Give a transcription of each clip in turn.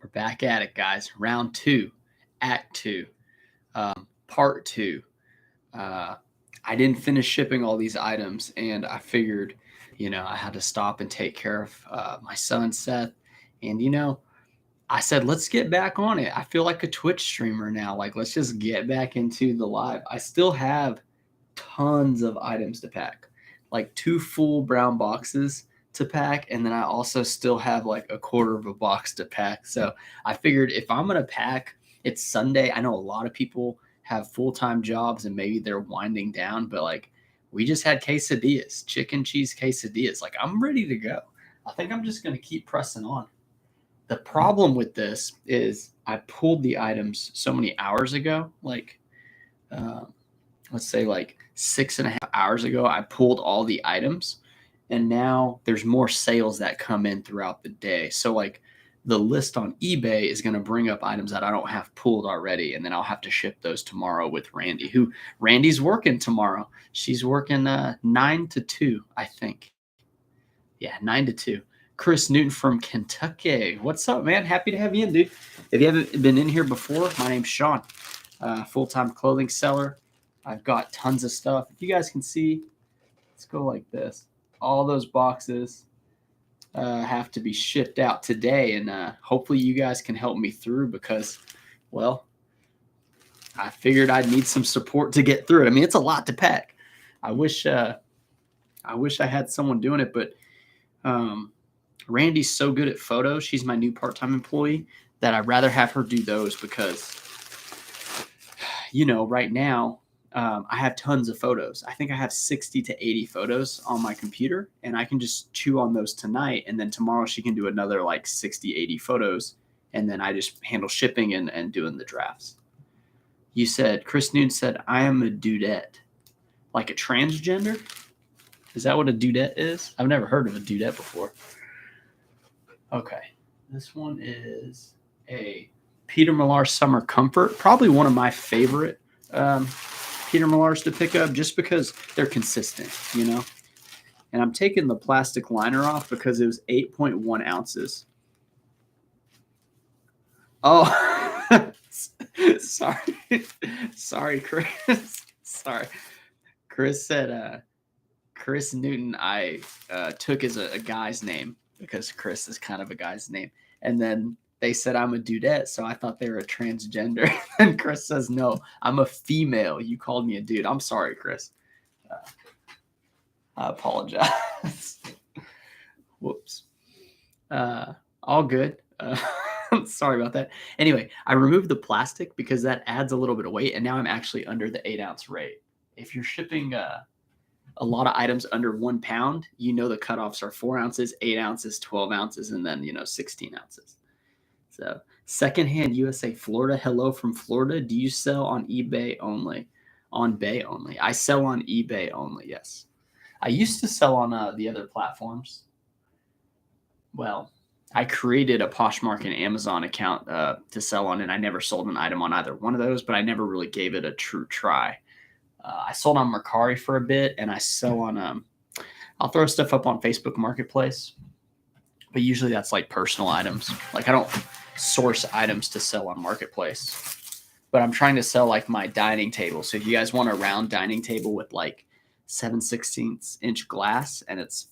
We're back at it, guys. Round 2, Act 2, Part 2. I didn't finish shipping all these items, and I figured, I had to stop and take care of my son, Seth. And, I said, let's get back on it. I feel like a Twitch streamer now. Like, let's just get back into the live. I still have tons of items to pack, like 2 full brown boxes to pack, and then I also still have like a quarter of a box to pack. So I figured if I'm gonna pack, it's Sunday. I know a lot of people have full-time jobs and maybe they're winding down, but like we just had quesadillas, chicken cheese quesadillas. Like I'm ready to go. I think I'm just gonna keep pressing on. The problem with this is I pulled the items so many hours ago, like let's say like 6.5 hours ago, I pulled all the items, and now there's more sales that come in throughout the day. So like the list on eBay is going to bring up items that I don't have pulled already, and then I'll have to ship those tomorrow with Randy. Randy's working tomorrow. She's working 9 to 2, I think. Yeah, 9 to 2. Chris Newton from Kentucky. What's up, man? Happy to have you in, dude. If you haven't been in here before, my name's Sean, full-time clothing seller. I've got tons of stuff. If you guys can see, let's go like this. All those boxes have to be shipped out today, and hopefully you guys can help me through because, well, I figured I'd need some support to get through it. I mean, it's a lot to pack. I wish I had someone doing it, but Randy's so good at photos. She's my new part-time employee that I'd rather have her do those because, right now, I have tons of photos. I think I have 60 to 80 photos on my computer, and I can just chew on those tonight. And then tomorrow she can do another like 60, 80 photos. And then I just handle shipping and doing the drafts. You said, Chris Noon said, I am a dudette. Like a transgender? Is that what a dudette is? I've never heard of a dudette before. Okay. This one is a Peter Millar Summer Comfort. Probably one of my favorite Peter Millars to pick up just because they're consistent, And I'm taking the plastic liner off because it was 8.1 ounces. Oh, sorry, Chris. Sorry. Chris said, Chris Newton, I took as a guy's name because Chris is kind of a guy's name. And then they said I'm a dudette, so I thought they were a transgender. And Chris says, no, I'm a female. You called me a dude. I'm sorry, Chris. I apologize. Whoops. All good. Sorry about that. Anyway, I removed the plastic because that adds a little bit of weight, and now I'm actually under the 8-ounce rate. If you're shipping a lot of items under 1 pound, the cutoffs are 4 ounces, 8 ounces, 12 ounces, and then, 16 ounces. So Secondhand USA Florida. Hello from Florida. Do you sell on eBay only? On Bay only. I sell on eBay only, yes. I used to sell on the other platforms. Well, I created a Poshmark and Amazon account to sell on, and I never sold an item on either one of those, but I never really gave it a true try. I sold on Mercari for a bit, and I sell on I'll throw stuff up on Facebook Marketplace, but usually that's like personal items. Like I don't source items to sell on Marketplace, but I'm trying to sell like my dining table. So if you guys want a round dining table with like 7/16 inch glass and it's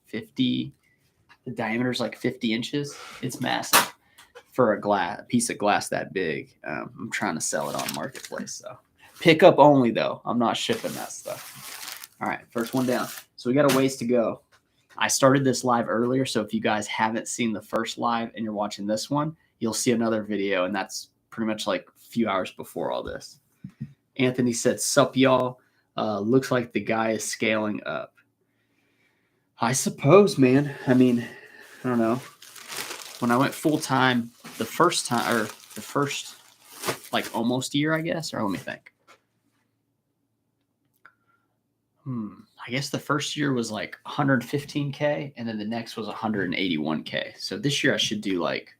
50, the diameter is like 50 inches. It's massive for a piece of glass that big. I'm trying to sell it on Marketplace. So pickup only though. I'm not shipping that stuff. All right, first one down. So we got a ways to go. I started this live earlier, so if you guys haven't seen the first live and you're watching this one, you'll see another video, and that's pretty much like a few hours before all this. Anthony said, sup, y'all. Looks like the guy is scaling up. I suppose, man. I mean, I don't know. When I went full-time the first like almost year, I guess, or let me think. I guess the first year was like 115K, and then the next was 181K. So this year I should do like,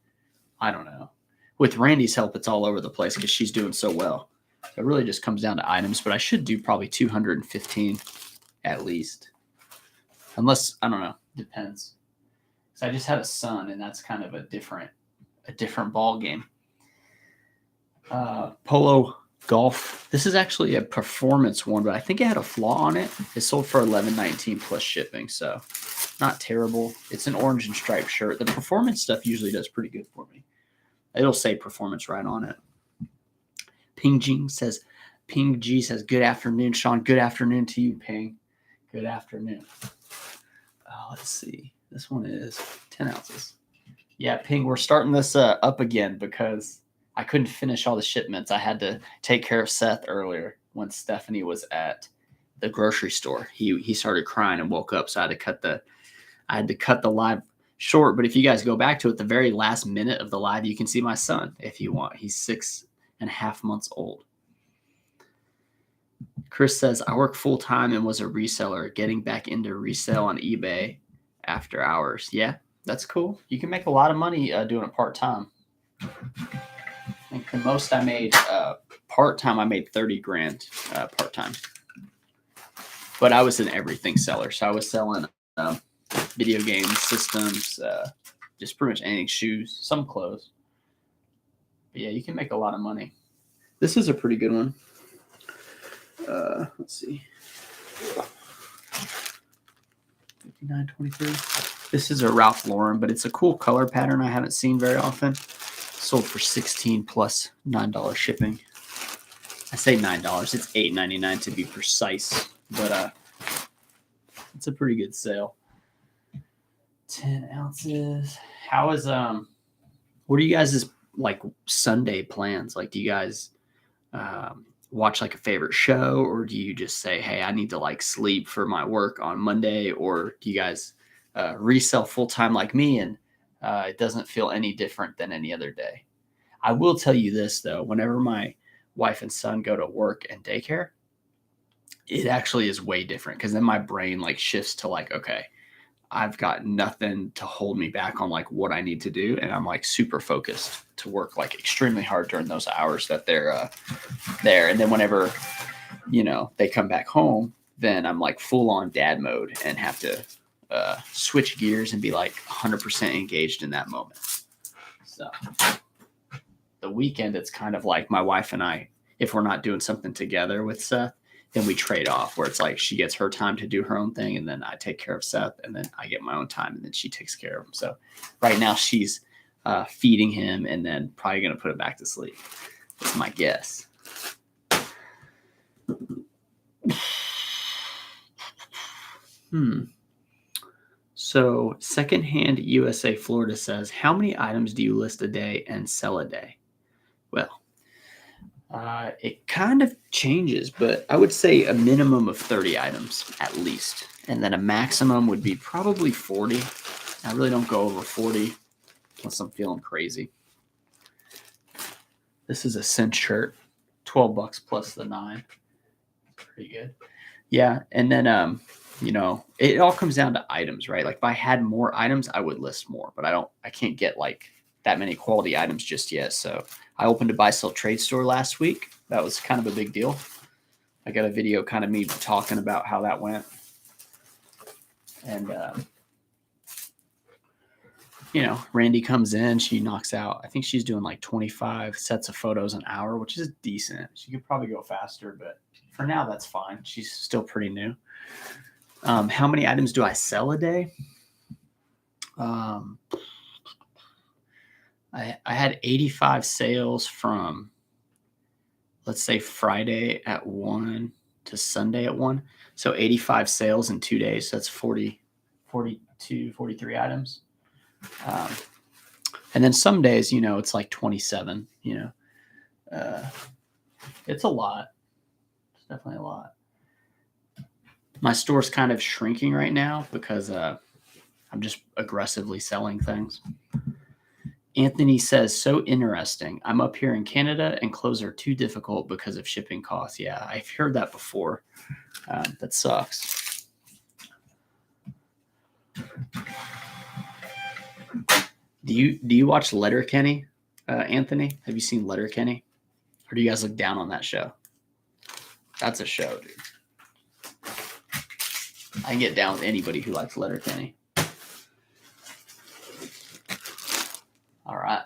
I don't know. With Randy's help, it's all over the place because she's doing so well. So it really just comes down to items, but I should do probably 215 at least. Unless, I don't know, depends. So I just had a son, and that's kind of a different a different ball game. Polo Golf. This is actually a performance one, but I think it had a flaw on it. It sold for $11.19 plus shipping, so not terrible. It's an orange and striped shirt. The performance stuff usually does pretty good for me. It'll say performance right on it. Ping G says, good afternoon, Sean. Good afternoon to you, Ping. Good afternoon. Let's see. This one is 10 ounces. Yeah, Ping, we're starting this up again because I couldn't finish all the shipments. I had to take care of Seth earlier when Stephanie was at the grocery store. He started crying and woke up, so I had to cut the live short. But if you guys go back to it, the very last minute of the live, you can see my son if you want. He's 6.5 months old. Chris says, I work full time and was a reseller, getting back into resale on eBay after hours. Yeah, that's cool. You can make a lot of money doing it part time. I think the most I made part time, I made 30 grand part time. But I was an everything seller, so I was selling video games, systems, just pretty much anything, shoes, some clothes. But yeah, you can make a lot of money. This is a pretty good one. Let's see. 59.23. This is a Ralph Lauren, but it's a cool color pattern I haven't seen very often. Sold for $16 plus $9 shipping. I say $9. It's $8.99 to be precise, but it's a pretty good sale. 10 ounces. How is what are you guys' like Sunday plans? Like, do you guys watch like a favorite show, or do you just say, hey, I need to like sleep for my work on Monday? Or do you guys resell full time like me, and it doesn't feel any different than any other day? I will tell you this though, whenever my wife and son go to work and daycare, it actually is way different, because then my brain like shifts to like, okay, I've got nothing to hold me back on like what I need to do, and I'm like super focused to work like extremely hard during those hours that they're there. And then whenever they come back home, then I'm like full on dad mode and have to switch gears and be like 100% engaged in that moment. So the weekend, it's kind of like my wife and I, if we're not doing something together with Seth, then we trade off, where it's like she gets her time to do her own thing, and then I take care of Seth, and then I get my own time, and then she takes care of him. So right now she's feeding him and then probably going to put him back to sleep. That's my guess. So Secondhand USA Florida says, how many items do you list a day and sell a day? Well, it kind of changes, but I would say a minimum of 30 items at least. And then a maximum would be probably 40. I really don't go over 40 unless I'm feeling crazy. This is a cinch shirt, $12 plus the $9. Pretty good. Yeah. And then, it all comes down to items, right? Like if I had more items, I would list more, but I can't get like that many quality items just yet. So I opened a buy sell trade store last week. That was kind of a big deal. I got a video kind of me talking about how that went. And, Randy comes in, she knocks out, I think she's doing like 25 sets of photos an hour, which is decent. She could probably go faster, but for now that's fine. She's still pretty new. How many items do I sell a day? I had 85 sales from, let's say, Friday at 1 to Sunday at 1. So 85 sales in 2 days. So that's 40, 42, 43 items. And then some days, it's like 27, it's a lot. It's definitely a lot. My store's kind of shrinking right now because I'm just aggressively selling things. Anthony says, so interesting. I'm up here in Canada and clothes are too difficult because of shipping costs. Yeah, I've heard that before. That sucks. Do you watch Letterkenny, Anthony? Have you seen Letterkenny? Or do you guys look down on that show? That's a show, dude. I can get down with anybody who likes Letterkenny. All right.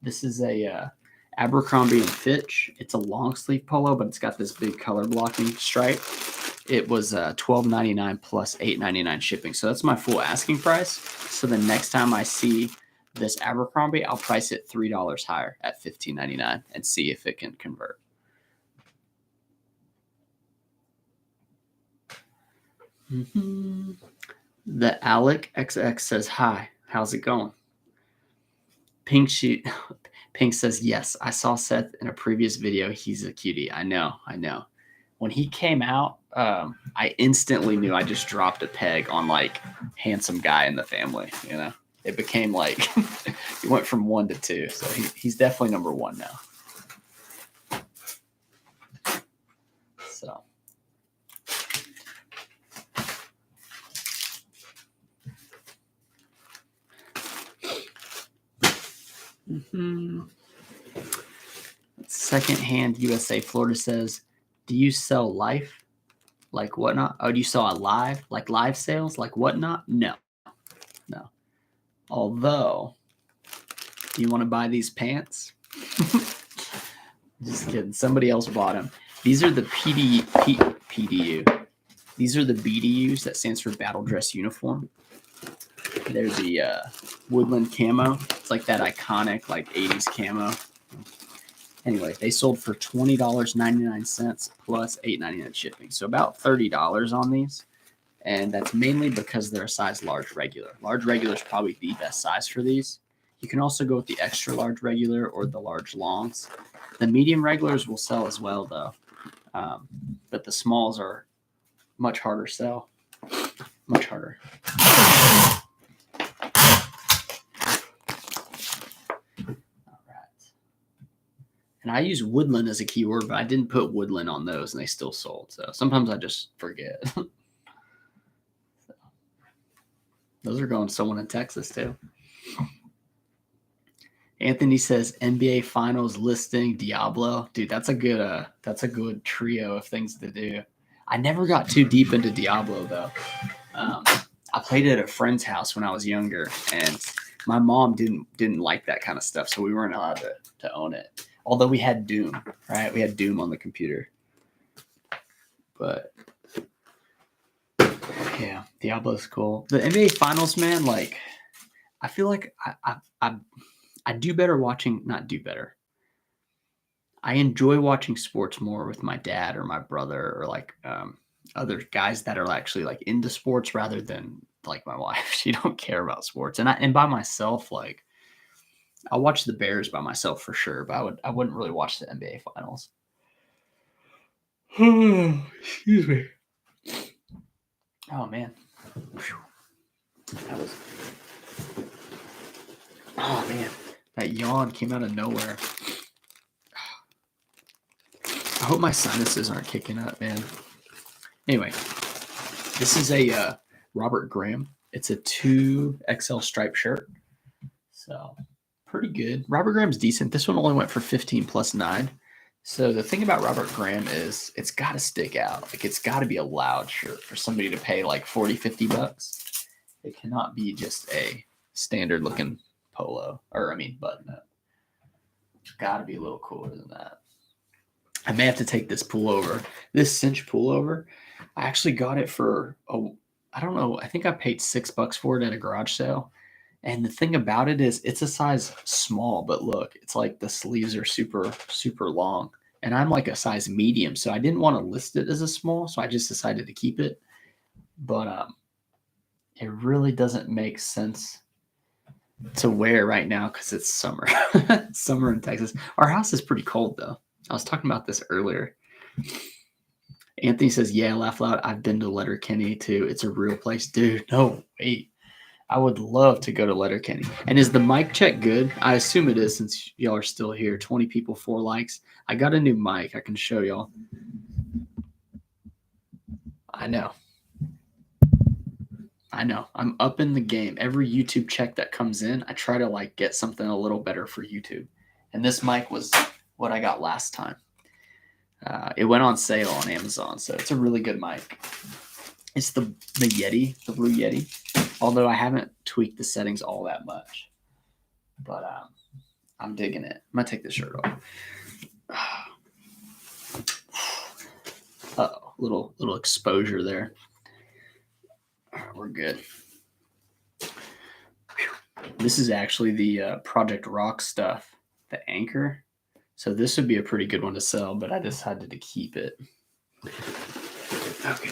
This is a Abercrombie and Fitch. It's a long sleeve polo, but it's got this big color blocking stripe. It was $12.99 plus $8.99 shipping. So that's my full asking price. So the next time I see this Abercrombie, I'll price it $3 higher at $15.99 and see if it can convert. The Alec XX says, hi, how's it going? Pink says, yes, I saw Seth in a previous video. He's a cutie. I know. When he came out, I instantly knew I just dropped a peg on like handsome guy in the family. You know, it became like he went from 1 to 2. So he's definitely number 1 now. So. Secondhand USA Florida says, do you sell life like whatnot? Oh, do you sell live sales like whatnot? No. Although, do you want to buy these pants? Just kidding. Somebody else bought them. These are the PDU. These are the BDUs. That stands for Battle Dress Uniform. They're the woodland camo. It's like that iconic like 80s camo. Anyway, they sold for $20.99 plus $8.99 shipping. So about $30 on these. And that's mainly because they're a size large regular. Large regular is probably the best size for these. You can also go with the extra large regular or the large longs. The medium regulars will sell as well, though. But the smalls are much harder to sell. Much harder. And I use woodland as a keyword, but I didn't put woodland on those, and they still sold. So sometimes I just forget. Those are going to someone in Texas, too. Anthony says NBA Finals listing Diablo. Dude, that's a good trio of things to do. I never got too deep into Diablo, though. I played it at a friend's house when I was younger, and my mom didn't like that kind of stuff, so we weren't allowed to own it. Although we had Doom, right? We had Doom on the computer. But yeah, Diablo's cool. The NBA Finals, man, like I feel like I do better watching, not do better. I enjoy watching sports more with my dad or my brother or like other guys that are actually like into sports rather than like my wife. She don't care about sports. And by myself, like I'll watch the Bears by myself for sure, but I wouldn't really watch the NBA Finals. Excuse me. Oh man. Oh man. That yawn came out of nowhere. I hope my sinuses aren't kicking up, man. Anyway, this is a Robert Graham. It's a 2XL striped shirt. So pretty good. Robert Graham's decent. This one only went for 15 plus 9. So the thing about Robert Graham is it's got to stick out. Like it's got to be a loud shirt for somebody to pay like 40, 50 bucks. It cannot be just a standard looking polo button up. It's got to be a little cooler than that. I may have to take this pullover. This cinch pullover, I actually got it for, I don't know. I think I paid $6 for it at a garage sale. And the thing about it is it's a size small, but look, it's like the sleeves are super, super long. And I'm like a size medium, so I didn't want to list it as a small, so I just decided to keep it. But it really doesn't make sense to wear right now because it's summer. Summer in Texas. Our house is pretty cold, though. I was talking about this earlier. Anthony says, yeah, laugh loud. I've been to Letterkenny, too. It's a real place. Dude, no, wait. I would love to go to Letterkenny. And is the mic check good? I assume it is since y'all are still here. 20 people, 4 likes. I got a new mic. I can show y'all. I know. I'm up in the game. Every YouTube check that comes in, I try to like get something a little better for YouTube. And this mic was what I got last time. It went on sale on Amazon, so it's a really good mic. It's the Yeti, the Blue Yeti. Although I haven't tweaked the settings all that much. But I'm digging it. I'm gonna take this shirt off. Uh-oh, little exposure there. All right, we're good. This is actually the Project Rock stuff, the anchor. So this would be a pretty good one to sell, but I decided to keep it. Okay.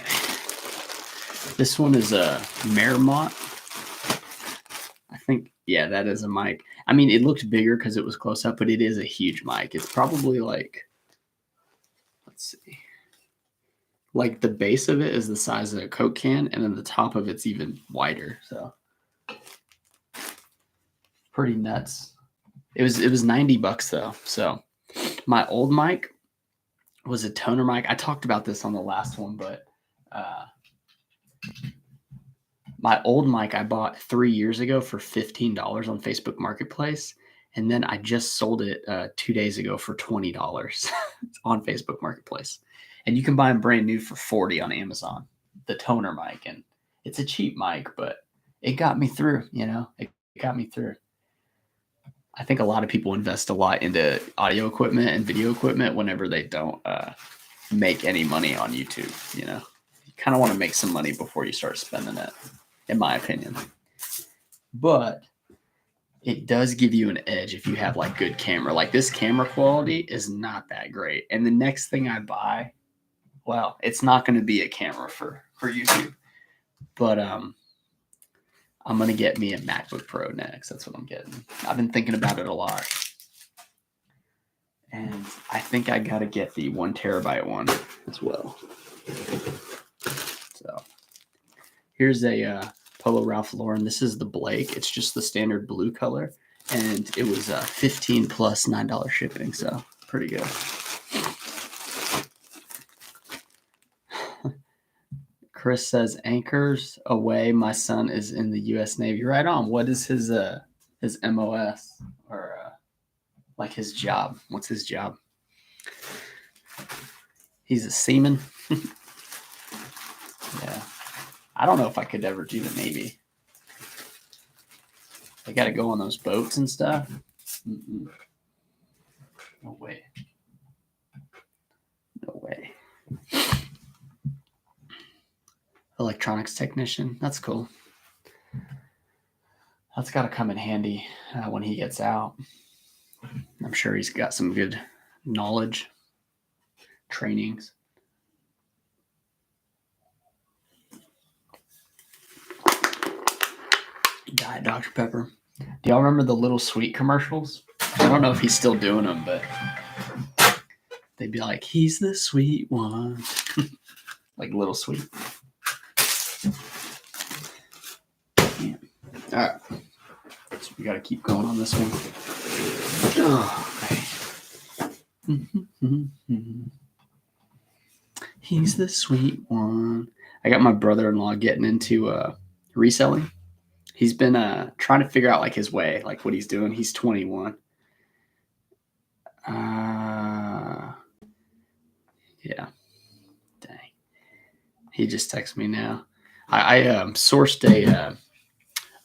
This one is a Merrimont. I think, yeah, that is a mic. I mean, it looked bigger because it was close up, but it is a huge mic. It's probably like, let's see, like the base of it is the size of a Coke can, and then the top of it's even wider. So pretty nuts. It was $90 though. So my old mic was a toner mic. I talked about this on the last one, but my old mic I bought 3 years ago for $15 on Facebook Marketplace. And then I just sold it 2 days ago for $20 on Facebook Marketplace. And you can buy them brand new for $40 on Amazon, the toner mic. And it's a cheap mic, but it got me through, it got me through. I think a lot of people invest a lot into audio equipment and video equipment whenever they don't make any money on YouTube. You kind of want to make some money before you start spending it, in my opinion. But it does give you an edge if you have like good camera. Like this camera quality is not that great. And the next thing I buy, well, it's not going to be a camera for YouTube. But I'm going to get me a MacBook Pro next. That's what I'm getting. I've been thinking about it a lot. And I think I got to get the 1 terabyte one as well. So here's a Polo Ralph Lauren. This is the Blake. It's just the standard blue color. And it was $15 plus $9 shipping. So pretty good. Chris says, anchors away. My son is in the U.S. Navy. Right on. What is his MOS or like his job? What's his job? He's a seaman. Yeah. I don't know if I could ever do the Navy. I got to go on those boats and stuff. Mm-mm. No way. No way. Electronics technician. That's cool. That's got to come in handy when he gets out. I'm sure he's got some good knowledge, trainings. Diet Dr. Pepper. Do y'all remember the Little Sweet commercials? I don't know if he's still doing them, but they'd be like, he's the sweet one. Like Little Sweet. Yeah. All right. So we got to keep going on this one. Oh, okay. He's the sweet one. I got my brother-in-law getting into reselling. He's been trying to figure out like his way, like what he's doing. He's 21. Yeah. Dang. He just texted me now. I sourced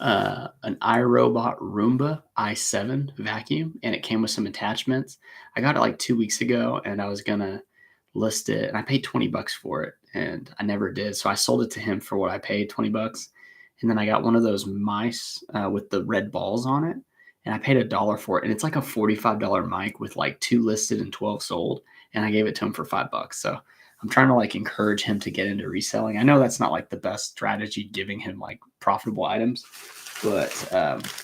an iRobot Roomba i7 vacuum, and it came with some attachments. I got it like 2 weeks ago, and I was gonna list it, and I paid $20 for it, and I never did. So I sold it to him for what I paid, $20. And then I got one of those mice with the red balls on it, and I paid $1 for it. And it's like a $45 mic with like 2 listed and 12 sold, and I gave it to him for $5. So I'm trying to like encourage him to get into reselling. I know that's not like the best strategy, giving him like profitable items, but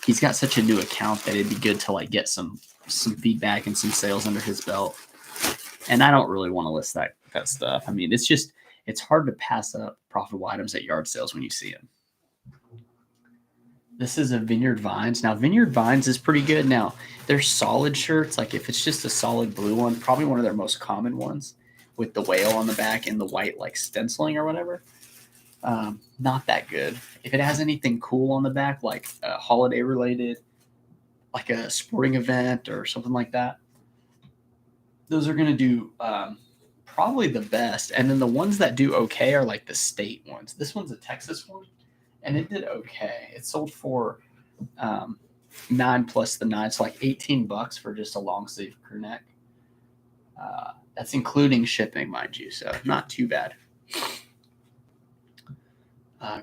he's got such a new account that it'd be good to like get some feedback and some sales under his belt. And I don't really want to list that stuff. I mean, it's hard to pass up profitable items at yard sales when you see them. This is a Vineyard Vines. Now, Vineyard Vines is pretty good. Now, they're solid shirts. Like if it's just a solid blue one, probably one of their most common ones with the whale on the back and the white like stenciling or whatever. Not that good. If it has anything cool on the back, like holiday related, like a sporting event or something like that, those are going to do probably the best. And then the ones that do okay are like the state ones. This one's a Texas one, and it did okay. It sold for 9 plus the 9. It's like $18 for just a long sleeve crew neck. That's including shipping, mind you, so not too bad.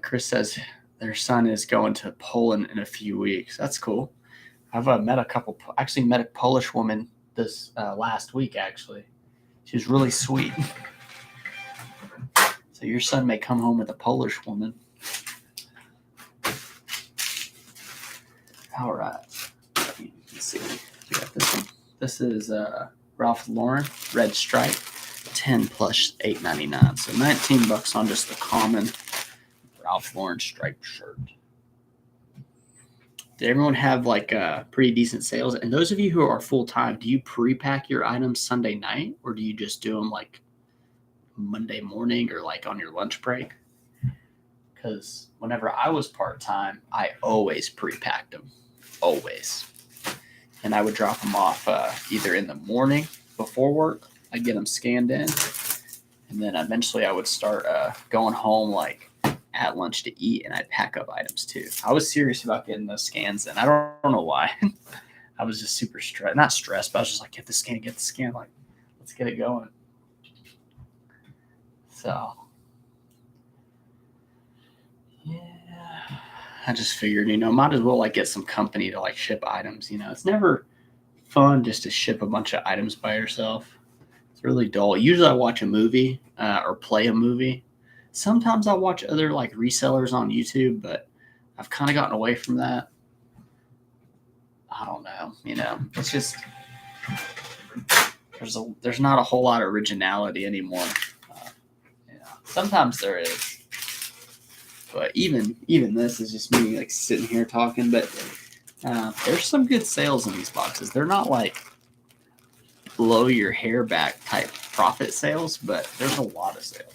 Chris says their son is going to Poland in a few weeks. That's cool. I've met a Polish woman this last week, actually. She was really sweet. So your son may come home with a Polish woman. All right. Let's see. We got this one. This is Ralph Lauren Red Stripe, 10 plus $8.99. So $19 on just the common Ralph Lauren striped shirt. Did everyone have like pretty decent sales? And those of you who are full time, do you pre-pack your items Sunday night, or do you just do them like Monday morning or like on your lunch break? Because whenever I was part time, I always pre-packed them, always. And I would drop them off either in the morning before work. I'd get them scanned in. And then eventually I would start going home like at lunch to eat, and I'd pack up items too. I was serious about getting those scans in. I don't know why. I was just super stressed. Not stressed, but I was just like, get the scan. Like, let's get it going. So, yeah. I just figured, might as well like get some company to like ship items. It's never fun just to ship a bunch of items by yourself. It's really dull. Usually I watch a movie or play a movie. Sometimes I watch other like resellers on YouTube, but I've kind of gotten away from that. I don't know. It's just there's not a whole lot of originality anymore. Sometimes there is. But even this is just me like sitting here talking. But there's some good sales in these boxes. They're not like blow your hair back type profit sales, but there's a lot of sales.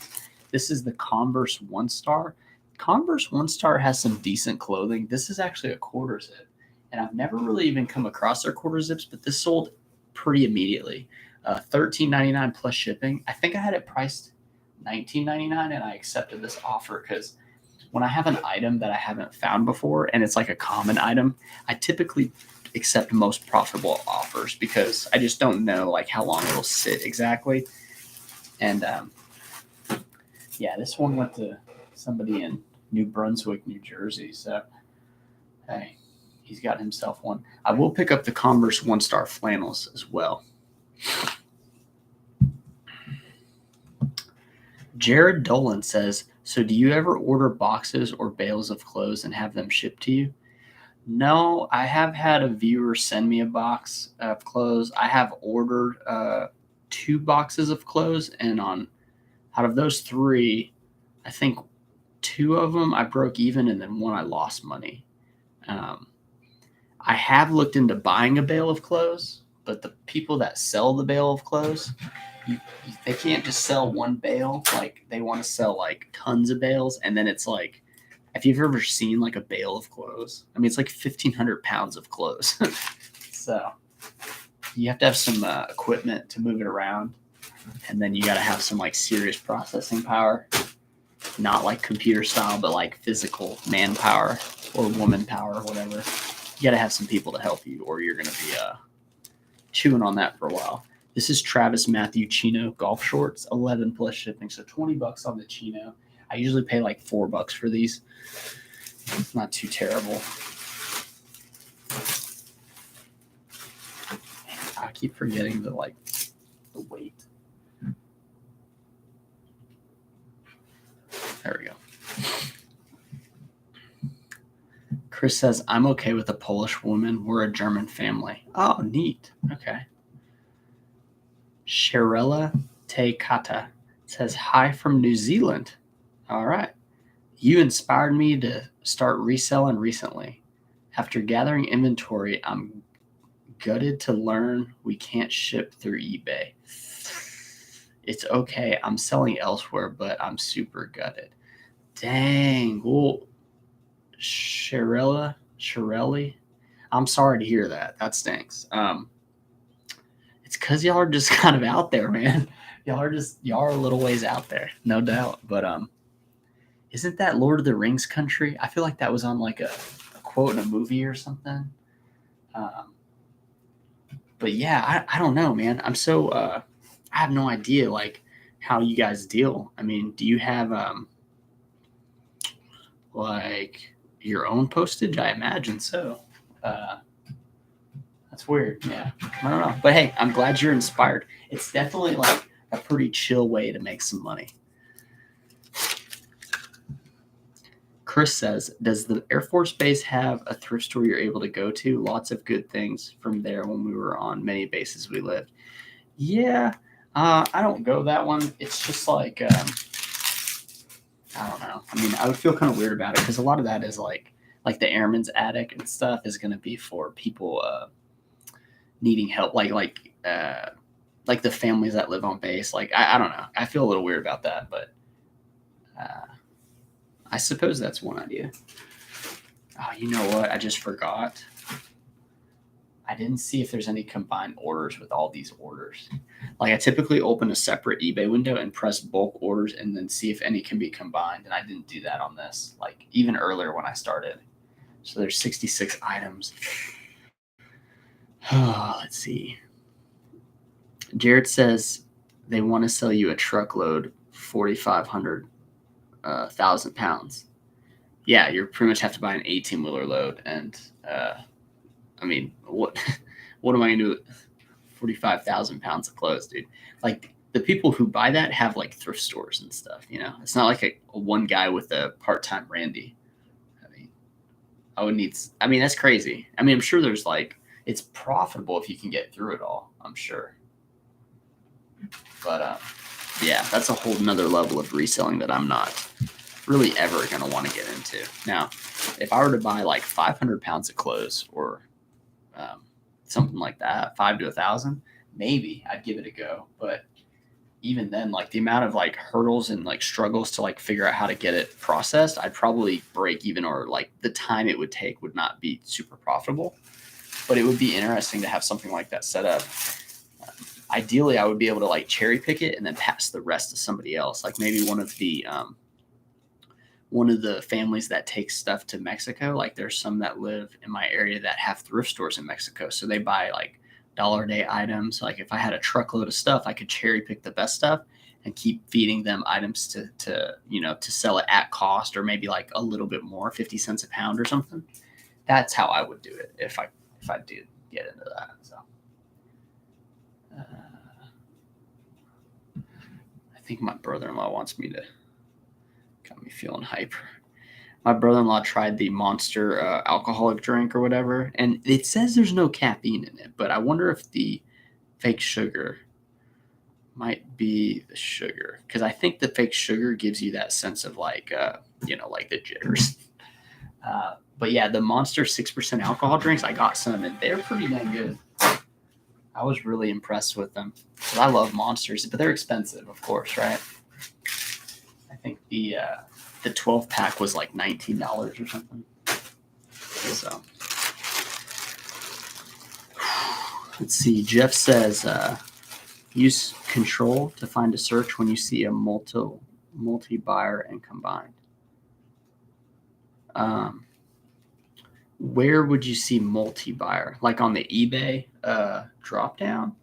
This is the Converse One Star. Converse One Star has some decent clothing. This is actually a quarter zip, and I've never really even come across their quarter zips, but this sold pretty immediately. $13.99 plus shipping. I think I had it priced $19.99, and I accepted this offer because when I have an item that I haven't found before and it's like a common item, I typically accept most profitable offers because I just don't know like how long it'll sit exactly. And yeah, this one went to somebody in New Brunswick, New Jersey. So hey, he's got himself one. I will pick up the Converse One Star flannels as well. Jared Dolan says, so do you ever order boxes or bales of clothes and have them shipped to you? No, I have had a viewer send me a box of clothes. I have ordered 2 boxes of clothes, and out of those 3, I think 2 of them I broke even, and then 1 I lost money. I have looked into buying a bale of clothes, but the people that sell the bale of clothes, they can't just sell one bale. Like they want to sell like tons of bales, and then it's like, if you've ever seen like a bale of clothes, I mean it's like 1,500 pounds of clothes. So you have to have some equipment to move it around, and then you got to have some like serious processing power, not like computer style, but like physical manpower or woman power or whatever. You got to have some people to help you, or you're going to be chewing on that for a while. This is Travis Matthew Chino golf shorts, 11 plus shipping, so $20 on the Chino. I usually pay like $4 for these. It's not too terrible. I keep forgetting the weight. There we go. Chris says, I'm okay with a Polish woman. We're a German family. Oh, neat. Okay. Sharella Tekata says, hi from New Zealand. All right. You inspired me to start reselling recently. After gathering inventory, I'm gutted to learn we can't ship through eBay. It's okay. I'm selling elsewhere, but I'm super gutted. Dang. Well, Shirelli, I'm sorry to hear that. That stinks. It's because y'all are just kind of out there, man. Y'all are a little ways out there, no doubt. But isn't that Lord of the Rings country? I feel like that was on like a quote in a movie or something. Um, but yeah, I don't know, man. I have no idea like how you guys deal. I mean, do you have like your own postage? I imagine so. Uh, that's weird. Yeah, I don't know. But hey, I'm glad you're inspired. It's definitely like a pretty chill way to make some money. Chris says, does the Air Force Base have a thrift store you're able to go to? Lots of good things from there when we were on many bases we lived. Yeah, I don't go that one. It's just like, I don't know. I mean, I would feel kind of weird about it because a lot of that is like the airman's attic and stuff is going to be for people needing help, like the families that live on base. Like, I don't know. I feel a little weird about that, but uh, I suppose that's one idea. Oh, you know what? I just forgot. I didn't see if there's any combined orders with all these orders. Like I typically open a separate eBay window and press bulk orders and then see if any can be combined. And I didn't do that on this, like even earlier when I started. So there's 66 items. Let's see. Jared says they want to sell you a truckload, 4,500 1,000 pounds. Yeah, you pretty much have to buy an 18-wheeler load. And I mean, what am I going to do with 45,000 pounds of clothes, dude? Like the people who buy that have like thrift stores and stuff, you know? It's not like a one guy with a part-time Randy. I mean, that's crazy. I mean, I'm sure there's like, it's profitable if you can get through it all, I'm sure. But yeah, that's a whole nother level of reselling that I'm not really ever going to want to get into. Now, if I were to buy like 500 pounds of clothes or something like that, 5 to 1,000, maybe I'd give it a go. But even then, like the amount of like hurdles and like struggles to like figure out how to get it processed, I'd probably break even, or like the time it would take would not be super profitable. But it would be interesting to have something like that set up. Ideally, I would be able to like cherry pick it and then pass the rest to somebody else. Like maybe one of the families that takes stuff to Mexico. Like there's some that live in my area that have thrift stores in Mexico. So they buy like dollar a day items. Like if I had a truckload of stuff, I could cherry pick the best stuff and keep feeding them items to sell it at cost, or maybe like a little bit more, 50 cents a pound or something. That's how I would do it if I did get into that. So I think my brother-in-law wants me to, got me feeling hyper. My brother-in-law tried the Monster alcoholic drink or whatever, and it says there's no caffeine in it, but I wonder if the fake sugar might be the sugar, because I think the fake sugar gives you that sense of like like the jitters. But yeah, the Monster 6% alcohol drinks, I got some, and they're pretty dang good. I was really impressed with them. I love Monsters, but they're expensive, of course, right? I think the 12 pack was like $19 or something. So let's see. Jeff says use control to find a search when you see a multi buyer and combined. Where would you see multi buyer? Like on the eBay drop down?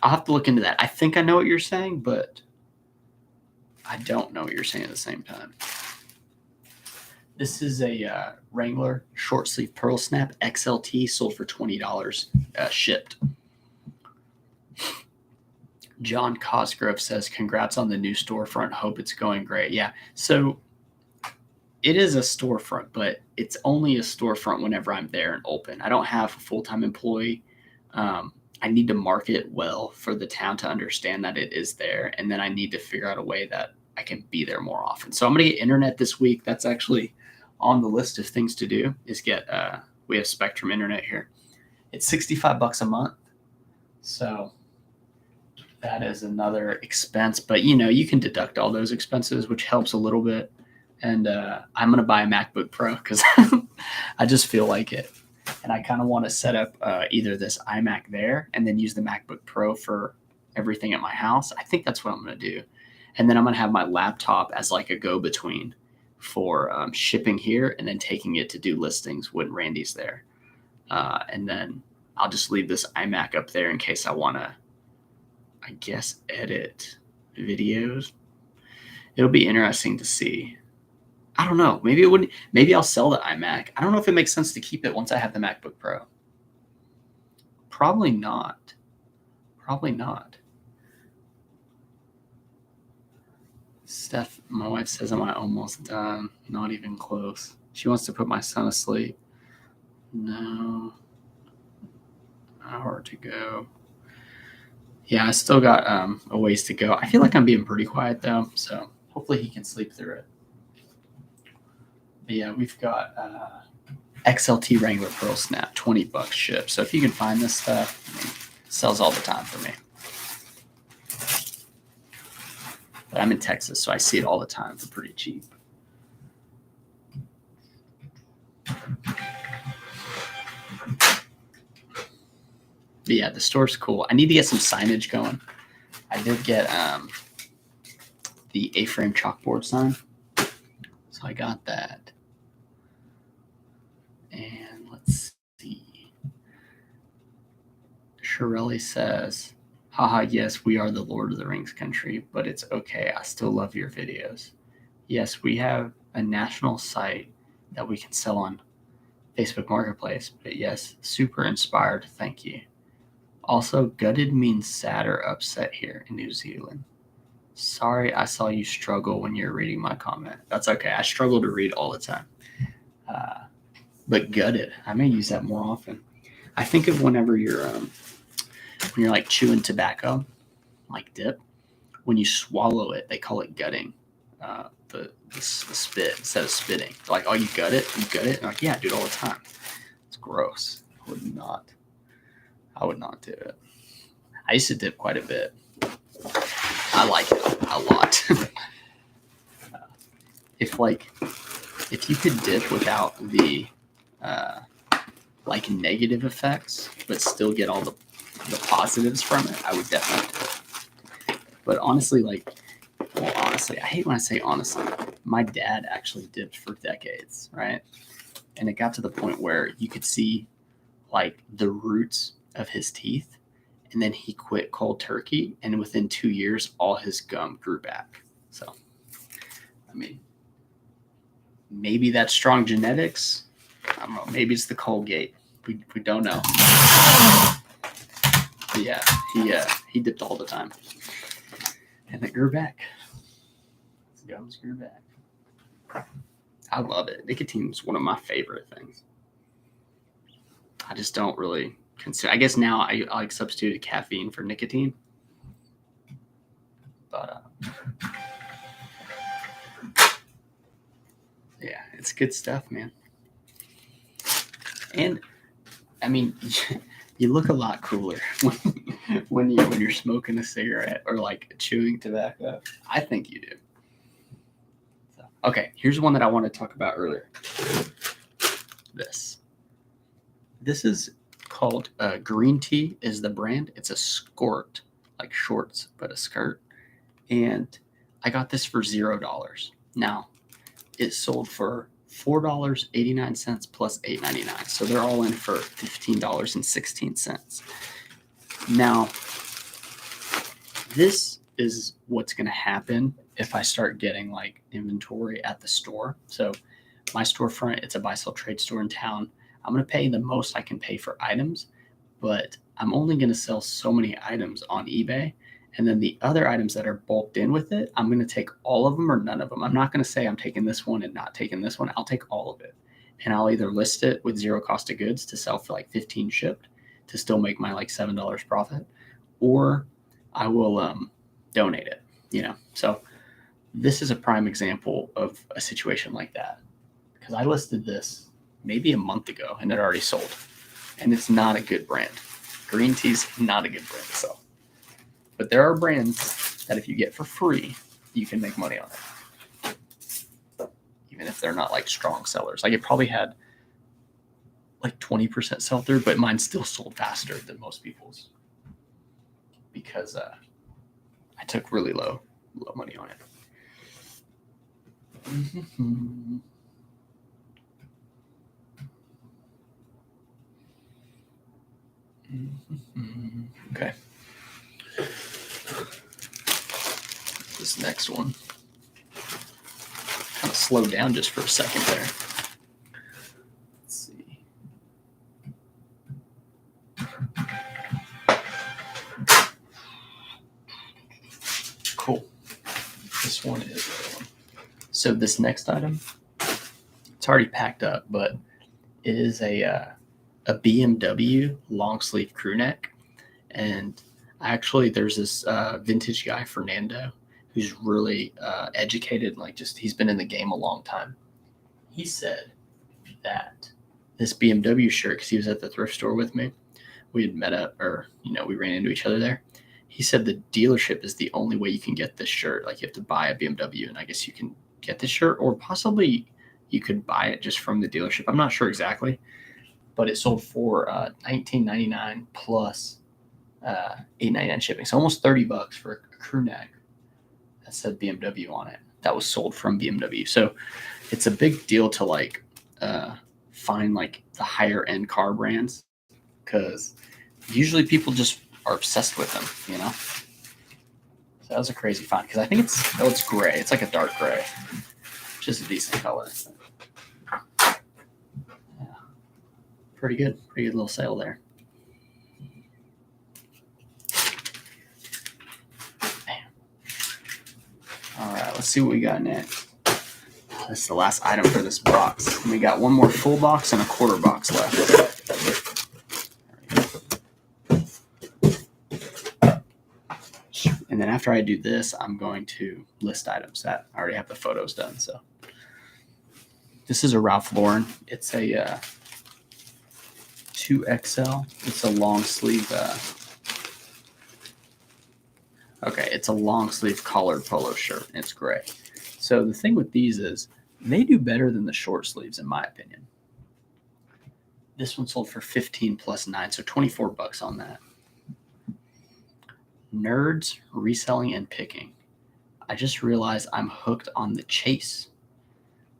I'll have to look into that. I think I know what you're saying, but I don't know what you're saying at the same time. This is a Wrangler short sleeve pearl snap XLT, sold for $20, shipped. John Cosgrove says, congrats on the new storefront. Hope it's going great. Yeah. So it is a storefront, but it's only a storefront whenever I'm there and open. I don't have a full-time employee. I need to market it well for the town to understand that it is there. And then I need to figure out a way that I can be there more often. So I'm going to get internet this week. That's actually on the list of things to do, is get, we have Spectrum internet here. It's $65 a month. So that is another expense, but you can deduct all those expenses, which helps a little bit. And I'm going to buy a MacBook Pro because I just feel like it. And I kind of want to set up either this iMac there and then use the MacBook Pro for everything at my house. I think that's what I'm going to do. And then I'm going to have my laptop as like a go-between for shipping here and then taking it to do listings when Randy's there. And then I'll just leave this iMac up there in case I want to, I guess, edit videos. It'll be interesting to see. I don't know. Maybe it wouldn't. Maybe I'll sell the iMac. I don't know if it makes sense to keep it once I have the MacBook Pro. Probably not. Probably not. Steph, my wife says, am I almost done? Not even close. She wants to put my son asleep. No. Hour to go. Yeah, I still got a ways to go. I feel like I'm being pretty quiet though, so hopefully he can sleep through it. But yeah, we've got XLT Wrangler Pearl Snap, $20 shipped. So if you can find this stuff, I mean, it sells all the time for me. But I'm in Texas, so I see it all the time for pretty cheap. But yeah, the store's cool. I need to get some signage going. I did get the A-frame chalkboard sign. So I got that. And let's see. Shirley says, haha, yes, we are the Lord of the Rings country, but it's okay. I still love your videos. Yes, we have a national site that we can sell on Facebook Marketplace. But yes, super inspired. Thank you. Also, gutted means sad or upset here in New Zealand. Sorry, I saw you struggle when you're reading my comment. That's okay. I struggle to read all the time. But gutted, I may use that more often. I think of whenever you're when you're like chewing tobacco, like dip. When you swallow it, they call it gutting. The spit instead of spitting. They're like, oh, you gut it? You gut it? And I'm like, yeah, I do it all the time. It's gross. I would not do it. I used to dip quite a bit. I like it a lot. If you could dip without the like negative effects, but still get all the positives from it, I would definitely do it. But honestly, I hate when I say honestly. My dad actually dipped for decades, right? And it got to the point where you could see like the roots of his teeth, and then he quit cold turkey, and within 2 years all his gum grew back. So I mean, maybe that's strong genetics. I don't know, maybe it's the Colgate. We don't know. But yeah, he dipped all the time, and it grew back. His gums grew back. I love it. Nicotine is one of my favorite things. I just don't really consider. I guess now I like substituted caffeine for nicotine. But yeah, it's good stuff, man. And I mean, you look a lot cooler when you're smoking a cigarette or like chewing tobacco. I think you do. So, okay, here's one that I want to talk about earlier. This is called Green Tea is the brand. It's a skirt, like shorts, but a skirt. And I got this for $0. Now, it sold for $4.89 plus $8.99. So they're all in for $15.16. Now, this is what's going to happen if I start getting like inventory at the store. So my storefront, it's a buy sell trade store in town. I'm going to pay the most I can pay for items, but I'm only going to sell so many items on eBay. And then the other items that are bulked in with it, I'm going to take all of them or none of them. I'm not going to say I'm taking this one and not taking this one. I'll take all of it. And I'll either list it with zero cost of goods to sell for like 15 shipped to still make my like $7 profit, or I will donate it, So this is a prime example of a situation like that, because I listed this maybe a month ago and it already sold. And it's not a good brand. Green Tea's not a good brand to sell. But there are brands that if you get for free, you can make money on it. Even if they're not like strong sellers. Like it probably had like 20% sell through, but mine still sold faster than most people's because I took really low money on it. Okay. This next one. Kind of slowed down just for a second there. Let's see. Cool. This one is. So this next item, it's already packed up, but it is a BMW long sleeve crew neck. And actually, there's this vintage guy, Fernando, who's really educated. Like, just he's been in the game a long time. He said that this BMW shirt, because he was at the thrift store with me, we had met up, or we ran into each other there. He said the dealership is the only way you can get this shirt. Like, you have to buy a BMW, and I guess you can get this shirt, or possibly you could buy it just from the dealership. I'm not sure exactly, but it sold for $19.99 plus $8.99 shipping. So almost $30 for a crew neck that said BMW on it. That was sold from BMW. So it's a big deal to like find like the higher end car brands, because usually people just are obsessed with them, So that was a crazy find, because I think it's gray. It's like a dark gray, which is a decent color. Yeah. Pretty good little sale there. All right, let's see what we got next. This is the last item for this box. We got one more full box and a quarter box left. And then after I do this, I'm going to list items that I already have the photos done. So this is a Ralph Lauren. It's a 2XL. It's a long sleeve. It's a long sleeve collared polo shirt. It's gray. So the thing with these is they do better than the short sleeves, in my opinion. This one sold for 15 plus 9, so $24 on that. Nerds reselling and picking. I just realized I'm hooked on the chase.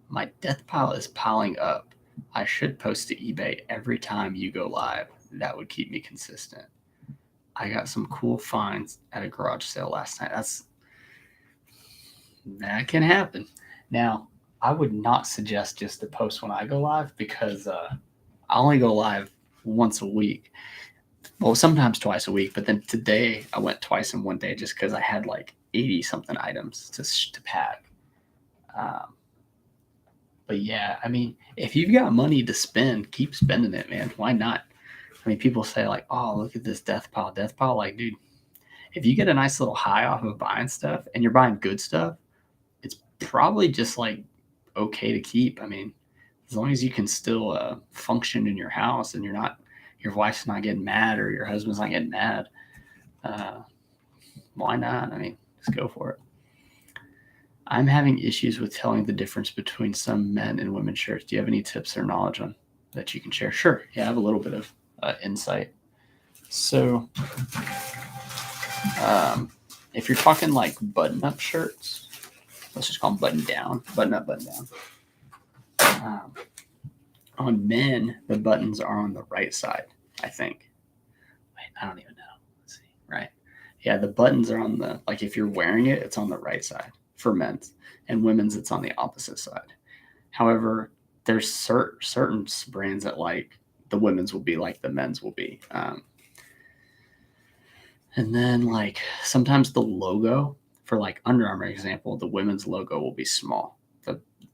My death pile is piling up. I should post to eBay every time you go live. That would keep me consistent. I got some cool finds at a garage sale last night. That can happen. Now, I would not suggest just to post when I go live, because I only go live once a week. Well, sometimes twice a week, but then today I went twice in one day just because I had like 80 something items to pack. But yeah, I mean, if you've got money to spend, keep spending it, man. Why not? I mean, people say like, oh, look at this death pile. Like, dude, if you get a nice little high off of buying stuff and you're buying good stuff, it's probably just like okay to keep. I mean, as long as you can still function in your house and your wife's not getting mad or your husband's not getting mad, why not? I mean, just go for it. I'm having issues with telling the difference between some men and women's shirts. Do you have any tips or knowledge on that you can share? Sure. Yeah, I have a little bit of insight. So if you're talking like button-up shirts, let's just call them button-down, button-up, button-down. On men, the buttons are on the right side, I think. Wait, I don't even know. Let's see. Right. Yeah, the buttons are on the, like if you're wearing it, it's on the right side for men's, and women's, it's on the opposite side. However, there's certain brands that like the women's will be like the men's will be. And then like sometimes the logo for like Under Armour example, the women's logo will be small.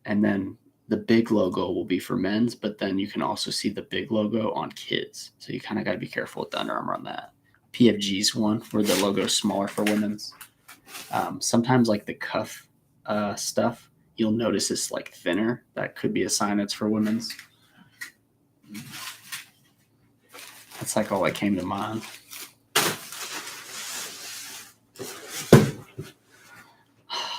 And then the big logo will be for men's, but then you can also see the big logo on kids. So you kind of got to be careful with the Under Armour on that. PFG's one where the logo is smaller for women's. Sometimes like the cuff stuff, you'll notice it's like thinner. That could be a sign it's for women's. That's like all that came to mind.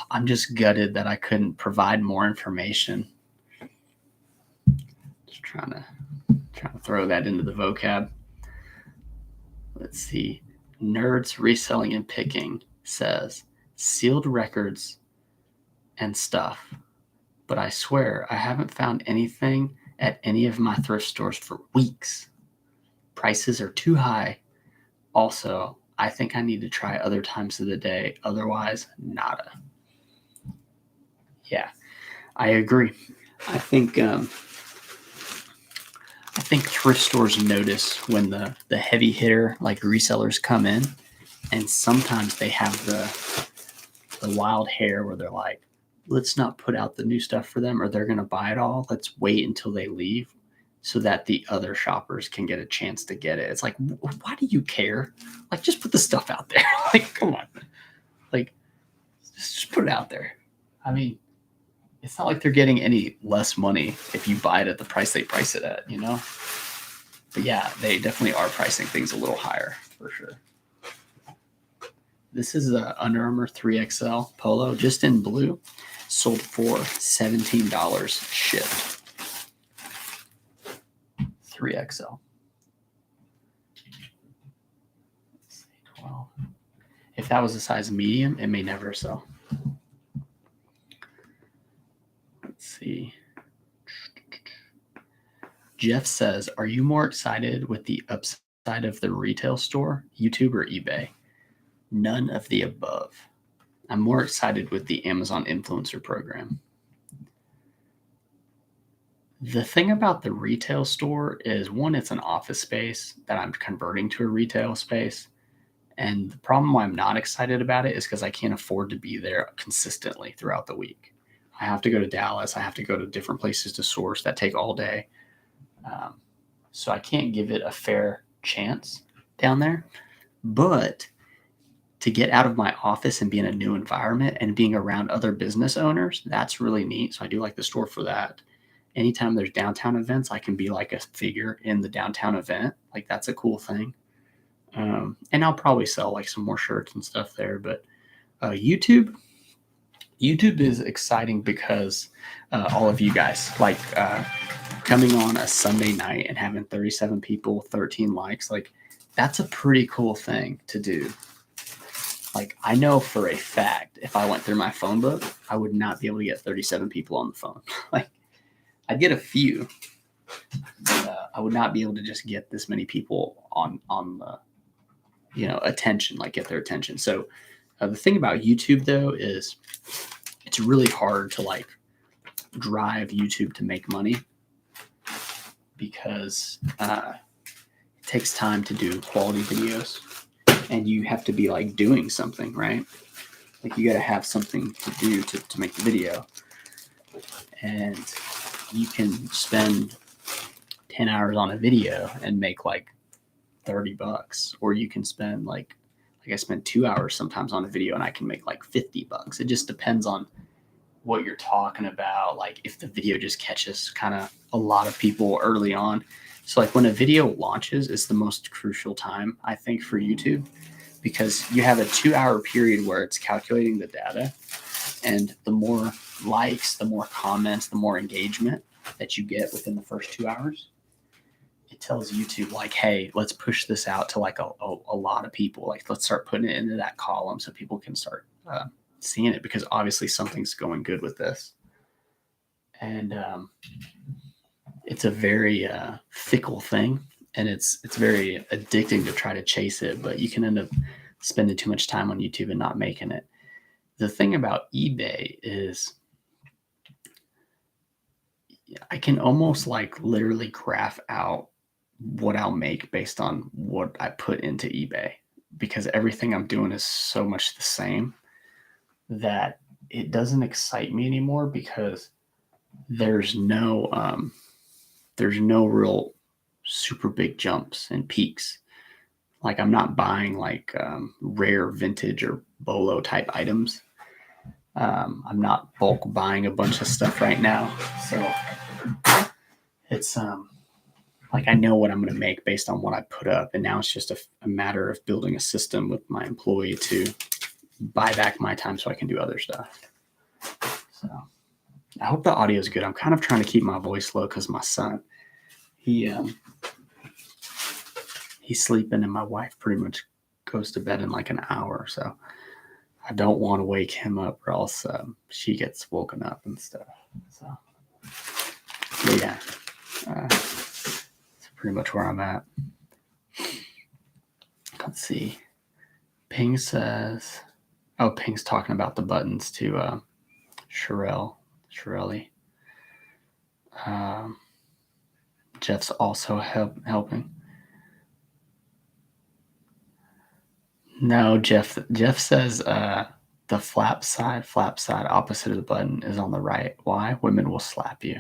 I'm just gutted that I couldn't provide more information. Just trying to throw that into the vocab. Let's see. Nerds Reselling and Picking says sealed records and stuff. but I swear I haven't found anything at any of my thrift stores for weeks. Prices are too high. Also, I think I need to try other times of the day. Otherwise, nada. Yeah, I agree. I think thrift stores notice when the heavy hitter like resellers come in, and sometimes they have the wild hair where they're like, let's not put out the new stuff for them or they're going to buy it all. Let's wait until they leave so that the other shoppers can get a chance to get it. It's like, why do you care? Like, just put the stuff out there. Like, come on. Like, just put it out there. I mean, it's not like they're getting any less money if you buy it at the price they price it at, you know? But yeah, they definitely are pricing things a little higher for sure. This is the Under Armour 3XL polo, just in blue, sold for $17 shipped. 3XL. Let's see, 12. If that was a size medium, it may never sell. Let's see. Jeff says, are you more excited with the upside of the retail store, YouTube, or eBay? None of the above. I'm more excited with the Amazon influencer program. The thing about the retail store is, one, it's an office space that I'm converting to a retail space. And the problem why I'm not excited about it is because I can't afford to be there consistently throughout the week. I have to go to Dallas. I have to go to different places to source that take all day. So I can't give it a fair chance down there. But to get out of my office and be in a new environment and being around other business owners, that's really neat. So I do like the store for that. Anytime there's downtown events, I can be like a figure in the downtown event. Like, that's a cool thing. And I'll probably sell like some more shirts and stuff there. But YouTube is exciting because all of you guys, like coming on a Sunday night and having 37 people, 13 likes, like, that's a pretty cool thing to do. Like, I know for a fact, if I went through my phone book, I would not be able to get 37 people on the phone. Like, I'd get a few. But, I would not be able to just get this many people on the, attention, like get their attention. So the thing about YouTube though is it's really hard to like drive YouTube to make money because it takes time to do quality videos and you have to be like doing something, right? Like, you got to have something to do to make the video. And you can spend 10 hours on a video and make like $30, or you can spend like I spend 2 hours sometimes on a video and I can make like $50. It just depends on what you're talking about. Like, if the video just catches kind of a lot of people early on. So like when a video launches is the most crucial time, I think, for YouTube, because you have a 2-hour period where it's calculating the data, and the more likes, the more comments, the more engagement that you get within the first 2 hours, it tells YouTube like, hey, let's push this out to like a lot of people. Like, let's start putting it into that column so people can start seeing it, because obviously something's going good with this. And it's a very fickle thing, and it's very addicting to try to chase it, but you can end up spending too much time on YouTube and not making it. The thing about eBay is I can almost like literally graph out what I'll make based on what I put into eBay, because everything I'm doing is so much the same that it doesn't excite me anymore, because there's no real super big jumps and peaks. Like, I'm not buying like rare vintage or bolo type items. I'm not bulk buying a bunch of stuff right now. So it's like, I know what I'm going to make based on what I put up. And now it's just a matter of building a system with my employee to buy back my time so I can do other stuff. So I hope the audio is good. I'm kind of trying to keep my voice low because my son, he's sleeping, and my wife pretty much goes to bed in like an hour. So I don't want to wake him up or else she gets woken up and stuff. So, but yeah, that's pretty much where I'm at. Let's see. Ping says, oh, Ping's talking about the buttons to Shirelli. Jeff's also helping. No, Jeff says the flap side opposite of the button is on the right. Why? Women will slap you.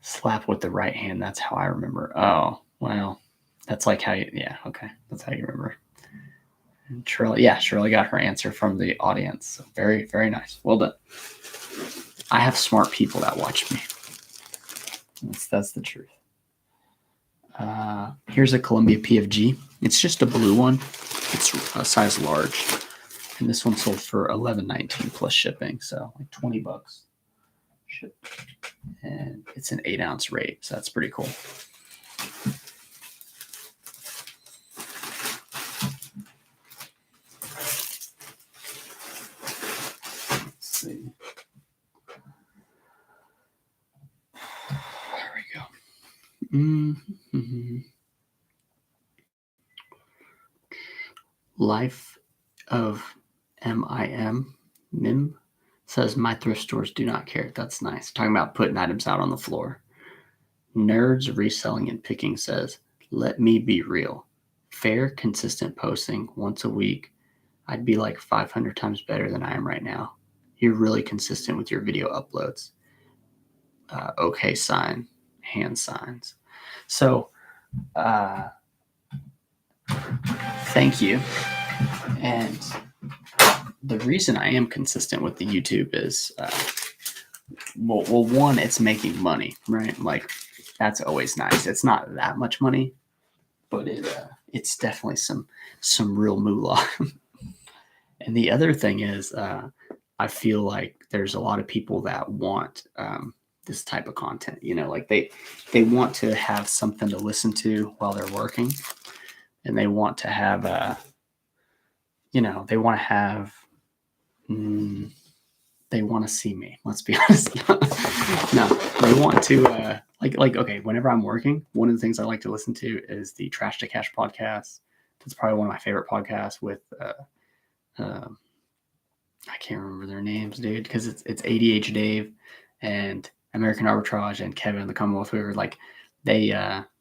Slap with the right hand. That's how I remember. Oh, well, that's like how you, yeah, okay. That's how you remember. And Shirley got her answer from the audience. So very, very nice. Well done. I have smart people that watch me. That's the truth. Here's a Columbia PFG. It's just a blue one. It's a size large. And this one sold for $11.19 plus shipping. So like $20. And it's an 8-ounce rate. So that's pretty cool. Let's see. There we go. Mm-hmm. Life of Mim says my thrift stores do not care. That's nice. Talking about putting items out on the floor. Nerds Reselling and Picking says, let me be real. Fair, consistent posting once a week. I'd be like 500 times better than I am right now. You're really consistent with your video uploads. Okay sign, hand signs. So, thank you. And the reason I am consistent with the YouTube is, well, one, it's making money, right? Like, that's always nice. It's not that much money, but it's definitely some real moolah. And the other thing is, I feel like there's a lot of people that want this type of content. You know, like they want to have something to listen to while they're working, and they want to have they want to have. They want to see me. Let's be honest. No, they want to like okay. Whenever I'm working, one of the things I like to listen to is the Trash to Cash podcast. That's probably one of my favorite podcasts with I can't remember their names, dude, because it's ADH Dave and American Arbitrage and Kevin the Commonwealth Weaver. Like they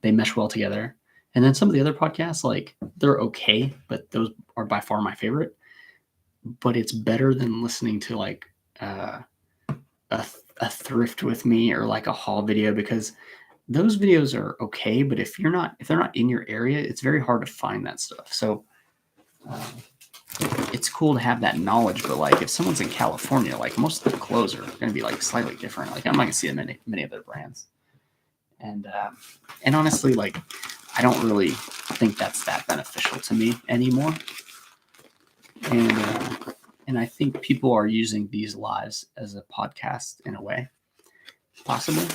mesh well together. And then some of the other podcasts, like they're okay, but those are by far my favorite. But it's better than listening to like a thrift with me or like a haul video, because those videos are okay, but if they're not in your area, it's very hard to find that stuff. So it's cool to have that knowledge, but like if someone's in California, like most of the clothes are going to be like slightly different. Like I'm not going to see them in many other brands, and honestly, like I don't really think that's that beneficial to me anymore. And I think people are using these lives as a podcast in a way, possibly.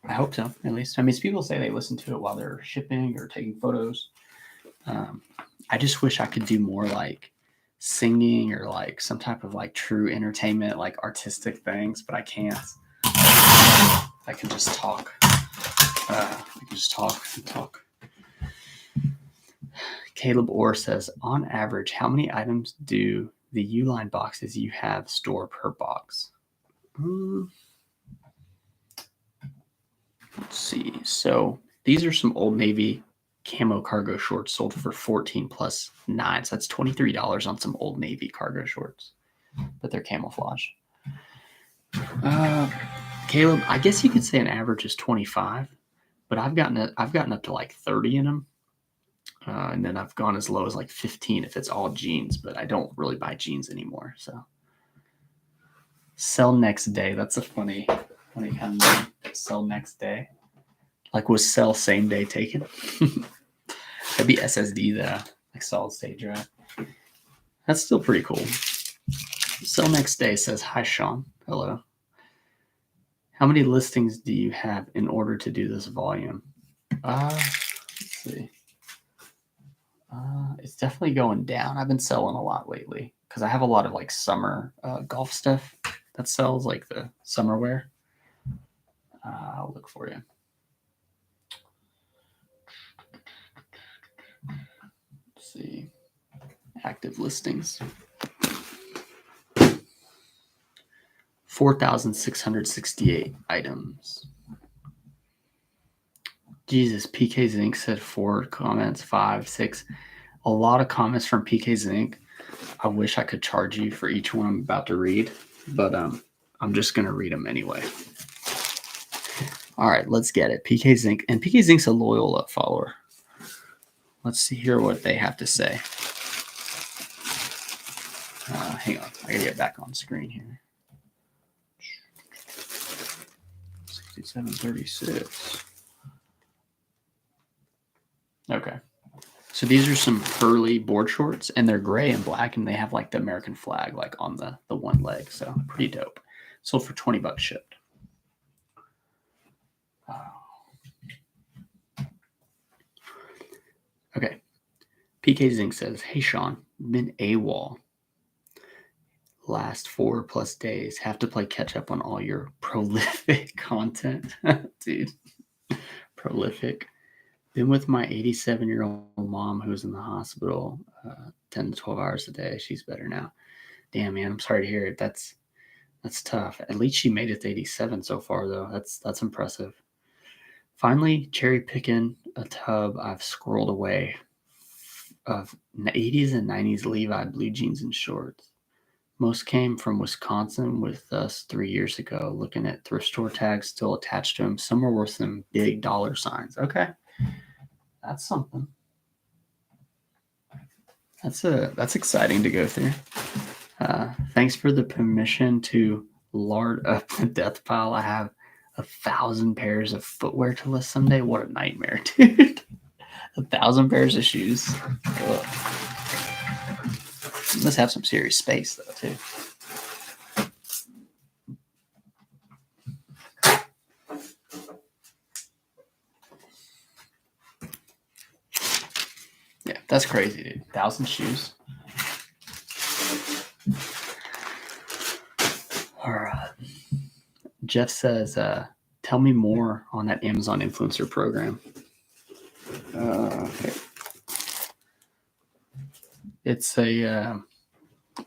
I hope so, at least. I mean, people say they listen to it while they're shipping or taking photos. I just wish I could do more like singing or like some type of like true entertainment, like artistic things, but I can't. I can just talk. Talk. Caleb Orr says, on average, how many items do the Uline boxes you have store per box? Let's see. So these are some Old Navy camo cargo shorts sold for $14 plus $9. So that's $23 on some Old Navy cargo shorts, but they're camouflage. Caleb, I guess you could say an average is 25, but I've gotten up to like 30 in them. And then I've gone as low as like 15 if it's all jeans, but I don't really buy jeans anymore. So sell next day. That's a funny kind of name. Sell next day. Like was sell same day taken? That'd be SSD though, like solid state drive. That's still pretty cool. Sell next day says, hi Sean. Hello. How many listings do you have in order to do this volume? Let's see. It's definitely going down. I've been selling a lot lately because I have a lot of like summer golf stuff that sells, like the summer wear. I'll look for you. Let's see. Active listings. 4,668 items. Jesus, PK Zinc said 4 comments, 5, 6. A lot of comments from PK Zinc. I wish I could charge you for each one I'm about to read, but I'm just going to read them anyway. All right, let's get it. PK Zinc. And PK Zinc's a loyal follower. Let's see here what they have to say. Hang on. I got to get back on screen here. 6736. Okay. So these are some furry board shorts, and they're gray and black, and they have like the American flag like on the one leg. So pretty dope. Sold for $20 shipped. Okay. PK Zing says, "Hey Sean, been AWOL last 4+ days. Have to play catch up on all your prolific content." Dude, prolific. Been with my 87-year-old mom who's in the hospital 10 to 12 hours a day. She's better now. Damn, man, I'm sorry to hear it. That's tough. At least she made it to 87 so far, though. That's impressive. Finally, cherry picking a tub I've squirreled away of 80s and 90s Levi blue jeans and shorts. Most came from Wisconsin with us 3 years ago. Looking at thrift store tags still attached to them. Some are worth some big dollar signs. Okay, that's something. That's exciting to go through. Thanks for the permission to lard up the death pile. I have 1,000 pairs of footwear to list someday. What a nightmare, dude. 1,000 pairs of shoes. Ugh. You must have some serious space, though, too. Yeah, that's crazy, dude. 1,000 shoes. All right. Jeff says, tell me more on that Amazon influencer program. Okay. It's a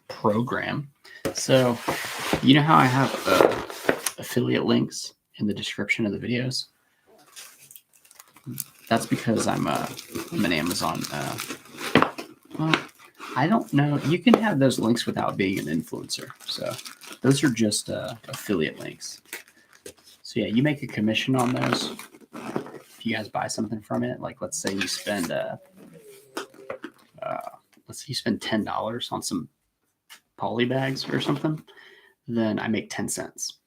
program. So, you know how I have affiliate links in the description of the videos? That's because I'm an Amazon. Well, I don't know. You can have those links without being an influencer. So those are just affiliate links. So yeah, you make a commission on those. If you guys buy something from it, like let's say you spend $10 on some poly bags or something, then I make 10 cents.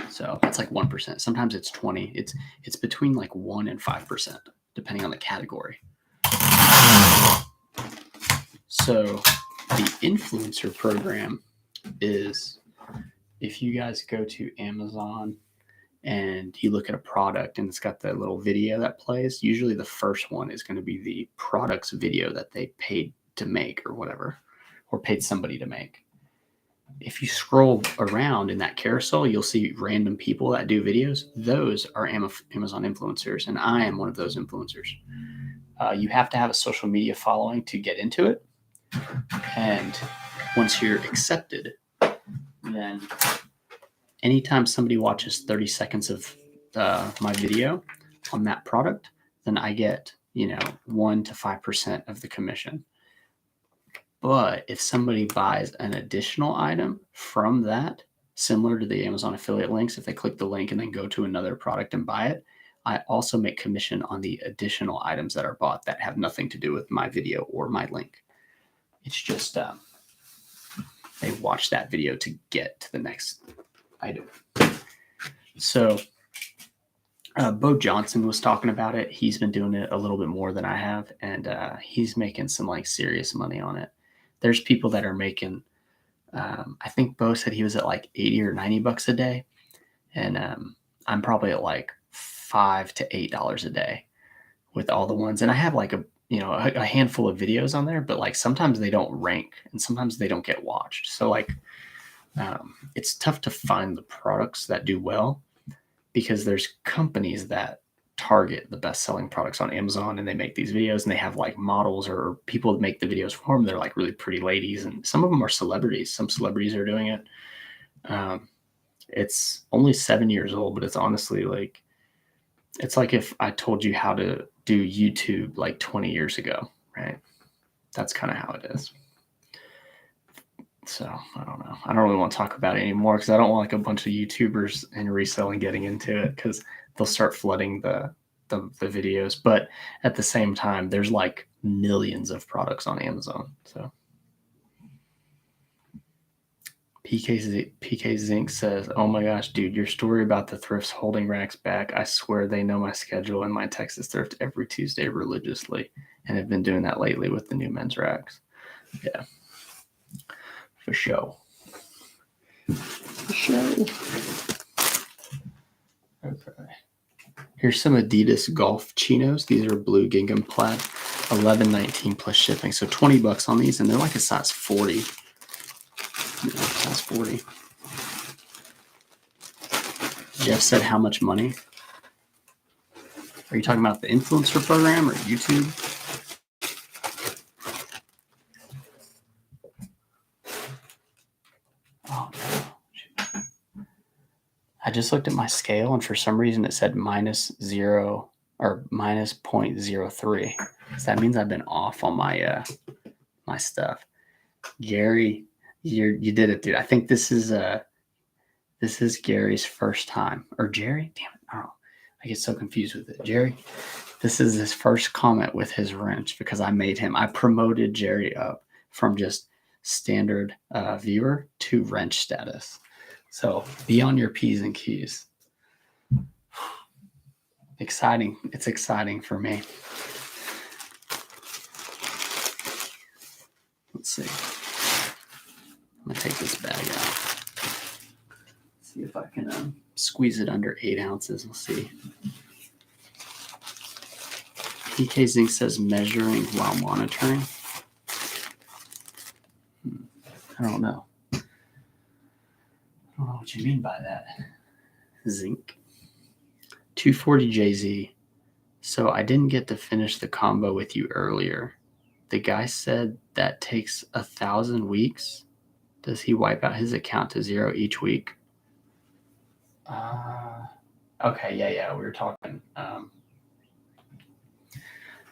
So that's like 1%. Sometimes it's 20. It's between like 1 and 5%, depending on the category. So the influencer program is if you guys go to Amazon and you look at a product and it's got that little video that plays, usually the first one is going to be the product's video that they paid to make or whatever, or paid somebody to make. If you scroll around in that carousel, you'll see random people that do videos. Those are Amazon influencers, and I am one of those influencers. You have to have a social media following to get into it. And once you're accepted, then anytime somebody watches 30 seconds of my video on that product, then I get, 1 to 5% of the commission. But if somebody buys an additional item from that, similar to the Amazon affiliate links, if they click the link and then go to another product and buy it, I also make commission on the additional items that are bought that have nothing to do with my video or my link. It's just they watch that video to get to the next item. So Bo Johnson was talking about it. He's been doing it a little bit more than I have, and he's making some like serious money on it. There's people that are making, I think Bo said he was at like $80 or $90 a day. And I'm probably at like $5 to $8 a day with all the ones. And I have like a handful of videos on there, but like sometimes they don't rank and sometimes they don't get watched. So like it's tough to find the products that do well because there's companies that target the best selling products on Amazon and they make these videos and they have like models or people that make the videos for them. They're like really pretty ladies and some of them are celebrities. Some celebrities are doing it. It's only 7 years old, but it's honestly like, it's like if I told you how to do YouTube like 20 years ago, right? That's kind of how it is. So I don't know. I don't really want to talk about it anymore because I don't want like a bunch of YouTubers and reselling getting into it because they'll start flooding the videos. But at the same time, there's like millions of products on Amazon. So PK Zinc says, "Oh my gosh, dude, your story about the thrifts holding racks back. I swear they know my schedule and my Texas thrift every Tuesday religiously, and have been doing that lately with the new men's racks." Yeah. For sure. For sure. Okay. Here's some Adidas golf chinos. These are blue gingham plaid, $11.19 plus shipping. So $20 on these, and they're like a size 40. Size 40. Jeff said, "How much money?" Are you talking about the influencer program or YouTube? Oh, no. I just looked at my scale, and for some reason it said -0 or -0.03. So that means I've been off on my my stuff. Gary, you did it, dude. I think this is Gary's first time. Or Jerry? Damn it. Oh, I get so confused with it. Jerry, this is his first comment with his wrench because I promoted Jerry up from just standard viewer to wrench status. So be on your P's and Q's. Exciting. It's exciting for me. Let's see. I'm going to take this bag out. See if I can squeeze it under 8 ounces. We'll see. PK Zinc says measuring while monitoring. I don't know. I don't know what you mean by that. Zinc. 240JZ. So I didn't get to finish the combo with you earlier. The guy said that takes 1,000 weeks. Does he wipe out his account to 0 each week? Okay, yeah, we were talking.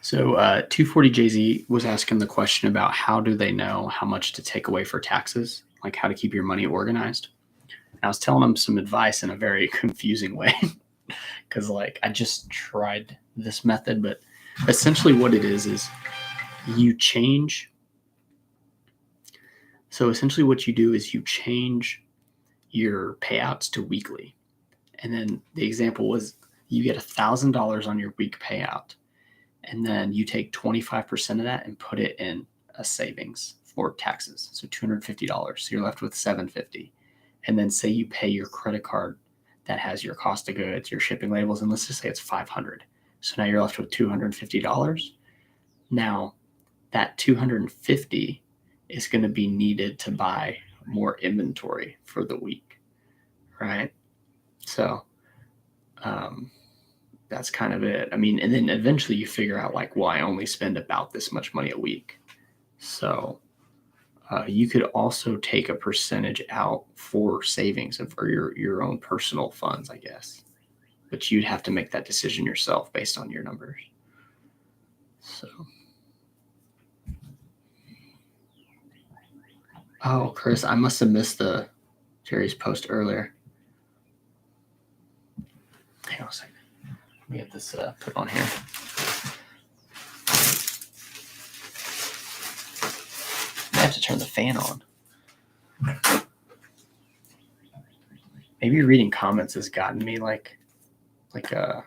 So 240JZ was asking the question about how do they know how much to take away for taxes, like how to keep your money organized. And I was telling him some advice in a very confusing way because like I just tried this method, but essentially what it is you change. So essentially what you do is you change your payouts to weekly. And then the example was you get $1,000 on your week payout. And then you take 25% of that and put it in a savings for taxes. So $250. So you're left with $750. And then say you pay your credit card that has your cost of goods, your shipping labels, and let's just say it's $500. So now you're left with $250. Now that $250 is going to be needed to buy more inventory for the week, right? So that's kind of it. I mean, and then eventually you figure out like, well, I only spend about this much money a week. So you could also take a percentage out for savings and for your own personal funds, I guess. But you'd have to make that decision yourself based on your numbers. So. Oh, Chris, I must have missed Jerry's post earlier. Hang on a second. Let me get this put on here. I have to turn the fan on. Maybe reading comments has gotten me like I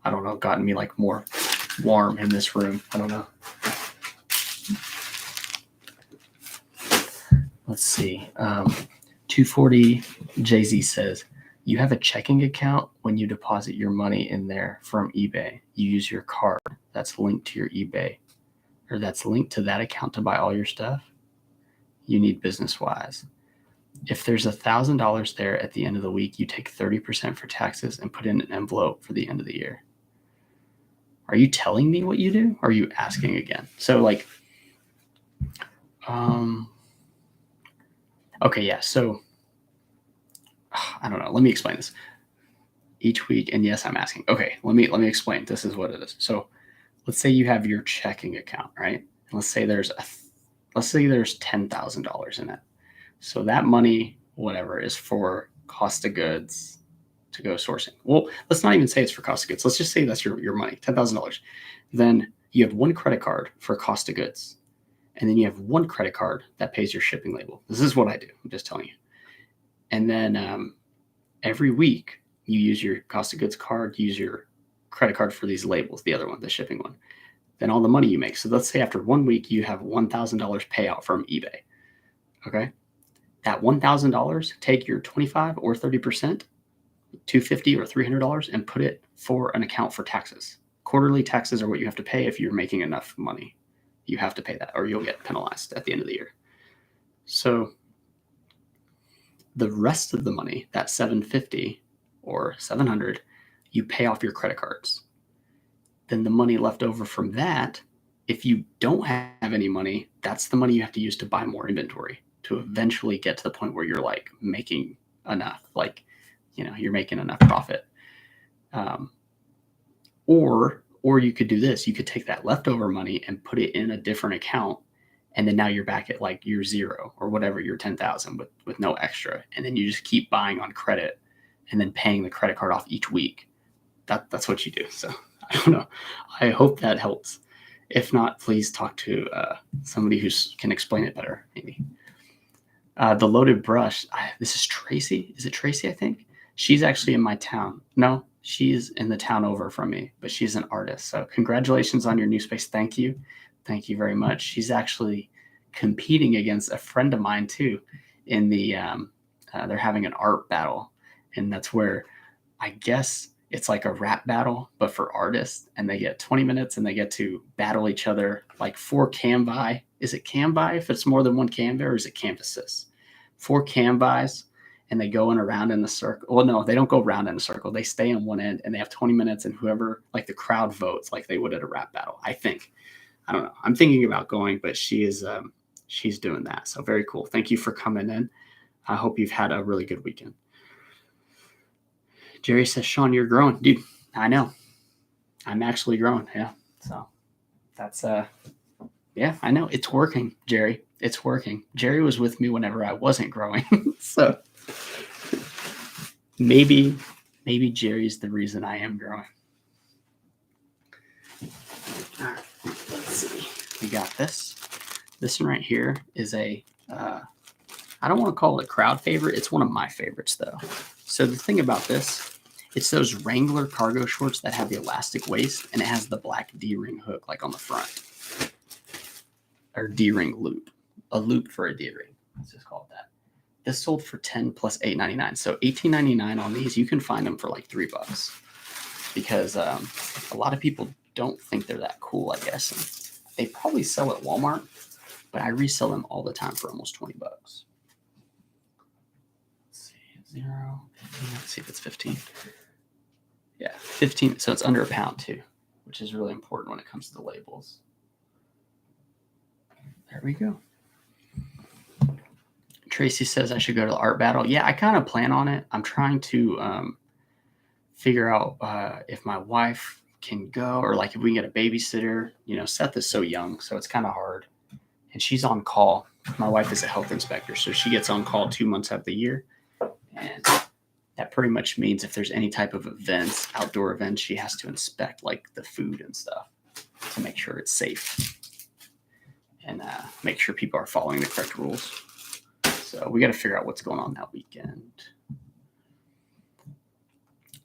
don't know, gotten me like more warm in this room. I don't know. Let's see. 240JZ says, you have a checking account when you deposit your money in there from eBay. You use your card that's linked to your eBay or that's linked to that account to buy all your stuff, you need Business Wise. If there's $1,000 there at the end of the week, you take 30% for taxes and put in an envelope for the end of the year. Are you telling me what you do? Or are you asking again? So like, okay, yeah. So I don't know. Let me explain this. Each week, and yes, I'm asking. Okay, let me explain. This is what it is. So let's say you have your checking account, right? And let's say there's $10,000 in it. So that money, whatever, is for cost of goods to go sourcing. Well, let's not even say it's for cost of goods. Let's just say that's your money, $10,000. Then you have one credit card for cost of goods. And then you have one credit card that pays your shipping label. This is what I do. I'm just telling you. And then every week you use your cost of goods card, use your credit card for these labels, the other one, the shipping one. Then all the money you make. So let's say after 1 week, you have $1,000 payout from eBay. Okay. That $1,000, take your 25 or 30%, $250 or $300, and put it for an account for taxes. Quarterly taxes are what you have to pay if you're making enough money. You have to pay that or you'll get penalized at the end of the year. So the rest of the money, that $750 or $700, you pay off your credit cards. Then the money left over from that, if you don't have any money, that's the money you have to use to buy more inventory to eventually get to the point where you're like making enough, like, you're making enough profit. Or you could do this. You could take that leftover money and put it in a different account. And then now you're back at like year zero or whatever, your 10,000 with no extra. And then you just keep buying on credit and then paying the credit card off each week. That's what you do. So I don't know. I hope that helps. If not, please talk to somebody who can explain it better, maybe. The loaded brush. This is Tracy. Is it Tracy? I think she's actually in my town. No, she's in the town over from me, but she's an artist. So congratulations on your new space. Thank you. Thank you very much. She's actually competing against a friend of mine too in the, they're having an art battle. And that's where I guess it's like a rap battle, but for artists, and they get 20 minutes and they get to battle each other like 4 canvas. Is it canvas if it's more than one canvas, or is it canvases? 4 canvas, and they go around in the circle. Well, no, they don't go around in a circle. They stay on one end and they have 20 minutes, and whoever, like the crowd votes like they would at a rap battle, I think. I don't know. I'm thinking about going, but she's doing that. So very cool. Thank you for coming in. I hope you've had a really good weekend. Jerry says, Sean, you're growing. Dude, I know. I'm actually growing. Yeah. So that's, yeah, I know. It's working, Jerry. It's working. Jerry was with me whenever I wasn't growing. So maybe Jerry's the reason I am growing. All right. Let's see. We got this. This one right here is I don't want to call it a crowd favorite. It's one of my favorites, though. So the thing about this, it's those Wrangler cargo shorts that have the elastic waist, and it has the black D-ring hook like on the front. Or D-ring loop. A loop for a D-ring. Let's just call it that. This sold for $10 plus $8.99. So $18.99 on these. You can find them for like $3 because a lot of people don't think they're that cool, I guess. And they probably sell at Walmart, but I resell them all the time for almost $20. Let's see, 0, 15. Let's see if it's 15. Yeah, 15. So it's under a pound too, which is really important when it comes to the labels. There we go. Tracy says I should go to the art battle. Yeah, I kind of plan on it. I'm trying to figure out if my wife can go, or like if we can get a babysitter. Seth is so young, so it's kind of hard. And she's on call. My wife is a health inspector, so she gets on call 2 months out of the year. And that pretty much means if there's any type of events, outdoor events, she has to inspect like the food and stuff to make sure it's safe and make sure people are following the correct rules. So we got to figure out what's going on that weekend.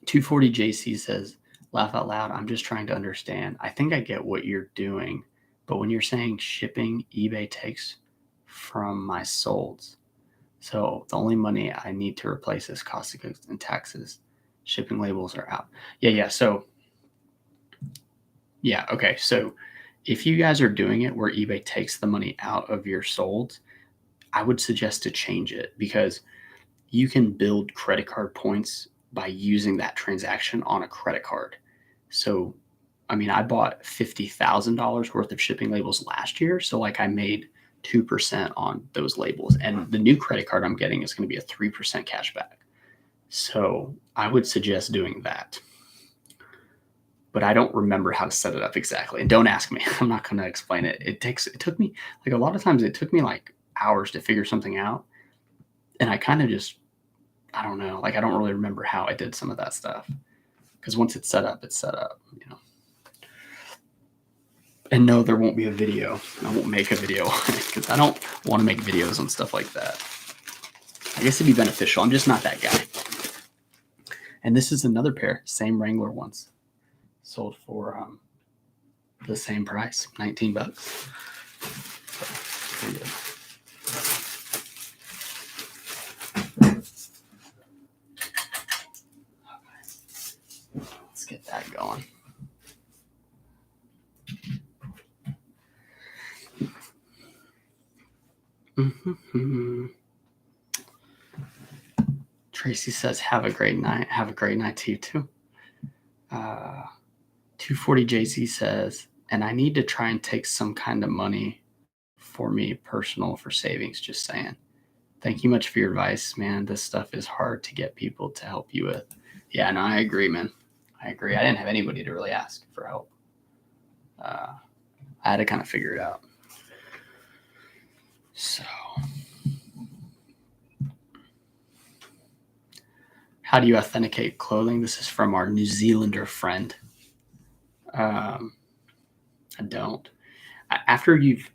240 JC says, laugh out loud. I'm just trying to understand. I think I get what you're doing, but when you're saying shipping, eBay takes from my solds. So the only money I need to replace is cost of goods and taxes. Shipping labels are out. Yeah. So, yeah. Okay. So If you guys are doing it where eBay takes the money out of your solds, I would suggest to change it, because you can build credit card points by using that transaction on a credit card. So, I mean, I bought $50,000 worth of shipping labels last year. So, like, I made 2% on those labels. And the new credit card I'm getting is going to be a 3% cash back. So, I would suggest doing that. But I don't remember how to set it up exactly. And don't ask me. I'm not going to explain it. It took me, like, a lot of times it took me like hours to figure something out. And I kind of just, I don't know, like, I don't really remember how I did some of that stuff, because once it's set up, And no, there won't be a video. I won't make a video on it, because I don't want to make videos on stuff like that. I guess it'd be beneficial. I'm just not that guy. And this is another pair, same Wrangler ones, sold for the same price, $19. So, let's get that going. Tracy says, have a great night. Have a great night to you too. 240 JZ says, and I need to try and take some kind of money for me personal for savings. Just saying. Thank you much for your advice, man. This stuff is hard to get people to help you with. Yeah, no, I agree, man. I agree. I didn't have anybody to really ask for help. I had to kind of figure it out. So, how do you authenticate clothing? This is from our New Zealander friend. I don't. After you've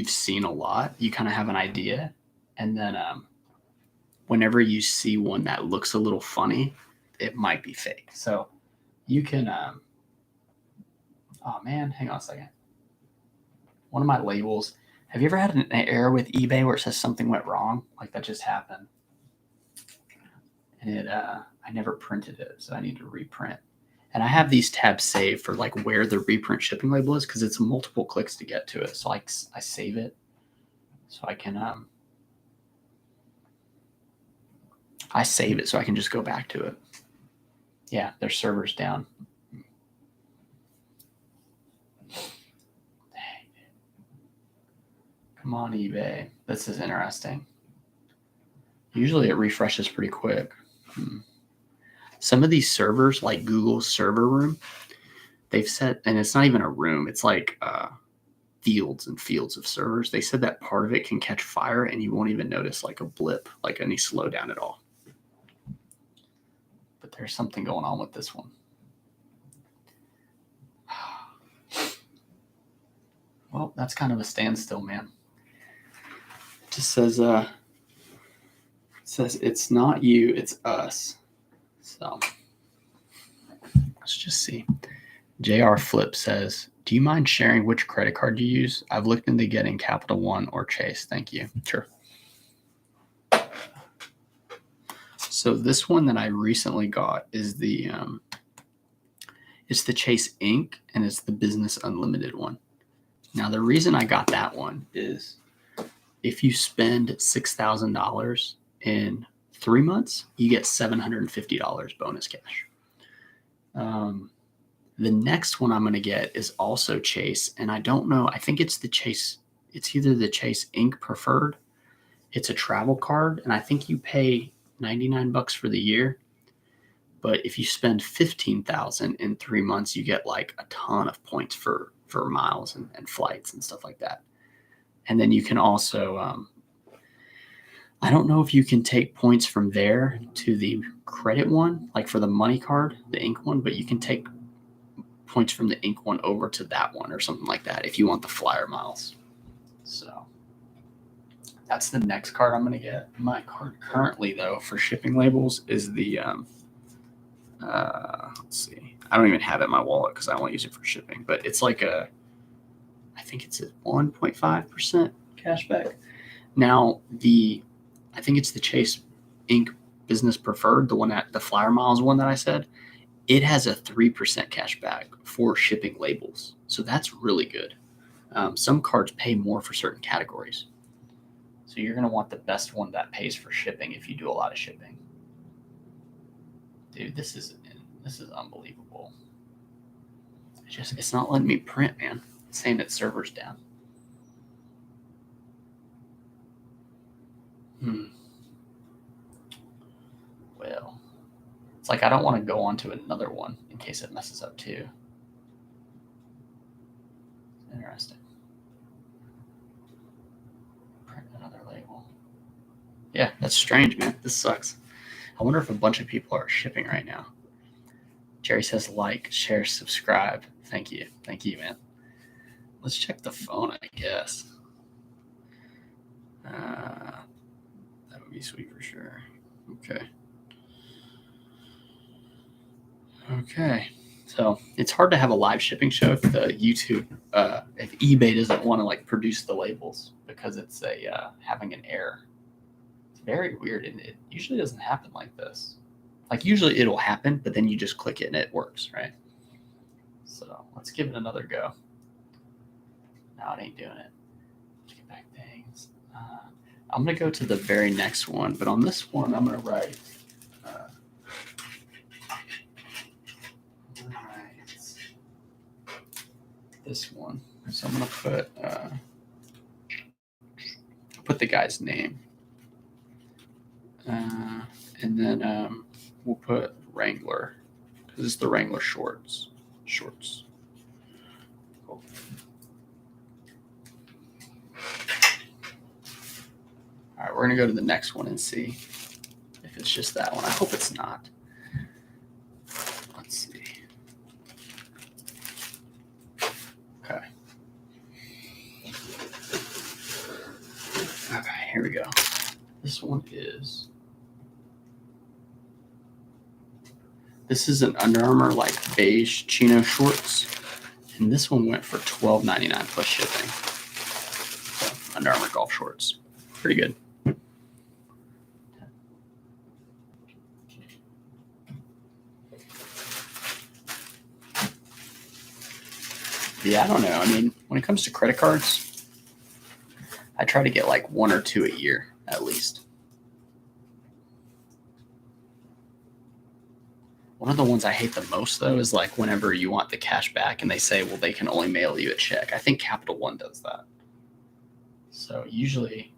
seen a lot, you kind of have an idea, and then whenever you see one that looks a little funny, it might be fake. So you can. Oh man, hang on a second. One of my labels. Have you ever had an error with eBay where it says something went wrong? Like, that just happened. And I never printed it, so I need to reprint. And I have these tabs saved for like where the reprint shipping label is, because it's multiple clicks to get to it. So I save it so I can just go back to it. Yeah, their server's down. Come on, eBay. This is interesting. Usually it refreshes pretty quick. Some of these servers, like Google's server room, they've said, and it's not even a room, it's like fields and fields of servers. They said that part of it can catch fire and you won't even notice like a blip, like any slowdown at all. But there's something going on with this one. Well, that's kind of a standstill, man. It just says it's not you, it's us. So let's just see. JR Flip says, do you mind sharing which credit card you use? I've looked into getting Capital One or Chase. Thank you. Sure. So this one that I recently got is it's the Chase Inc. and it's the Business Unlimited one. Now, the reason I got that one is if you spend $6,000 in 3 months, you get $750 bonus cash. The next one I'm going to get is also Chase, and I don't know. I think it's the Chase. It's either the Chase Inc. Preferred. It's a travel card, and I think you pay $99 for the year. But if you spend $15,000 in 3 months, you get like a ton of points for miles and flights and stuff like that. And then you can also, I don't know if you can take points from there to the credit one, like for the money card, the Inc. one, but you can take points from the Inc. one over to that one or something like that if you want the flyer miles. So that's the next card I'm going to get. My card currently, though, for shipping labels is the, let's see. I don't even have it in my wallet because I won't use it for shipping, but it's like I think it's a 1.5% cash back. Now, I think it's the Chase Inc. Business Preferred, the one at the flyer miles one that I said. it has a 3% cash back for shipping labels. So that's really good. Some cards pay more for certain categories. So you're going to want the best one that pays for shipping if you do a lot of shipping. Dude, this is unbelievable. It's not letting me print, man. It's saying that server's down. Well, it's like I don't want to go on to another one in case it messes up too. Interesting. Print another label. Yeah, that's strange, man. This sucks. I wonder if a bunch of people are shipping right now. Jerry says like, share, subscribe. Thank you. Thank you, man. Let's check the phone, I guess. That would be sweet for sure. Okay. So it's hard to have a live shipping show if the YouTube, if eBay doesn't want to like produce the labels because it's having an error. It's very weird, and it usually doesn't happen like this. Like usually it'll happen, but then you just click it and it works, right? So let's give it another go. No, it ain't doing it. Let's get back things. I'm gonna go to the very next one, but on this one I'm gonna write. This one. So I'm gonna put the guy's name, and then we'll put Wrangler because it's the Wrangler shorts. Cool. All right, we're gonna go to the next one and see if it's just that one. I hope it's not. Let's see. Okay, here we go. This is an Under Armour like beige chino shorts, and this one went for $12.99 plus shipping. So, Under Armour golf shorts, pretty good. Yeah, I don't know. I mean, when it comes to credit cards, I try to get like 1 or 2 a year at least. One of the ones I hate the most, though, is like whenever you want the cash back and they say, well, they can only mail you a check. I think Capital One does that. So usually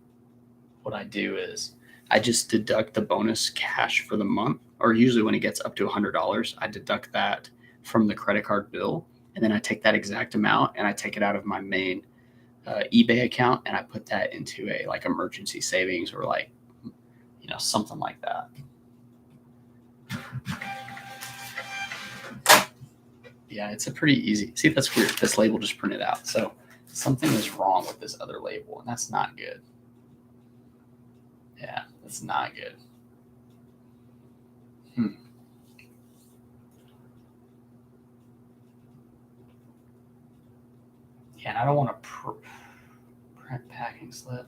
what I do is I just deduct the bonus cash for the month, or usually when it gets up to $100, I deduct that from the credit card bill. And then I take that exact amount and I take it out of my main eBay account and I put that into a like emergency savings or like, something like that. Yeah, it's a pretty easy. See, that's weird. This label just printed out. So something is wrong with this other label, and that's not good. Yeah, that's not good. Yeah, and I don't want to print packing slip.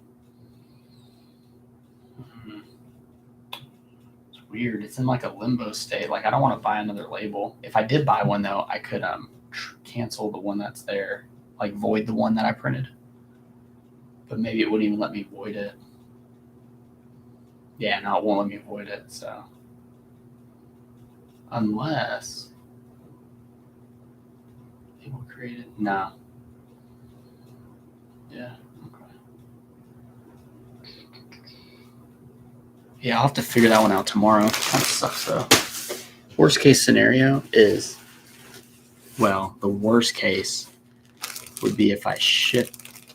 It's weird. It's in like a limbo state. Like I don't want to buy another label. If I did buy one though, I could cancel the one that's there, like void the one that I printed. But maybe it wouldn't even let me void it. Yeah, no, it won't let me void it. So unless people created, no. Yeah. Okay. Yeah, I'll have to figure that one out tomorrow. Kind of sucks though. Worst case scenario is, well, the worst case would be if I ship.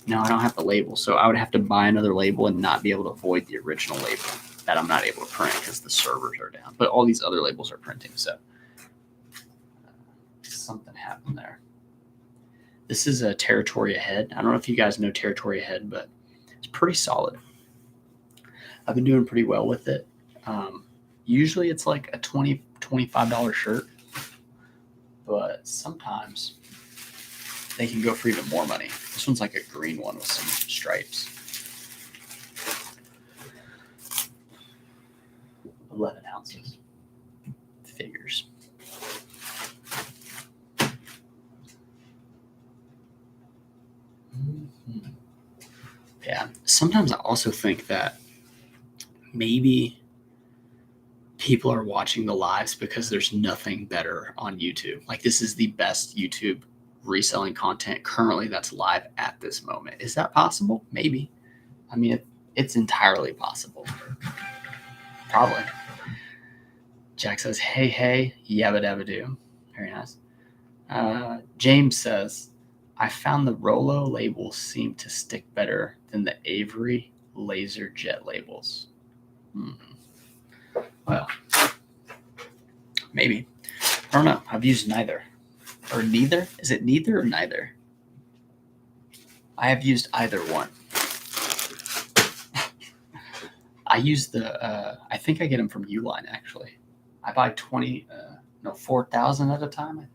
No, I don't have the label, so I would have to buy another label and not be able to void the original label that I'm not able to print because the servers are down. But all these other labels are printing, so something happened there. This is a Territory Ahead. I don't know if you guys know Territory Ahead, but it's pretty solid. I've been doing pretty well with it. Usually it's like a $20, $25 shirt, but sometimes they can go for even more money. This one's like a green one with some stripes. 11 ounces. Figures. Yeah. Sometimes I also think that maybe people are watching the lives because there's nothing better on YouTube. Like this is the best YouTube reselling content currently that's live at this moment. Is that possible? Maybe. I mean, it's entirely possible. Probably. Jack says, hey, yabba dabba do. Very nice. James says, I found the Rolo labels seem to stick better than the Avery laser jet labels. Well, maybe. I don't know. I've used neither. Or neither? Is it neither or neither? I have used either one. I use I think I get them from Uline actually. I buy 4,000 at a time, I think.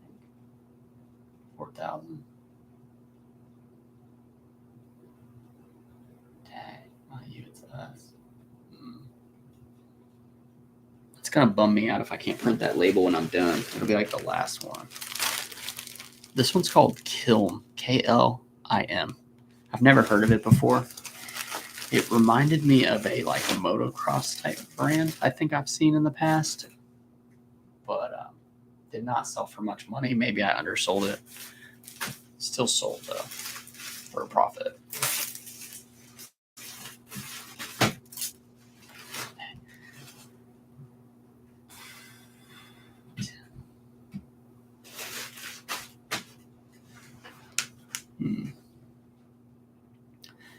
4,000. Dang, not you, it's us. It's gonna bum me out if I can't print that label when I'm done. It'll be like the last one. This one's called Kilm, Klim. I've never heard of it before. It reminded me of a motocross type brand I think I've seen in the past, but did not sell for much money. Maybe I undersold it. Still sold though for a profit.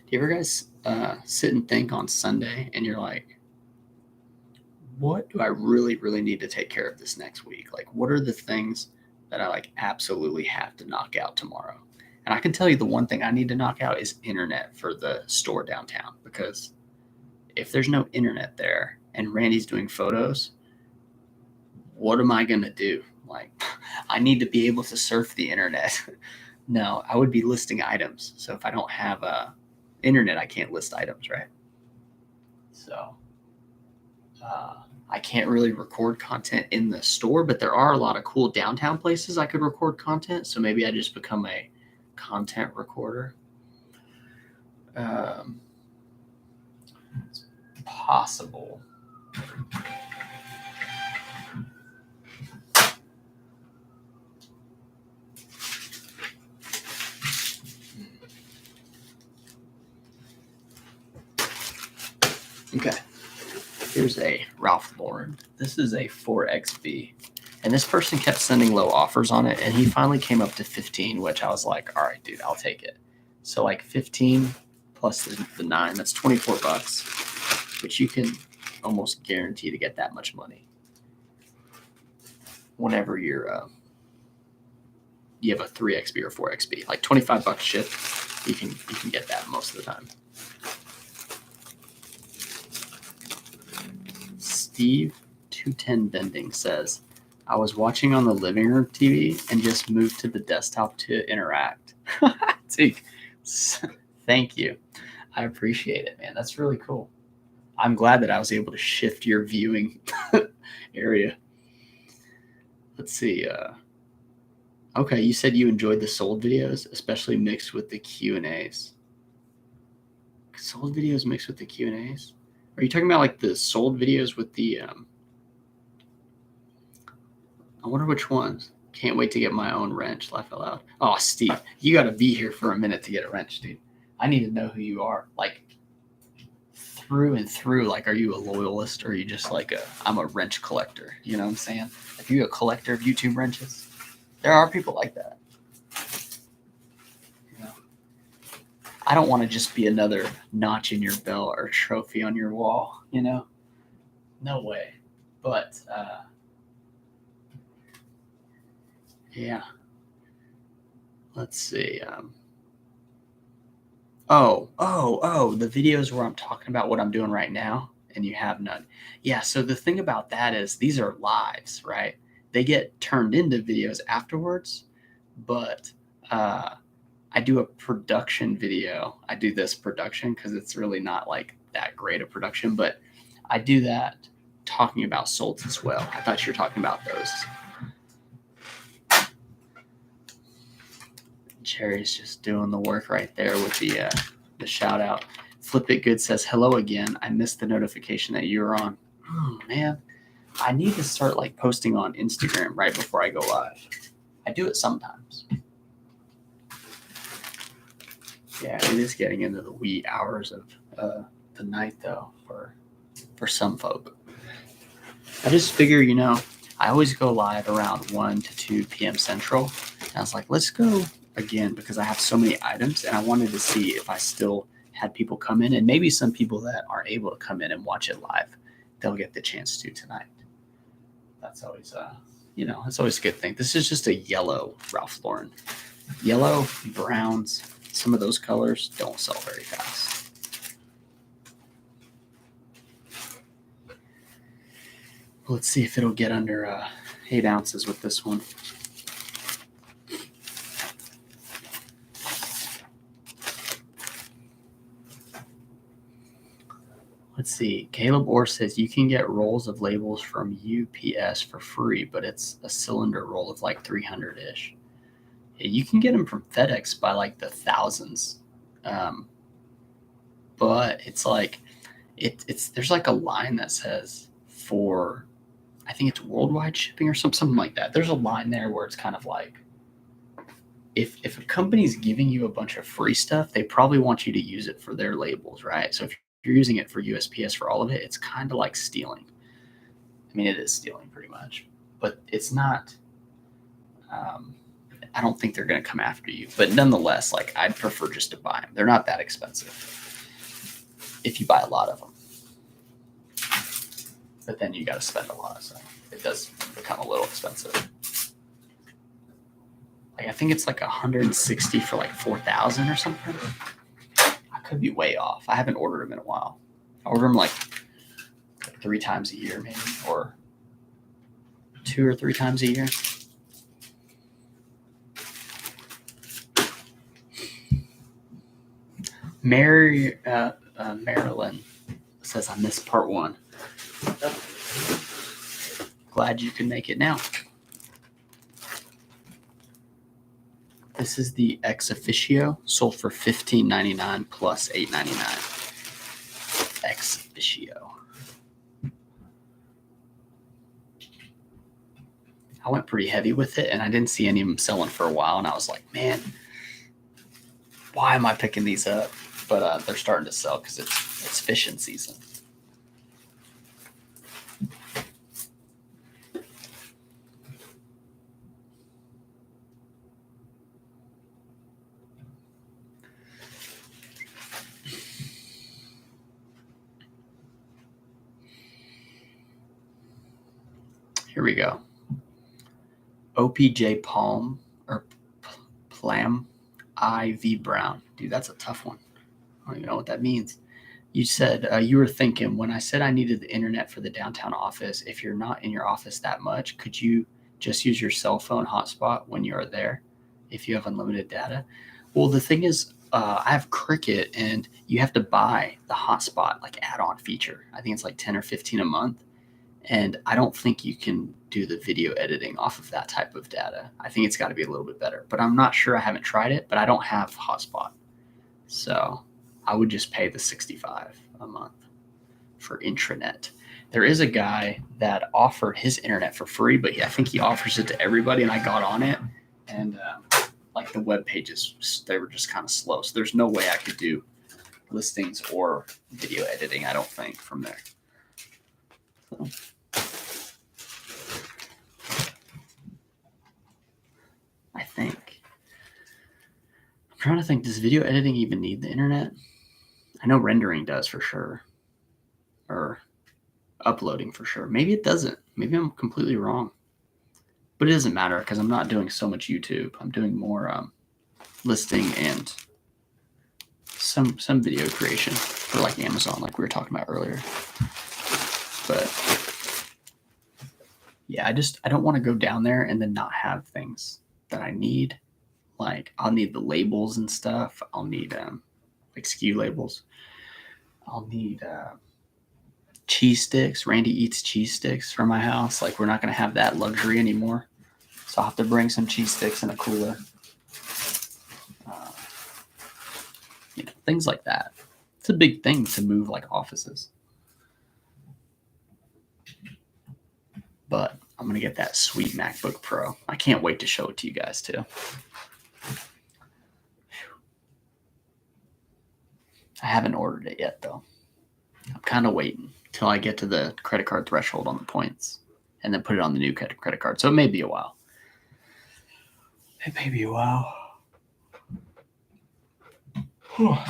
Do you ever guys sit and think on Sunday and you're like, what do I really, really need to take care of this next week? Like, what are the things that I absolutely have to knock out tomorrow? And I can tell you the one thing I need to knock out is internet for the store downtown, because if there's no internet there and Randy's doing photos, what am I going to do? Like, I need to be able to surf the internet. No, I would be listing items. So if I don't have internet, I can't list items, right? So I can't really record content in the store, but there are a lot of cool downtown places I could record content. So maybe I just become a content recorder. It's possible. Okay. Here's a Ralph Lauren. This is a 4XB. And this person kept sending low offers on it, and he finally came up to 15, which I was like, all right, dude, I'll take it. So 15 plus the 9, that's $24, which you can almost guarantee to get that much money whenever you have a 3XB or 4XB. Like $25 ship, you can get that most of the time. Steve 210 Bending says, I was watching on the living room TV and just moved to the desktop to interact. Dude, thank you. I appreciate it, man. That's really cool. I'm glad that I was able to shift your viewing area. Let's see. Okay, you said you enjoyed the sold videos, especially mixed with the Q&As. Sold videos mixed with the Q&As? Are you talking about the sold videos with the I wonder which ones. Can't wait to get my own wrench. Laugh out loud. Oh, Steve, you got to be here for a minute to get a wrench, dude. I need to know who you are. Through and through. Are you a loyalist, or are you just I'm a wrench collector? You know what I'm saying? Are you a collector of YouTube wrenches? There are people like that. I don't want to just be another notch in your belt or trophy on your wall, No way. But, yeah. Let's see. The videos where I'm talking about what I'm doing right now and you have none. Yeah, so the thing about that is these are lives, right? They get turned into videos afterwards, but I do a production video. I do this production because it's really not that great a production, but I do that talking about solds as well. I thought you were talking about those. Cherry's just doing the work right there with the shout out. Flip It Good says, hello again. I missed the notification that you're on. Oh, man. I need to start like posting on Instagram right before I go live. I do it sometimes. Yeah, it is getting into the wee hours of the night though for some folk. I just figure, I always go live around 1 to 2 p.m. Central. And I was like, let's go again because I have so many items and I wanted to see if I still had people come in, and maybe some people that aren't able to come in and watch it live, they'll get the chance to tonight. That's always it's always a good thing. This is just a yellow Ralph Lauren. Yellow, browns, some of those colors don't sell very fast. Let's see if it'll get under 8 ounces with this one. Let's see. Caleb Orr says you can get rolls of labels from UPS for free, but it's a cylinder roll of like 300-ish. You can get them from FedEx by like the thousands. But it's like, there's like a line that says for, I think it's worldwide shipping or something like that. There's a line there where it's kind of like, if a company's giving you a bunch of free stuff, they probably want you to use it for their labels, right? So if you're using it for USPS for all of it, it's kind of like stealing. I mean, it is stealing pretty much, but it's not, I don't think they're going to come after you, but nonetheless, like I'd prefer just to buy them. They're not that expensive if you buy a lot of them, but then you got to spend a lot. So it does become a little expensive. Like, I think it's like 160 for like 4,000 or something. I could be way off. I haven't ordered them in a while. I order them like 3 times a year, maybe, or 2 or 3 times a year. Marilyn says, I missed part 1. Glad you can make it now. This is the Ex Officio, sold for $15.99 plus $8.99. Ex Officio. I went pretty heavy with it, and I didn't see any of them selling for a while, and I was like, man, why am I picking these up? But they're starting to sell because it's fishing season. Here we go. OPJ Palm or Plam IV Brown. Dude, that's a tough one. I don't even know what that means. You said you were thinking when I said I needed the internet for the downtown office, if you're not in your office that much, could you just use your cell phone hotspot when you're there if you have unlimited data? Well, the thing is, I have Cricket, and you have to buy the hotspot like add-on feature. I think it's like 10 or 15 a month. And I don't think you can do the video editing off of that type of data. I think it's got to be a little bit better, but I'm not sure. I haven't tried it, but I don't have hotspot. So I would just pay the $65 a month for intranet. There is a guy that offered his internet for free, but I think he offers it to everybody, and I got on it, and like the web pages, they were just kind of slow. So there's no way I could do listings or video editing, I don't think, from there. So. I think. I'm trying to think, does video editing even need the internet? I know rendering does for sure. Or uploading for sure. Maybe it doesn't. Maybe I'm completely wrong. But it doesn't matter because I'm not doing so much YouTube. I'm doing more listing and some video creation for like Amazon, like we were talking about earlier. But yeah, I don't want to go down there and then not have things that I need. Like I'll need the labels and stuff. I'll need like SKU labels. I'll need cheese sticks. Randy eats cheese sticks for my house. Like we're not going to have that luxury anymore. So I'll have to bring some cheese sticks in a cooler. things like that. It's a big thing to move like offices. But I'm going to get that sweet MacBook Pro. I can't wait to show it to you guys too. I haven't ordered it yet though. I'm kind of waiting till I get to the credit card threshold on the points and then put it on the new credit card. So it may be a while. It may be a while. Okay.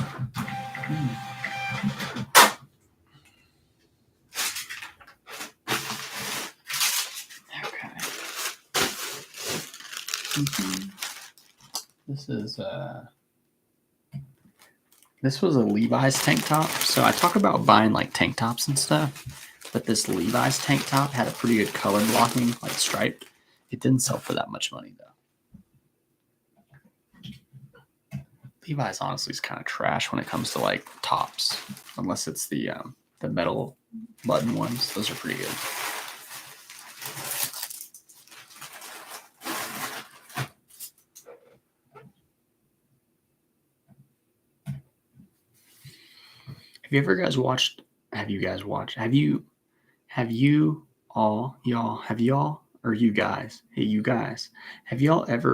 This was a Levi's tank top. So I talk about buying like tank tops and stuff, but this Levi's tank top had a pretty good color blocking, like stripe. It didn't sell for that much money though. Levi's honestly is kind of trash when it comes to like tops, unless it's the metal button ones. Those are pretty good. Have you ever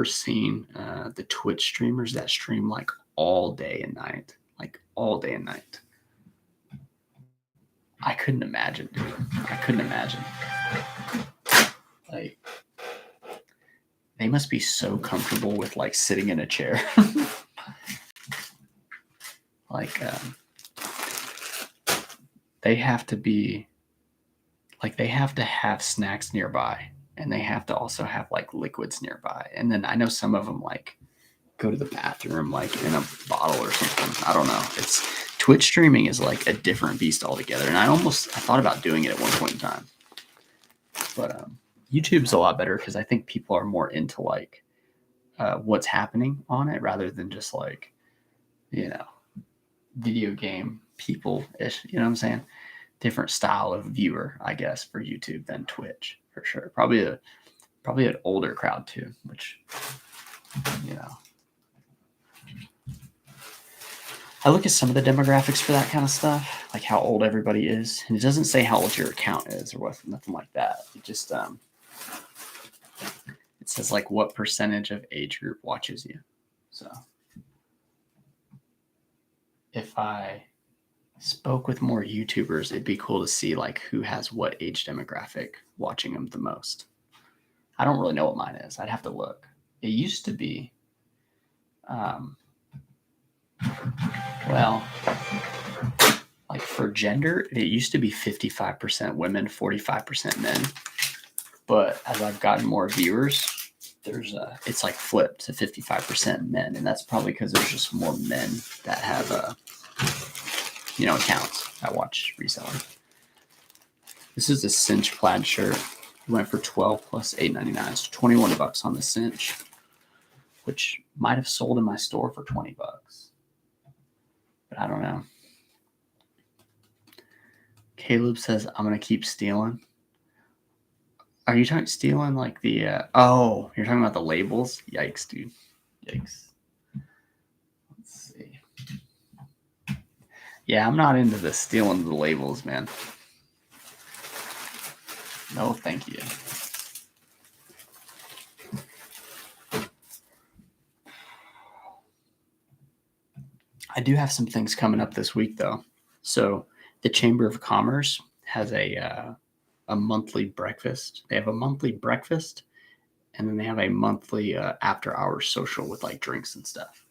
seen the Twitch streamers that stream like all day and night? Like all day and night. I couldn't imagine, dude. I couldn't imagine. Like, they must be so comfortable with like sitting in a chair. Like, they have to be like, they have to have snacks nearby, and they have to also have like liquids nearby. And then I know some of them like go to the bathroom like in a bottle or something. I don't know. It's Twitch streaming is like a different beast altogether. And I thought about doing it at one point in time. But YouTube's a lot better because I think people are more into like what's happening on it rather than just like, video game people-ish. You know what I'm saying? Different style of viewer, I guess, for YouTube than Twitch for sure. Probably an older crowd too, which, I look at some of the demographics for that kind of stuff, like how old everybody is, and it doesn't say how old your account is or what, nothing like that. It just it says like what percentage of age group watches you. So if I spoke with more YouTubers, it'd be cool to see like who has what age demographic watching them the most. I don't really know what mine is. I'd have to look. It used to be, well, like for gender, it used to be 55% women, 45% men. But as I've gotten more viewers, it's like flipped to 55% men. And that's probably because there's just more men that have, accounts that watch reselling. This is a cinch plaid shirt. It went for $12 plus $8.99. So $21 on the cinch, which might have sold in my store for $20. But I don't know. Caleb says, I'm going to keep stealing. Are you talking stealing like the, you're talking about the labels? Yikes, dude. Yikes. Let's see. Yeah, I'm not into the stealing the labels, man. No, thank you. I do have some things coming up this week, though. So the Chamber of Commerce has a monthly breakfast. They have a monthly breakfast, and then they have a monthly after-hours social with like drinks and stuff.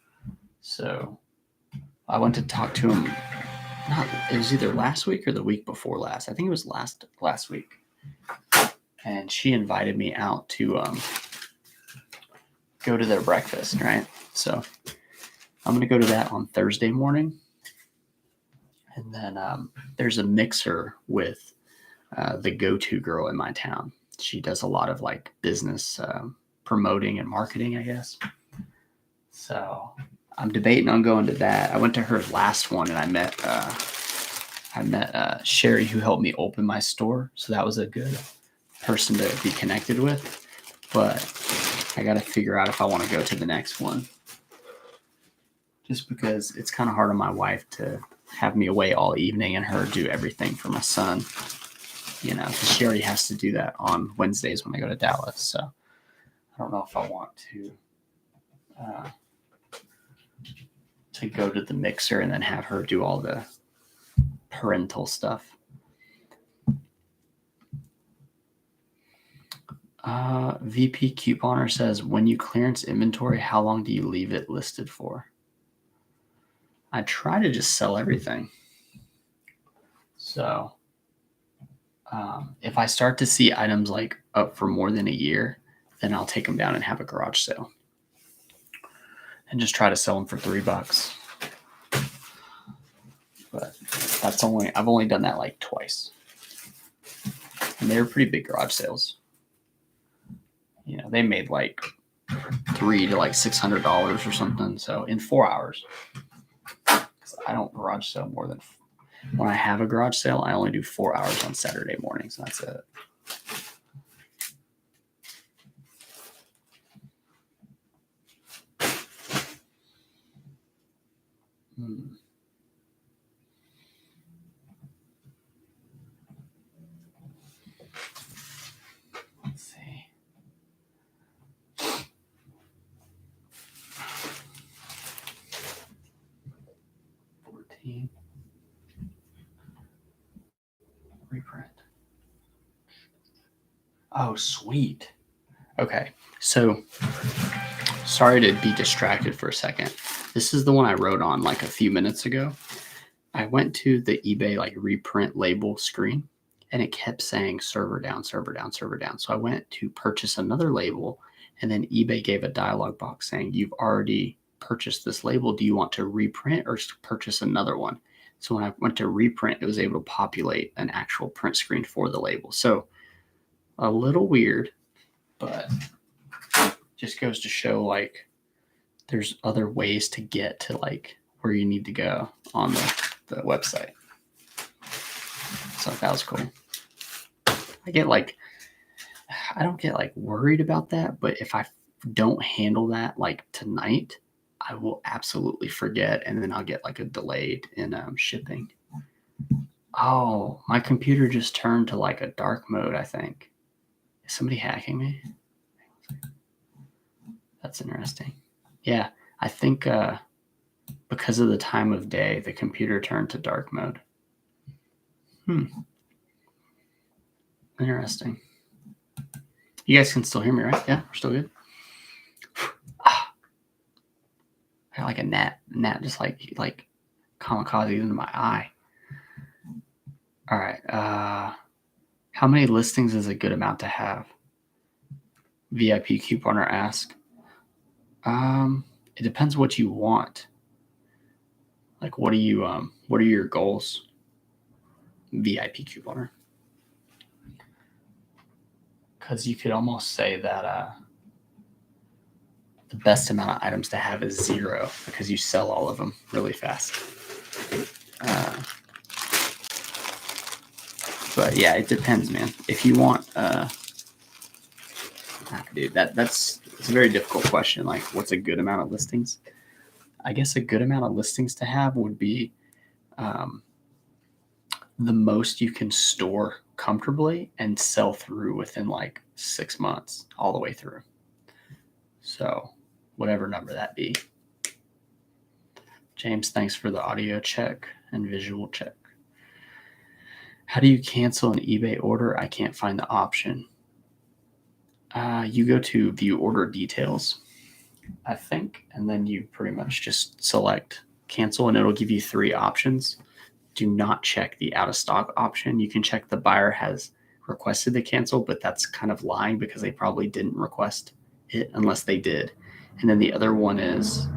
So I went to talk to him. It was either last week or the week before last. I think it was last week. And she invited me out to go to their breakfast, right? So I'm going to go to that on Thursday morning. And then there's a mixer with the go-to girl in my town. She does a lot of like business promoting and marketing, I guess. So I'm debating on going to that. I went to her last one and I met Sherry, who helped me open my store. So that was a good person to be connected with. But I got to figure out if I want to go to the next one. just because it's kind of hard on my wife to have me away all evening and her do everything for my son, you know, because she already has to do that on Wednesdays when I go to Dallas. So I don't know if I want to go to the mixer and then have her do all the parental stuff. VP Couponer says, when you clearance inventory, how long do you leave it listed for? I try to just sell everything. So if I start to see items like up for more than a year, then I'll take them down and have a garage sale and just try to sell them for $3. But I've only done that like twice. And they were pretty big garage sales. You know, they made like $300 to like $600 or something. So in 4 hours, I don't garage sale more than, when I have a garage sale, I only do 4 hours on Saturday mornings. And that's it. Let's see. Reprint. Oh, sweet. Okay. So sorry to be distracted for a second. This is the one I wrote on like a few minutes ago. I went to the eBay like reprint label screen and it kept saying server down, server down, server down. So I went to purchase another label and then eBay gave a dialog box saying, you've already purchased this label. Do you want to reprint or purchase another one? So when I went to reprint, it was able to populate an actual print screen for the label. So a little weird, but just goes to show like there's other ways to get to like where you need to go on the website. So that was cool. I don't get like worried about that, but if I don't handle that like tonight, I will absolutely forget, and then I'll get like a delayed in shipping. Oh, my computer just turned to like a dark mode, I think. Is somebody hacking me? That's interesting. Yeah, I think because of the time of day, the computer turned to dark mode. Interesting. You guys can still hear me, right? Yeah, we're still good. I got like a gnat just like kamikaze into my eye. All right. How many listings is a good amount to have? VIP couponer ask. It depends what you want. Like, what are your goals? VIP couponer. Because you could almost say that the best amount of items to have is 0 because you sell all of them really fast. But yeah, it depends, man. If you want, dude, it's a very difficult question. Like, what's a good amount of listings? I guess a good amount of listings to have would be the most you can store comfortably and sell through within like 6 months, all the way through. So whatever number that be. James, thanks for the audio check and visual check. How do you cancel an eBay order? I can't find the option. You go to view order details, I think, and then you pretty much just select cancel, and it'll give you 3 options. Do not check the out of stock option. You can check the buyer has requested the cancel, but that's kind of lying because they probably didn't request it unless they did. And then the other one is,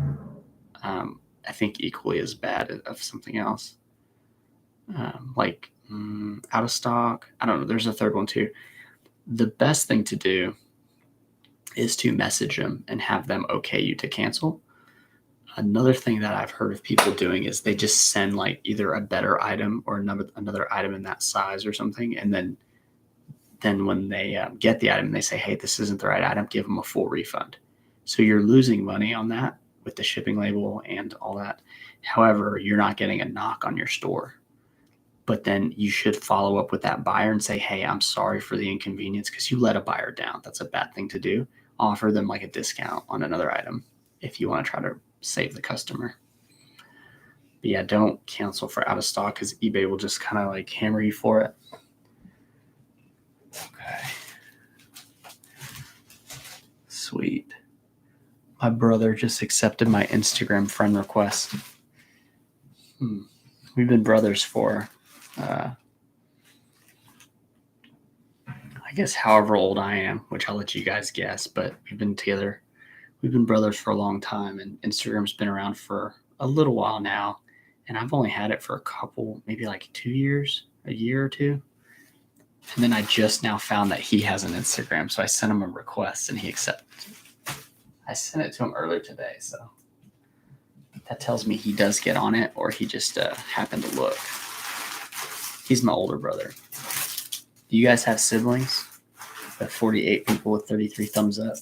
I think equally as bad of something else, out of stock. I don't know. There's a third one too. The best thing to do is to message them and have them okay you to cancel. Another thing that I've heard of people doing is they just send like either a better item or another item in that size or something. And then when they get the item, they say, hey, this isn't the right item, give them a full refund. So you're losing money on that, with the shipping label and all that. However, you're not getting a knock on your store. But then you should follow up with that buyer and say, hey, I'm sorry for the inconvenience, because you let a buyer down. That's a bad thing to do. Offer them like a discount on another item if you want to try to save the customer. But yeah, don't cancel for out of stock, because eBay will just kind of like hammer you for it. Okay. Sweet. My brother just accepted my Instagram friend request. We've been brothers for I guess however old I am, which I'll let you guys guess, but we've been together. We've been brothers for a long time, and Instagram's been around for a little while now. And I've only had it for a couple, maybe like 2 years, a year or two. And then I just now found that he has an Instagram. So I sent him a request and he accepted. I sent it to him earlier today. So that tells me he does get on it, or he just happened to look. He's my older brother. Do you guys have siblings? Got 48 people with 33 thumbs up.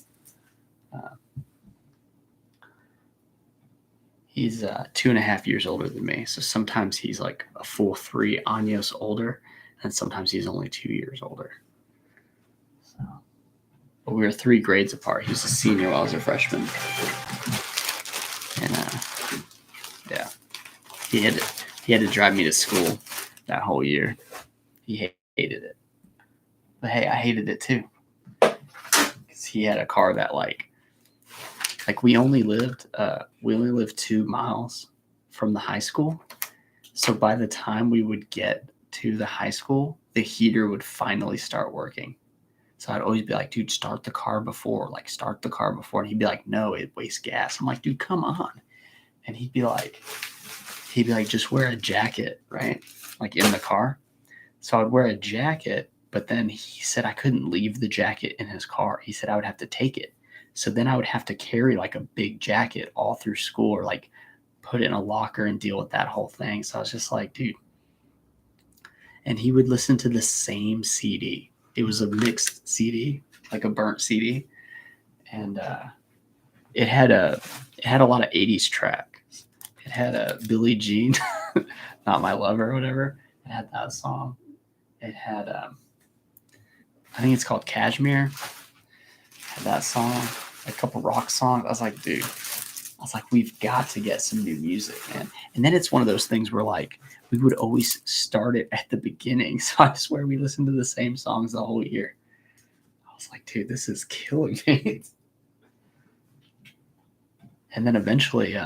He's 2.5 years older than me. So sometimes he's like a full 3 años older, and sometimes he's only 2 years older. So, but we were 3 grades apart. He was a senior while I was a freshman. And yeah, he had to drive me to school that whole year. He hated it. But hey, I hated it too. Because he had a car that like we only lived 2 miles from the high school. So by the time we would get to the high school, the heater would finally start working. So I'd always be like, dude, start the car before. And he'd be like, no, it wastes gas. I'm like, dude, come on. And he'd be like, just wear a jacket, right? Like in the car. So I'd wear a jacket, but then he said I couldn't leave the jacket in his car. He said I would have to take it. So then I would have to carry like a big jacket all through school, or like put it in a locker and deal with that whole thing. So I was just like, dude. And he would listen to the same CD. It was a mixed CD, like a burnt CD. And it had a lot of 80s tracks. It had a Billie Jean, Not My Lover or whatever. It had that song. It had, I think it's called Cashmere. It had that song, a couple rock songs. I was like, dude, we've got to get some new music, man. And then it's one of those things where like we would always start it at the beginning. So I swear we listened to the same songs the whole year. I was like, dude, this is killing me. And then eventually,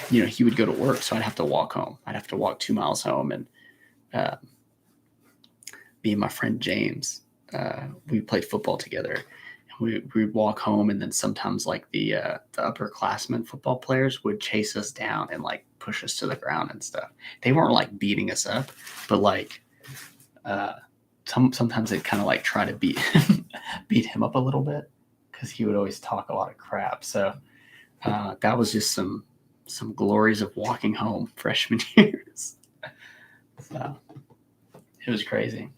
he would go to work, so I'd have to walk home. I'd have to walk 2 miles home, and me and my friend James, we played football together. We'd walk home, and then sometimes like the upperclassmen football players would chase us down and like push us to the ground and stuff. They weren't like beating us up, but like sometimes they'd kind of like try to beat him up a little bit, because he would always talk a lot of crap. So that was just some glories of walking home freshman years. So it was crazy.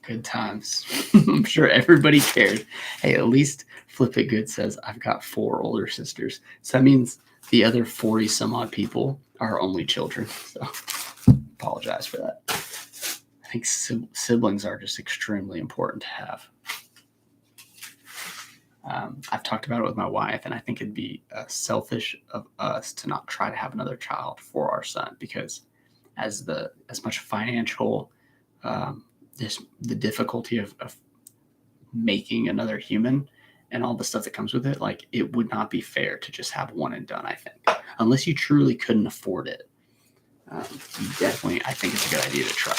Good times. I'm sure everybody cared. Hey, at least Flip It Good says I've got 4 older sisters. So that means the other 40 some odd people are only children. So apologize for that. I think siblings are just extremely important to have. I've talked about it with my wife, and I think it'd be selfish of us to not try to have another child for our son, because as much financial the difficulty of making another human and all the stuff that comes with it, like it would not be fair to just have one and done. I think unless you truly couldn't afford it, definitely I think it's a good idea to try,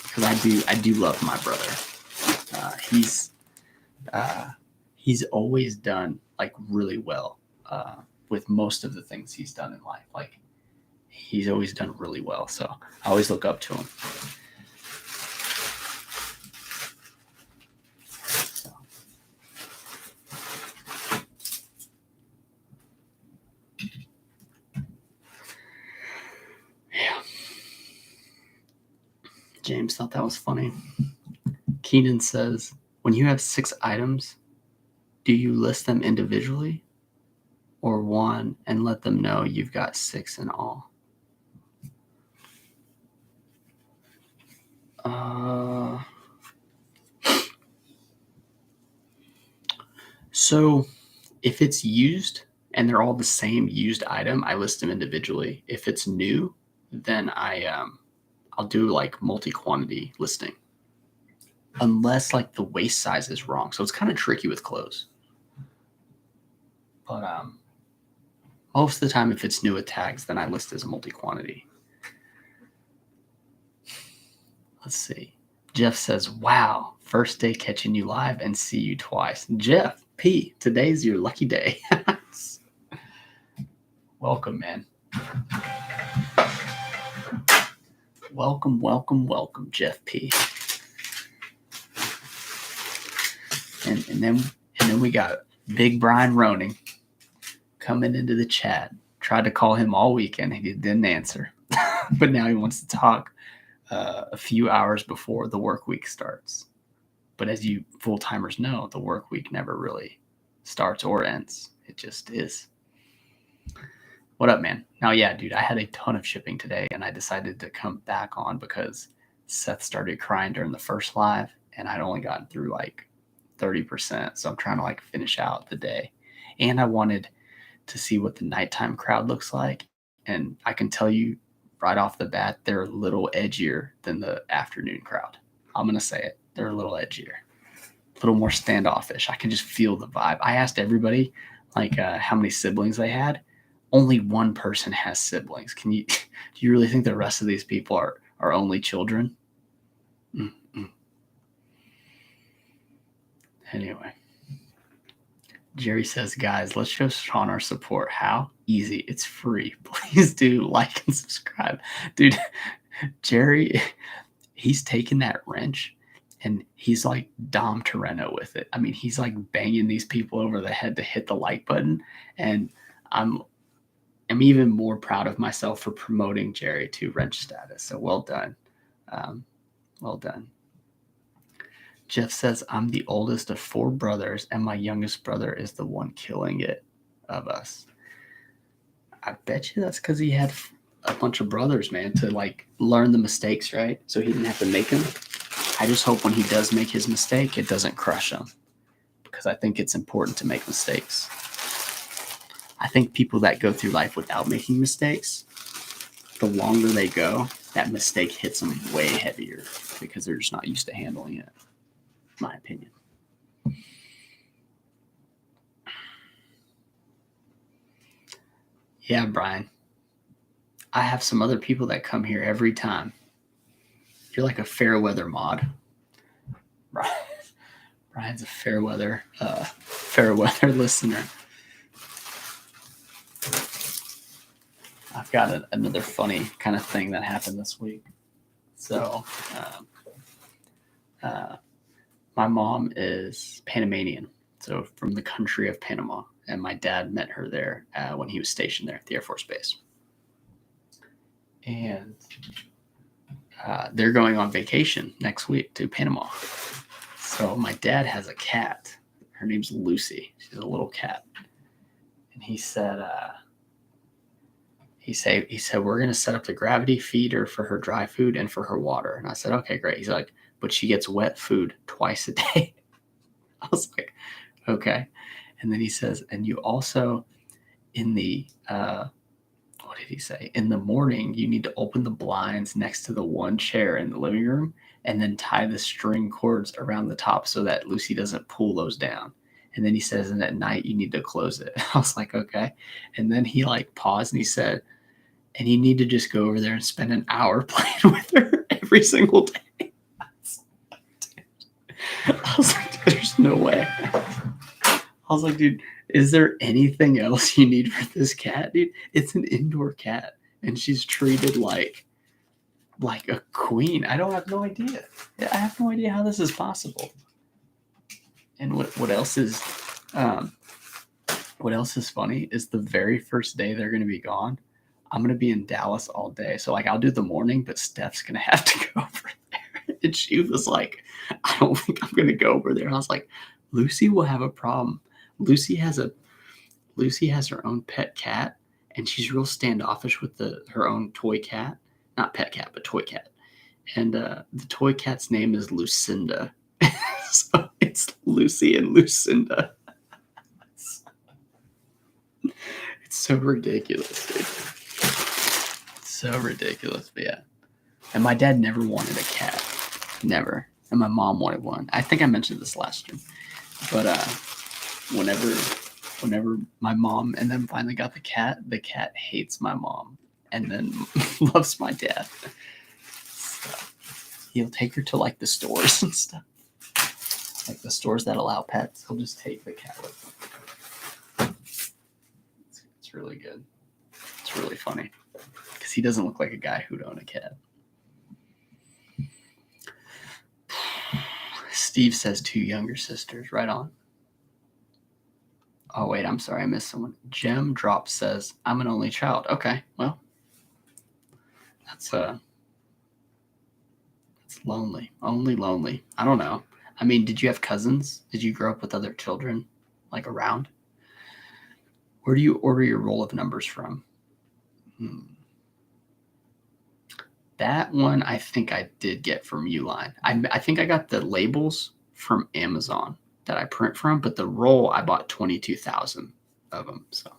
because I do love my brother. He's always done like really well with most of the things he's done in life. Like he's always done really well. So I always look up to him. So. Yeah. James thought that was funny. Keenan says, when you have 6 items, do you list them individually or one and let them know you've got 6 in all? So if it's used and they're all the same used item, I list them individually. If it's new, then I'll do like multi-quantity listing. Unless like the waist size is wrong. So it's kind of tricky with clothes. But most of the time, if it's new with tags, then I list as a multi-quantity. Let's see. Jeff says, wow, first day catching you live and see you twice. Jeff P, today's your lucky day. Welcome, man. Welcome, Jeff P. And then we got Big Brian Roning coming into the chat. Tried to call him all weekend. He didn't answer. But now he wants to talk a few hours before the work week starts. But as you full-timers know, the work week never really starts or ends. It just is. What up, man? Now, yeah, dude, I had a ton of shipping today, and I decided to come back on because Seth started crying during the first live, and I'd only gotten through like 30%. So I'm trying to like finish out the day. And I wanted to see what the nighttime crowd looks like. And I can tell you right off the bat, they're a little edgier than the afternoon crowd. I'm going to say it. They're a little edgier, a little more standoffish. I can just feel the vibe. I asked everybody like how many siblings they had. Only one person has siblings. Do you really think the rest of these people are only children? Mm-mm. Anyway, Jerry says, guys, let's show Sean our support. How? Easy. It's free. Please do like and subscribe. Dude, Jerry, he's taking that wrench and he's like Dom Toretto with it. I mean, he's like banging these people over the head to hit the like button. And I'm even more proud of myself for promoting Jerry to wrench status. So well done. Well done. Jeff says, I'm the oldest of 4 brothers, and my youngest brother is the one killing it of us. I bet you that's because he had a bunch of brothers, man, to like learn the mistakes, right? So he didn't have to make them. I just hope when he does make his mistake, it doesn't crush him, because I think it's important to make mistakes. I think people that go through life without making mistakes, the longer they go, that mistake hits them way heavier because they're just not used to handling it. My opinion. Yeah, Brian. I have some other people that come here every time. You're like a fair weather mod. Brian's a fair weather listener. I've got another funny kind of thing that happened this week. So, my mom is Panamanian, so from the country of Panama, and my dad met her there when he was stationed there at the Air Force Base. And they're going on vacation next week to Panama. So my dad has a cat. Her name's Lucy. She's a little cat. And he said, we're going to set up the gravity feeder for her dry food and for her water. And I said, okay, great. He's like, but she gets wet food twice a day. I was like, okay. And then he says, and you also in the, what did he say? In the morning, you need to open the blinds next to the one chair in the living room and then tie the string cords around the top so that Lucy doesn't pull those down. And then he says, and at night you need to close it. I was like, okay. And then he like paused and he said, and you need to just go over there and spend an hour playing with her every single day. I was like, there's no way. I was like, dude, is there anything else you need for this cat, dude? It's an indoor cat, and she's treated like a queen. I have no idea. I have no idea how this is possible. And what else is funny is the very first day they're going to be gone, I'm going to be in Dallas all day. So like I'll do the morning, but Steph's going to have to go over there. And she was like, I don't think I'm going to go over there. And I was like, Lucy will have a problem. Lucy has her own pet cat, and she's real standoffish with her own toy cat. Not pet cat, but toy cat. And the toy cat's name is Lucinda. So it's Lucy and Lucinda. It's so ridiculous, dude. So ridiculous, but yeah. And my dad never wanted a cat. Never. And my mom wanted one. I think I mentioned this last year. But whenever my mom and then finally got the cat hates my mom and then loves my dad. So he'll take her to like the stores and stuff. Like the stores that allow pets. He'll just take the cat with him. It's really good. It's really funny. Because he doesn't look like a guy who'd own a cat. Steve says 2 younger sisters. Right on. Oh, wait, I'm sorry. I missed someone. Gem Drop says, I'm an only child. Okay, well, that's lonely. Only lonely. I don't know. I mean, did you have cousins? Did you grow up with other children, like around? Where do you order your roll of numbers from? That one I think I did get from Uline. I think I got the labels from Amazon that I print from, but the roll I bought 22,000 of them. So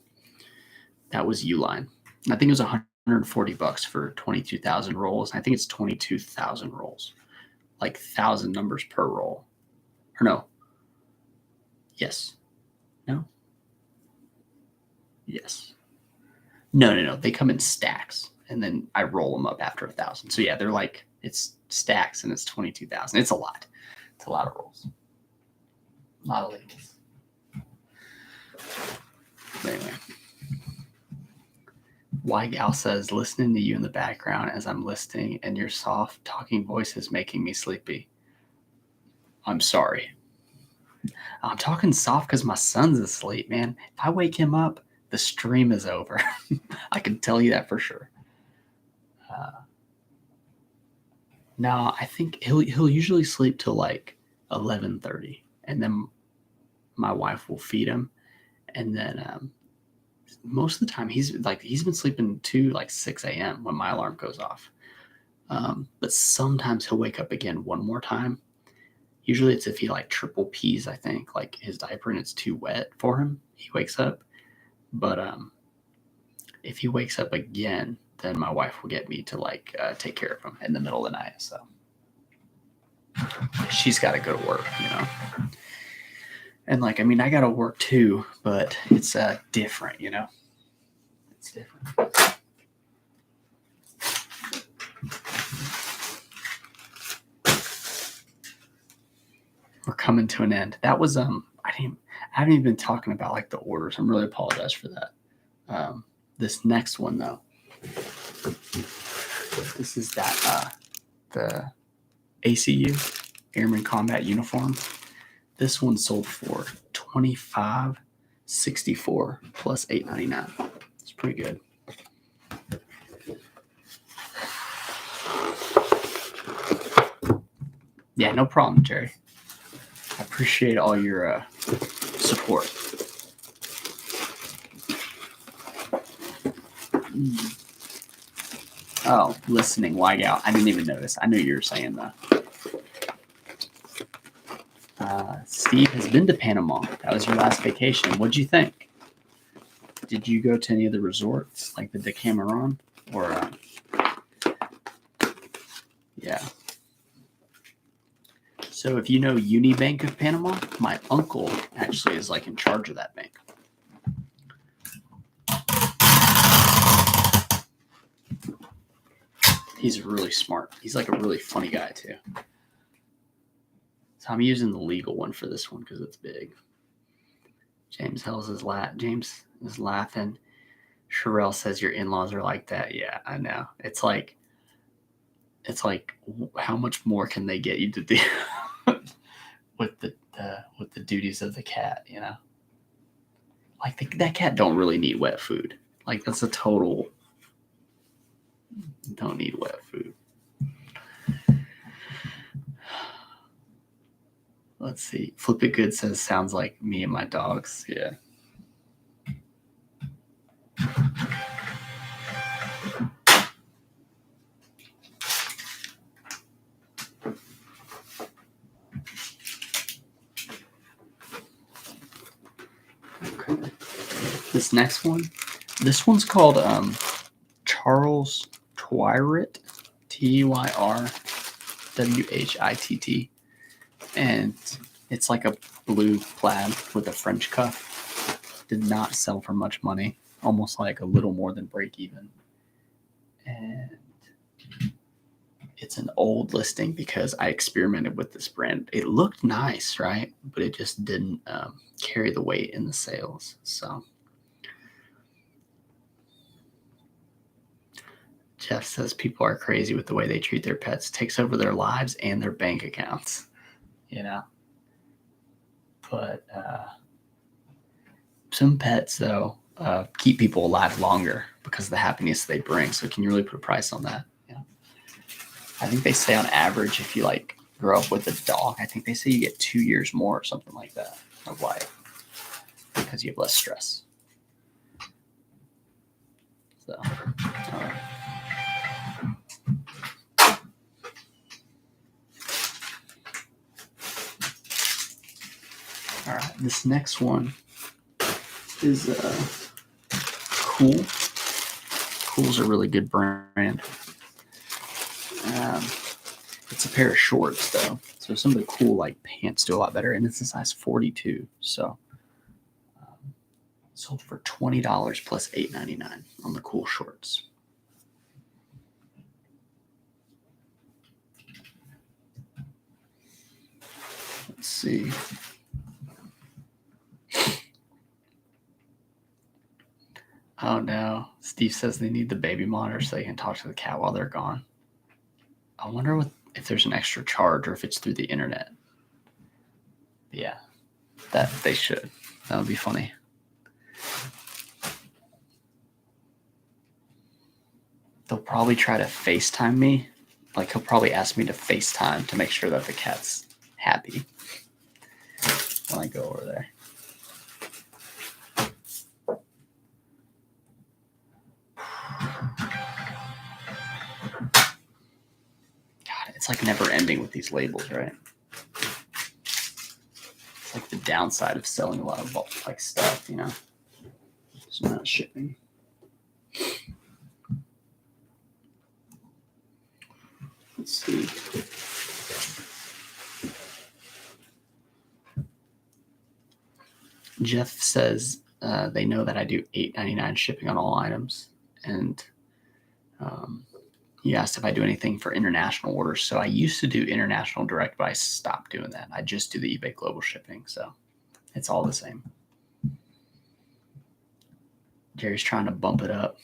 that was Uline. I think it was $140 for 22,000 rolls. I think it's 22,000 rolls, like 1,000 numbers per roll. Or no? Yes. No? Yes. No. They come in stacks, and then I roll them up after 1,000. So yeah, they're like, it's stacks, and it's 22,000. It's a lot. It's a lot of rolls. A lot of labels. But anyway. Gal says, listening to you in the background as I'm listening, and your soft talking voice is making me sleepy. I'm sorry. I'm talking soft because my son's asleep, man. If I wake him up, the stream is over. I can tell you that for sure. No, I think he'll usually sleep till like 11:30, and then my wife will feed him, and then most of the time he's been sleeping to like 6 a.m. when my alarm goes off. But sometimes he'll wake up again one more time. Usually it's if he like triple pees, I think, like his diaper and it's too wet for him, he wakes up. But if he wakes up again, then my wife will get me to like take care of him in the middle of the night. So she's got to go to work, you know. And like, I mean, I got to work too, but it's different, you know. It's different. We're coming to an end. That was I haven't even been talking about like the orders. I'm really apologize for that. This next one though, this is that the ACU Airman Combat Uniform. This one sold for $25.64 plus $8.99. It's pretty good. Yeah, no problem, Jerry. I appreciate all your support. Oh, listening, Wigout. I didn't even notice. I knew you were saying that. Steve has been to Panama. That was your last vacation. What'd you think? Did you go to any of the resorts, like the Decameron? Or, yeah. So if you know Unibank of Panama, my uncle actually is like in charge of that bank. He's really smart. He's like a really funny guy too. So I'm using the legal one for this one because it's big. James is laughing. Sherelle says your in-laws are like that. Yeah, I know. It's like how much more can they get you to do with the duties of the cat, you know? Like that cat don't really need wet food. Like that's a total don't need wet food. Let's see. Flip It Good says sounds like me and my dogs. Yeah. Okay. This next one. This one's called Charles Twyritt. Tyrwhitt. And it's like a blue plaid with a French cuff. Did not sell for much money. Almost like a little more than break even. And it's an old listing because I experimented with this brand. It looked nice, right? But it just didn't carry the weight in the sales. So Jeff says people are crazy with the way they treat their pets. Takes over their lives and their bank accounts. You know? But some pets, though, keep people alive longer because of the happiness they bring. So can you really put a price on that? Yeah. I think they say on average, if you like grow up with a dog, I think they say you get 2 years more or something like that of life because you have less stress. So, all right. All right, this next one is Cool. Cool's a really good brand. It's a pair of shorts though, so some of the Cool like pants do a lot better, and it's a size 42. So sold for $20 plus $8.99 on the Cool shorts. Let's see. Oh no. Steve says they need the baby monitor so they can talk to the cat while they're gone. I wonder if there's an extra charge or if it's through the internet. Yeah, that they should. That would be funny. They'll probably try to FaceTime me. Like he'll probably ask me to FaceTime to make sure that the cat's happy when I go over there. God, it's like never ending with these labels, right? It's like the downside of selling a lot of like stuff, you know? It's not shipping. Let's see. Jeff says they know that I do $8.99 shipping on all items, and he asked if I do anything for international orders. So I used to do international direct, but I stopped doing that. I just do the eBay global shipping, so it's all the same. Jerry's trying to bump it up.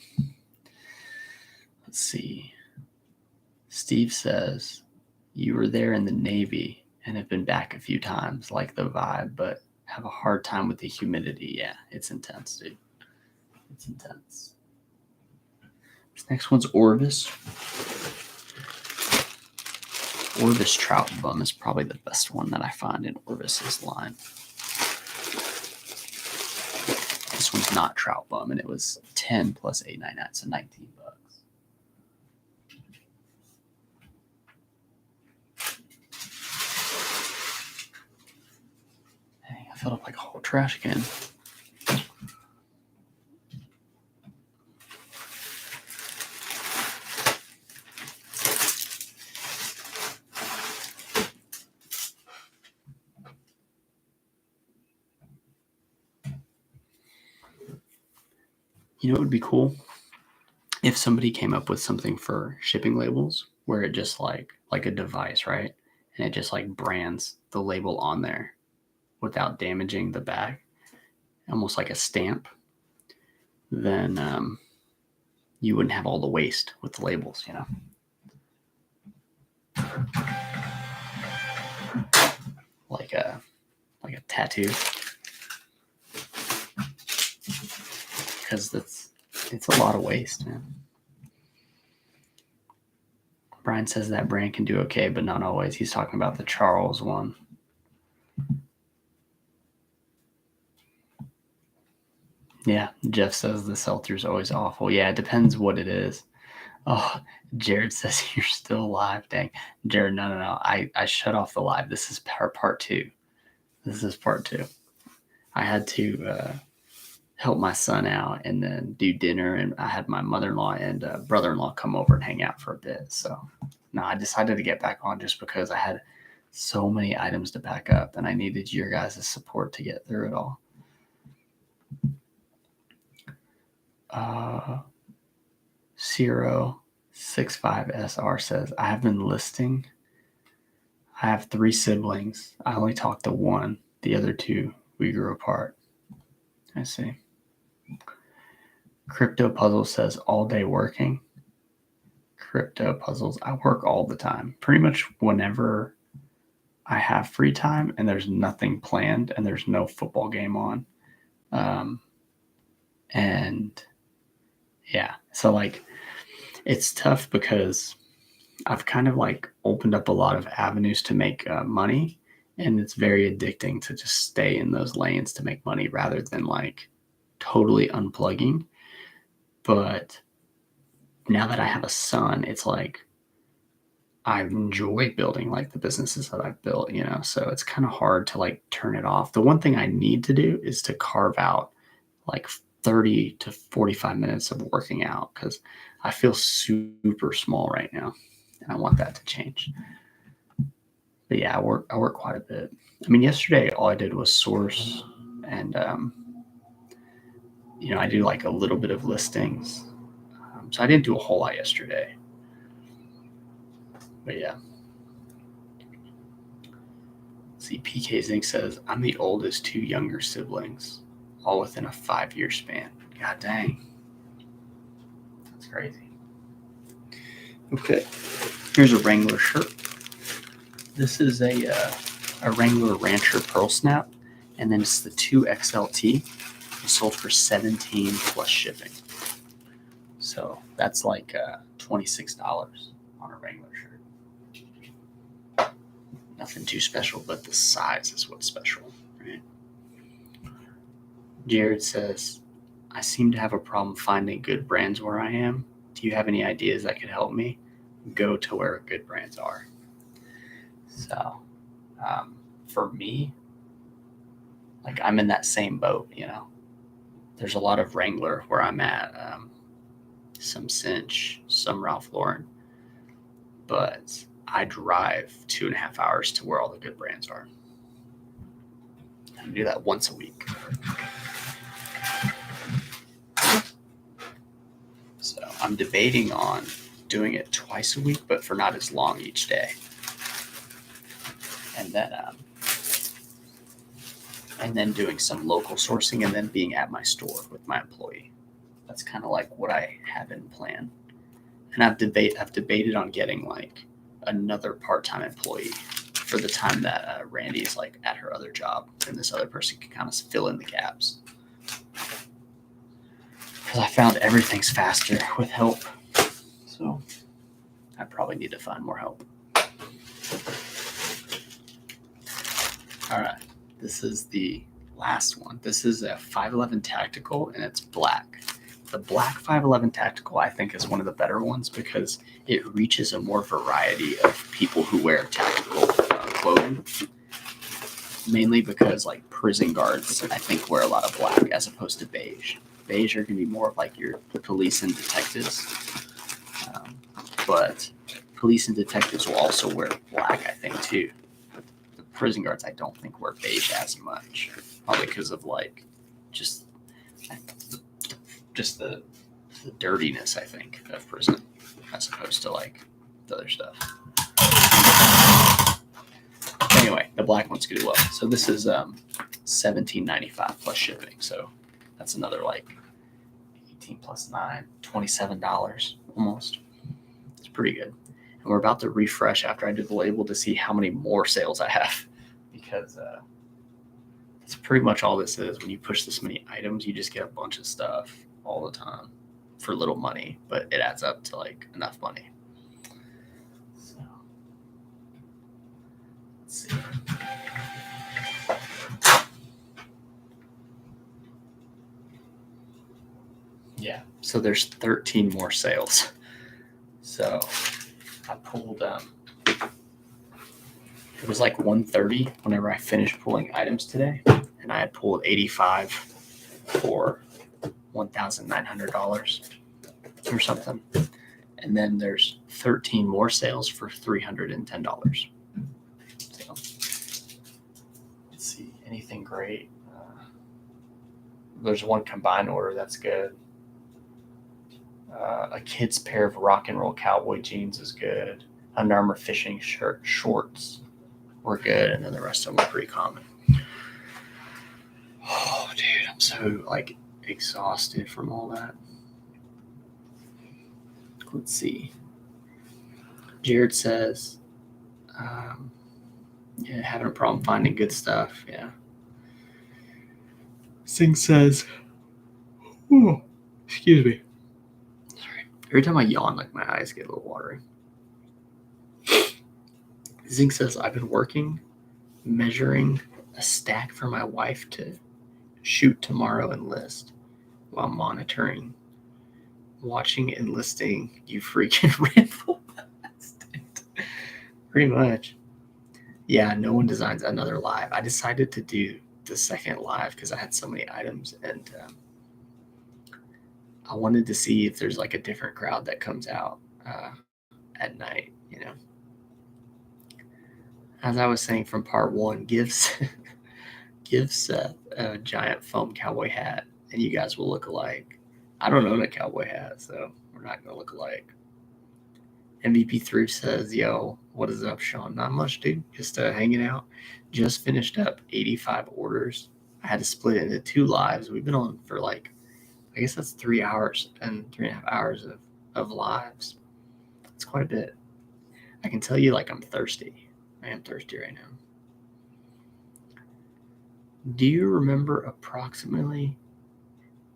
Let's see. Steve says you were there in the Navy and have been back a few times, like the vibe, but have a hard time with the humidity. Yeah, it's intense, dude. It's intense. This next one's Orvis. Orvis Trout Bum is probably the best one that I find in Orvis's line. This one's not Trout Bum, and it was 10 plus $8.99, so $19. Dang, I filled up like a whole trash can. You know what would be cool? If somebody came up with something for shipping labels where it just like a device, right? And it just like brands the label on there without damaging the bag, almost like a stamp, then you wouldn't have all the waste with the labels, you know? Like a tattoo. Because it's a lot of waste, man. Brian says that brand can do okay, but not always. He's talking about the Charles one. Yeah, Jeff says the sell-through's always awful. Yeah, it depends what it is. Oh, Jared says you're still live. Dang. Jared, no. I shut off the live. This is part two. This is part two. I had to help my son out and then do dinner, and I had my mother-in-law and brother-in-law come over and hang out for a bit. So no, I decided to get back on just because I had so many items to back up and I needed your guys' support to get through it all. 065SR says, I have been listing. I have 3 siblings. I only talked to one. The other 2, we grew apart. I see. Crypto Puzzle says, all day working. Crypto Puzzles, I work all the time. Pretty much whenever I have free time and there's nothing planned and there's no football game on. And yeah, so like it's tough because I've kind of like opened up a lot of avenues to make money, and it's very addicting to just stay in those lanes to make money rather than like totally unplugging. But now that I have a son, it's like I enjoy building like the businesses that I've built, so it's kind of hard to like turn it off. The one thing I need to do is to carve out like 30 to 45 minutes of working out because I feel super small right now and I want that to change. But yeah, I work quite a bit. I mean, yesterday all I did was source and I do like a little bit of listings. So I didn't do a whole lot yesterday. But yeah. See, PK Zink says, I'm the oldest 2 younger siblings, all within a 5-year span. God dang. That's crazy. Okay. Here's a Wrangler shirt. This is a Wrangler Rancher Pearl Snap, and then it's the 2XLT. It sold for $17 plus shipping. So that's like $26 on a Wrangler shirt. Nothing too special, but the size is what's special, right? Jared says, I seem to have a problem finding good brands where I am. Do you have any ideas that could help me? Go to where good brands are. So for me, like I'm in that same boat, There's a lot of Wrangler where I'm at, some Cinch, some Ralph Lauren, but I drive 2.5 hours to where all the good brands are. I do that once a week. So I'm debating on doing it twice a week, but for not as long each day. And then doing some local sourcing and then being at my store with my employee. That's kind of like what I have in plan. And I've debated on getting like another part-time employee for the time that Randy is like at her other job, and this other person can kind of fill in the gaps. Because I found everything's faster with help. So I probably need to find more help. All right. This is the last one. This is a 511 Tactical, and it's black. The black 511 Tactical, I think, is one of the better ones because it reaches a more variety of people who wear tactical clothing. Mainly because, like, prison guards, I think, wear a lot of black as opposed to beige. Beige are going to be more of, like, your police and detectives. But police and detectives will also wear black, I think, too. Prison guards, I don't think wear beige as much, probably because of like just the dirtiness, I think, of prison as opposed to like the other stuff. Anyway, the black one's good as well. So this is $17.95 plus shipping. So that's another like 18 plus 9, $27 almost. It's pretty good. And we're about to refresh after I do the label to see how many more sales I have. Because that's pretty much all this is. When you push this many items, you just get a bunch of stuff all the time for little money, but it adds up to like enough money. So let's see. Yeah. So there's 13 more sales. So I pulled, it was like 1:30 whenever I finished pulling items today, and I had pulled 85 for $1,900 or something. And then there's 13 more sales for $310. So let's see, anything great? There's one combined order that's good. A kid's pair of rock and roll cowboy jeans is good. Under Armour fishing shorts were good, and then the rest of them were pretty common. Oh, dude, I'm so like exhausted from all that. Let's see. Jared says, yeah, having a problem finding good stuff. Yeah. Singh says, oh, excuse me. Sorry. Every time I yawn, like my eyes get a little watery. Zing says, I've been working, measuring a stack for my wife to shoot tomorrow and list while monitoring, watching and listing you freaking rainbow bastard. Pretty much. Yeah, no one designs another live. I decided to do the second live because I had so many items, and I wanted to see if there's like a different crowd that comes out at night, you know. As I was saying from part one, give Seth a giant foam cowboy hat, and you guys will look alike. I don't own a cowboy hat, so we're not going to look alike. MVP Thrift says, yo, what is up, Sean? Not much, dude. Just hanging out. Just finished up 85 orders. I had to split it into 2 lives. We've been on for like, I guess that's 3 hours and 3.5 hours of lives. It's quite a bit. I can tell you, like, I'm thirsty. I am thirsty right now. Do you remember approximately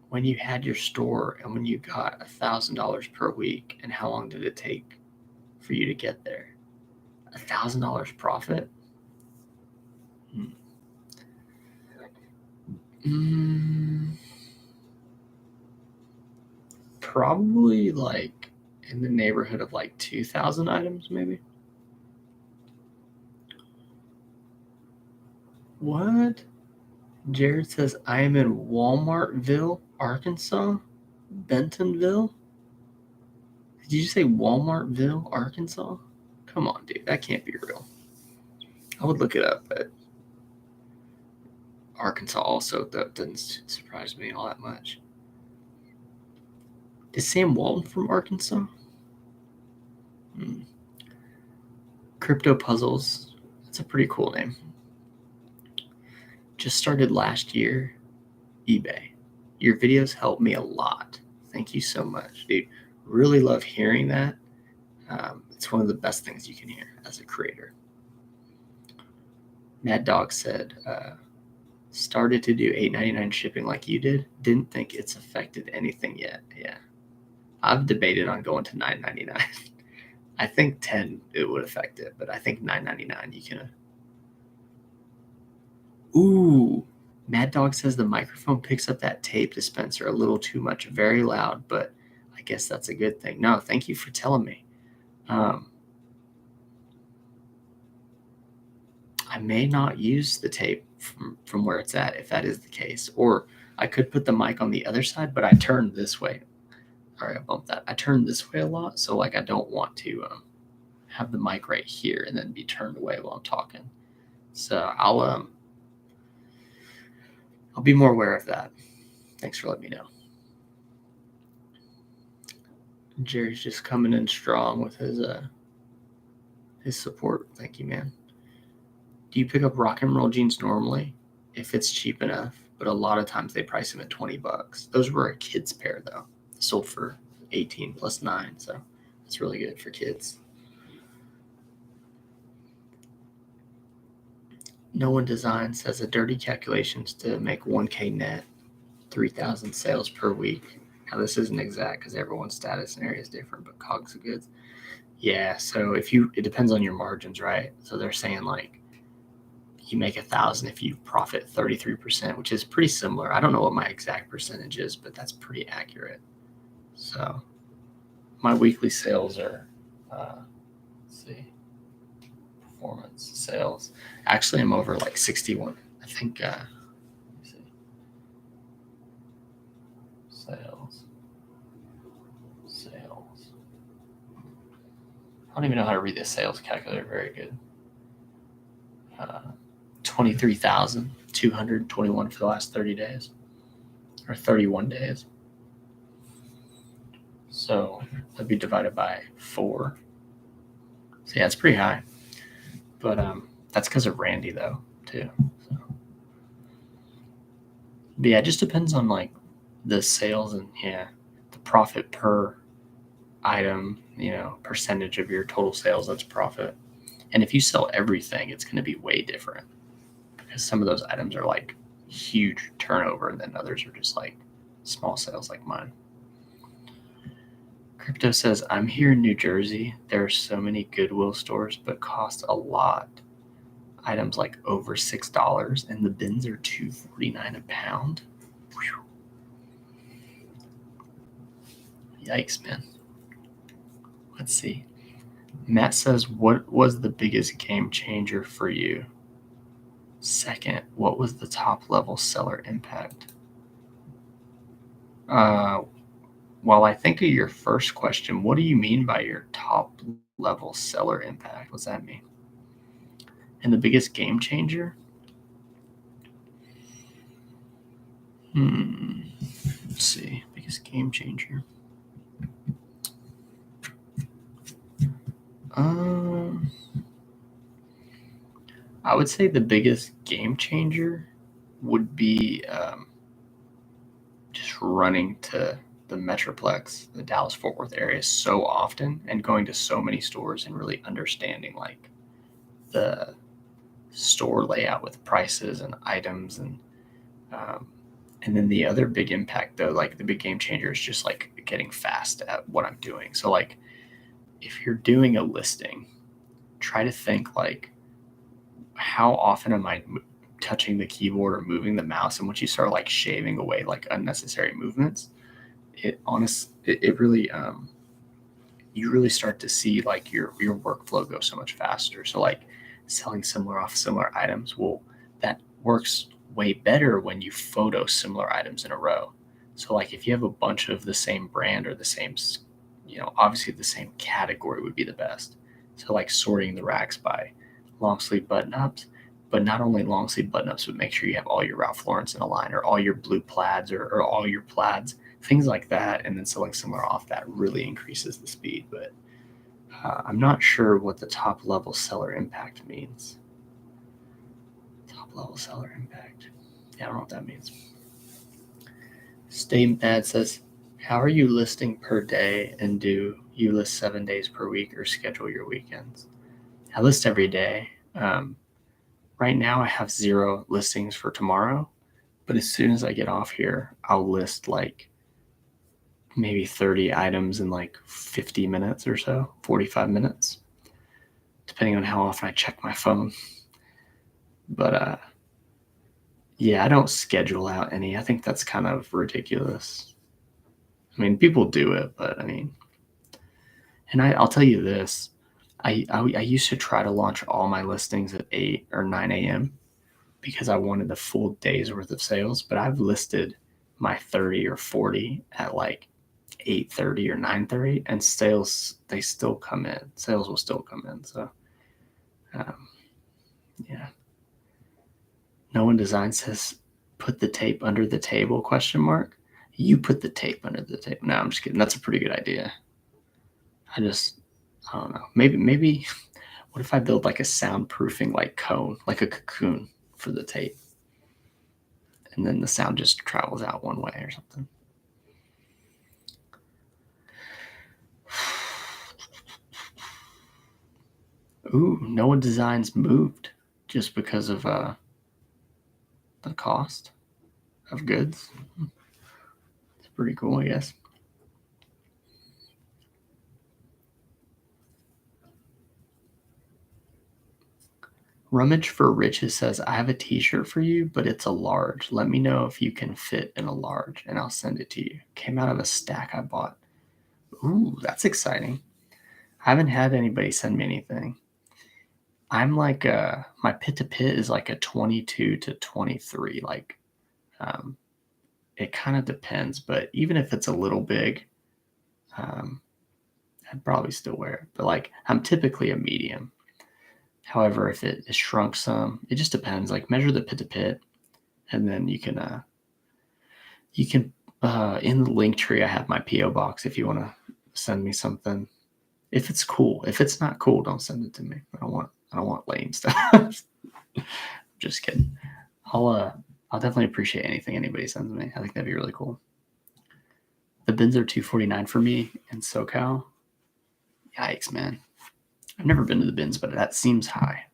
when you had your store and when you got $1,000 per week, and how long did it take for you to get there? $1,000 profit? Probably like in the neighborhood of like 2,000 items, maybe. What? Jared says, I am in Walmartville, Arkansas? Bentonville? Did you say Walmartville, Arkansas? Come on, dude. That can't be real. I would look it up, but Arkansas also, that doesn't surprise me all that much. Is Sam Walton from Arkansas? Crypto Puzzles. That's a pretty cool name. Just started last year. eBay. Your videos help me a lot. Thank you so much, dude. Really love hearing that. It's one of the best things you can hear as a creator. Mad Dog said, started to do $8.99 shipping like you did. Didn't think it's affected anything yet. Yeah. I've debated on going to $9.99. I think 10 it would affect it, but I think $9.99 you can. Ooh, Mad Dog says the microphone picks up that tape dispenser a little too much, very loud, but I guess that's a good thing. No, thank you for telling me. I may not use the tape from where it's at if that is the case, or I could put the mic on the other side, but I turned this way. All right, I bumped that. I turned this way a lot, so like I don't want to have the mic right here and then be turned away while I'm talking. So I'll be more aware of that. Thanks for letting me know. Jerry's just coming in strong with his support. Thank you, man. Do you pick up rock and roll jeans normally if it's cheap enough? But a lot of times they price them at $20. Those were a kid's pair though. Sold for 18 plus 9, so that's really good for kids. No One Designs says a dirty calculations to make 1K net, 3,000 sales per week. Now this isn't exact because everyone's status and area is different, but cogs of goods. Yeah, so it depends on your margins, right? So they're saying like you make 1,000 if you profit 33%, which is pretty similar. I don't know what my exact percentage is, but that's pretty accurate. So my weekly sales are, let's see, performance sales. Actually, I'm over like 61. I think, let me see. Sales. I don't even know how to read the sales calculator very good. 23,221 for the last 30 days or 31 days. So that'd be divided by 4. So yeah, it's pretty high. But that's because of Randy though, too. So. But yeah, it just depends on like the sales and the profit per item, percentage of your total sales that's profit. And if you sell everything, it's going to be way different because some of those items are like huge turnover and then others are just like small sales like mine. Crypto says, I'm here in New Jersey. There are so many Goodwill stores, but cost a lot. Items like over $6 and the bins are $2.49 a pound. Whew. Yikes, man. Let's see. Matt says, what was the biggest game changer for you? Second, what was the top level seller impact? While I think of your first question, what do you mean by your top level seller impact? What's that mean? And the biggest game changer? Let's see. Biggest game changer. I would say the biggest game changer would be just running to the Metroplex, the Dallas-Fort Worth area so often and going to so many stores and really understanding like the store layout with prices and items and then the other big impact though, like the big game changer is just like getting fast at what I'm doing. So like if you're doing a listing, try to think like how often am I touching the keyboard or moving the mouse? And once you start like shaving away like unnecessary movements, it really you really start to see like your workflow go so much faster. So like selling similar items, that works way better when you photo similar items in a row. So like if you have a bunch of the same brand or the same, obviously the same category would be the best. So like sorting the racks by long sleeve button ups, but not only long sleeve button ups, but make sure you have all your Ralph Lauren's in a line or all your blue plaids or all your plaids, things like that. And then selling similar off that really increases the speed. But I'm not sure what the top level seller impact means. Top level seller impact. Yeah, I don't know what that means. Stay Mad says, how are you listing per day and do you list 7 days per week or schedule your weekends? I list every day. Right now I have 0 listings for tomorrow, but as soon as I get off here, I'll list like maybe 30 items in like 50 minutes or so, 45 minutes, depending on how often I check my phone. But yeah, I don't schedule out any. I think that's kind of ridiculous. I mean, people do it, but I mean, and I'll tell you this, I used to try to launch all my listings at 8 or 9 a.m. because I wanted the full day's worth of sales, but I've listed my 30 or 40 at like 8:30 or 9:30, and sales, they still come in. Sales will still come in. So, yeah. No One Design says, put the tape under the table, question mark. You put the tape under the table. No, I'm just kidding. That's a pretty good idea. I don't know. Maybe what if I build like a soundproofing like cone, like a cocoon for the tape? And then the sound just travels out one way or something. Ooh, No One Designs moved just because of the cost of goods. It's pretty cool, I guess. Rummage for Riches says, I have a t-shirt for you, but it's a large. Let me know if you can fit in a large and I'll send it to you. Came out of a stack I bought. Ooh, that's exciting. I haven't had anybody send me anything. I'm like my pit to pit is like a 22 to 23. Like um, it kind of depends, but even if it's a little big, um, I'd probably still wear it. But like I'm typically a medium. However, if it is shrunk some, it just depends. Like measure the pit to pit, and then you can in the link tree I have my PO box if you want to send me something. If it's cool. If it's not cool, don't send it to me. I don't want lame stuff. Just kidding. I'll definitely appreciate anything anybody sends me. I think that'd be really cool. The bins are $249 for me in SoCal. Yikes, man. I've never been to the bins, but that seems high.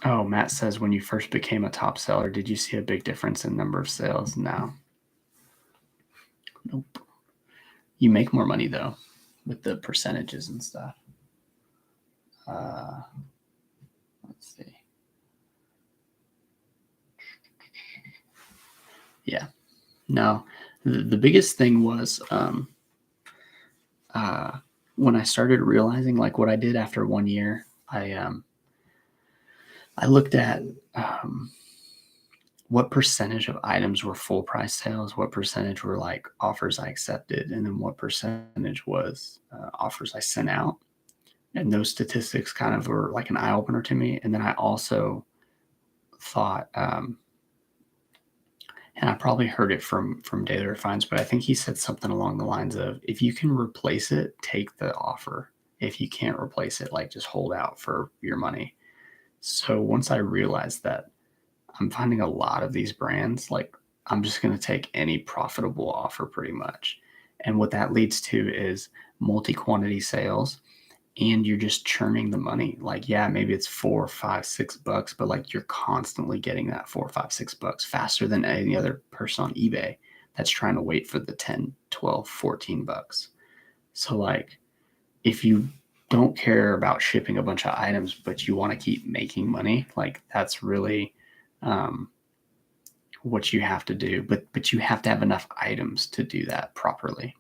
Oh, Matt says, when you first became a top seller, did you see a big difference in number of sales? No. Nope. You make more money, though, with the percentages and stuff. Let's see. Yeah. No. The biggest thing was when I started realizing like what I did after 1 year, I looked at what percentage of items were full price sales, what percentage were like offers I accepted, and then what percentage was offers I sent out. And those statistics kind of were like an eye opener to me. And then I also thought, and I probably heard it from Daily Refines, but I think he said something along the lines of, if you can replace it, take the offer. If you can't replace it, like just hold out for your money. So once I realized that, I'm finding a lot of these brands, like I'm just going to take any profitable offer pretty much. And what that leads to is multi-quantity sales, and you're just churning the money. Like, yeah, maybe it's $4, $5, $6, but like you're constantly getting that $4, $5, $6 faster than any other person on eBay that's trying to wait for the 10, 12, $14. So like if you don't care about shipping a bunch of items, but you want to keep making money, like that's really what you have to do. But you have to have enough items to do that properly.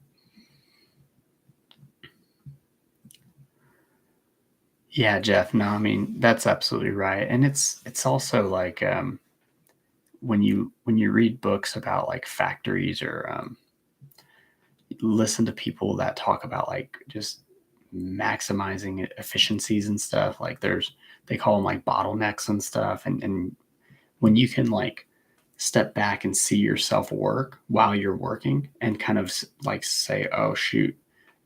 Yeah, Jeff. No, I mean that's absolutely right, and it's also like when you read books about like factories or listen to people that talk about like just maximizing efficiencies and stuff. Like they call them like bottlenecks and stuff, and when you can like step back and see yourself work while you're working and kind of like say, oh shoot,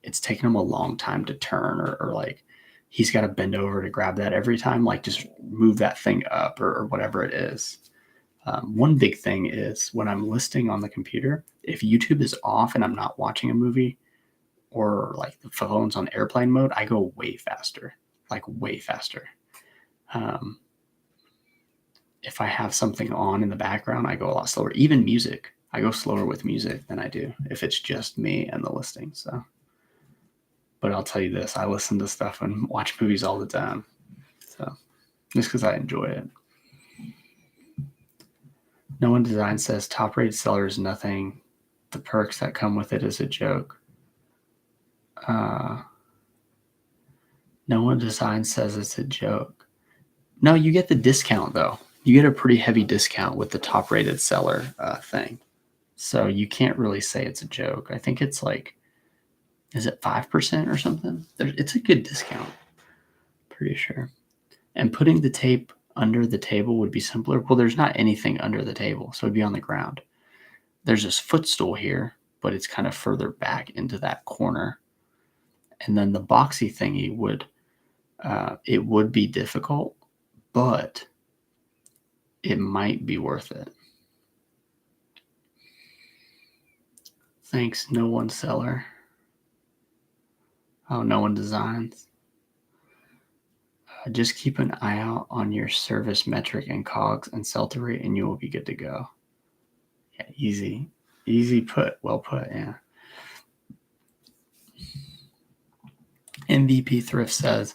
it's taken him a long time to turn, or like he's got to bend over to grab that every time, like just move that thing up or whatever it is. One big thing is when I'm listing on the computer, if YouTube is off and I'm not watching a movie, or like the phone's on airplane mode, I go way faster, like way faster. Um, if I have something on in the background, I go a lot slower. Even music, I go slower with music than I do if it's just me and the listing. So, but I'll tell you this, I listen to stuff and watch movies all the time. So just because I enjoy it. No One Design says top rated seller is nothing. The perks that come with it is a joke. No One Design says it's a joke. No, you get the discount though. You get a pretty heavy discount with the top rated seller thing. So you can't really say it's a joke. I think it's like, is it 5% or something? It's a good discount. Pretty sure. And putting the tape under the table would be simpler. Well, there's not anything under the table, so it'd be on the ground. There's this footstool here, but it's kind of further back into that corner. And then the boxy thingy would be difficult, but it might be worth it. Thanks, No One Seller. Oh, No One Designs. Just keep an eye out on your service metric and COGS and sell-through rate, and you will be good to go. Yeah, easy put, well put. Yeah. MVP Thrift says,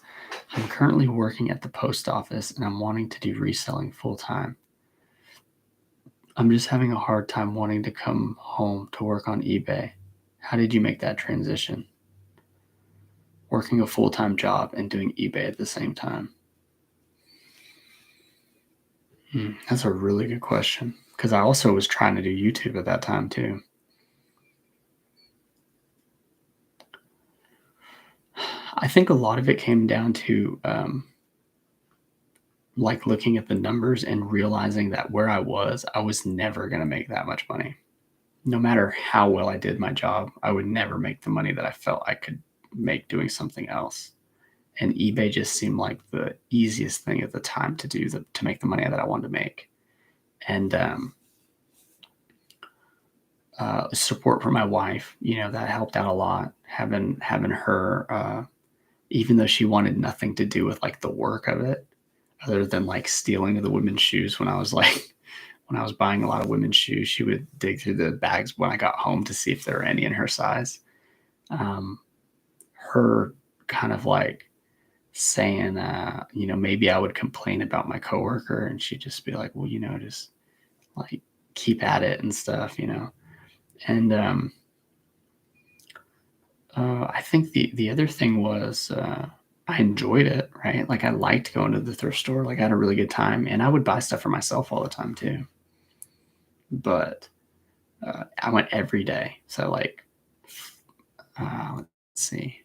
I'm currently working at the post office and I'm wanting to do reselling full time. I'm just having a hard time wanting to come home to work on eBay. How did you make that transition? Working a full-time job and doing eBay at the same time. That's a really good question. Because I also was trying to do YouTube at that time too. I think a lot of it came down to like looking at the numbers and realizing that where I was never going to make that much money. No matter how well I did my job, I would never make the money that I felt I could make doing something else. And eBay just seemed like the easiest thing at the time to do to make the money that I wanted to make. And support from my wife, that helped out a lot. Having her, even though she wanted nothing to do with like the work of it, other than like stealing the women's shoes when I was like when I was buying a lot of women's shoes, she would dig through the bags when I got home to see if there were any in her size. Um, her kind of like saying, maybe I would complain about my coworker, and she'd just be like, well, just like keep at it and stuff. And I think the other thing was I enjoyed it, right? Like I liked going to the thrift store. Like I had a really good time, and I would buy stuff for myself all the time too. But I went every day. So like, let's see.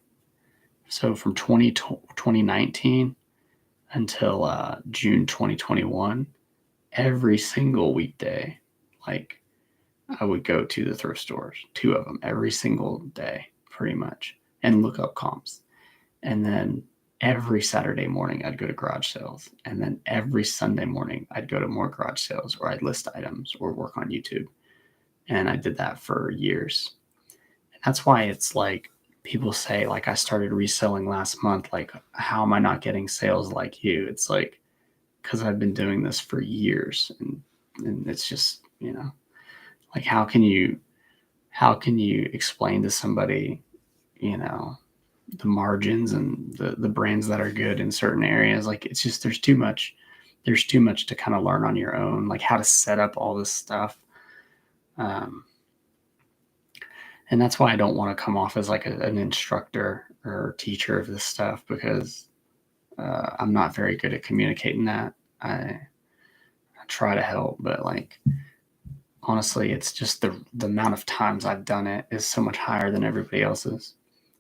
So from 2019 until June 2021, every single weekday, like I would go to the thrift stores, two of them every single day, pretty much, and look up comps. And then every Saturday morning, I'd go to garage sales. And then every Sunday morning, I'd go to more garage sales, or I'd list items or work on YouTube. And I did that for years. And that's why it's like people say, like, I started reselling last month. Like, how am I not getting sales like you? It's like, because I've been doing this for years. And it's just, like, how can you explain to somebody, you know, the margins and the brands that are good in certain areas? Like it's just there's too much to kind of learn on your own, like how to set up all this stuff. um, and that's why I don't want to come off as like an instructor or teacher of this stuff, because I'm not very good at communicating that. I try to help, but like honestly, it's just the amount of times I've done it is so much higher than everybody else's.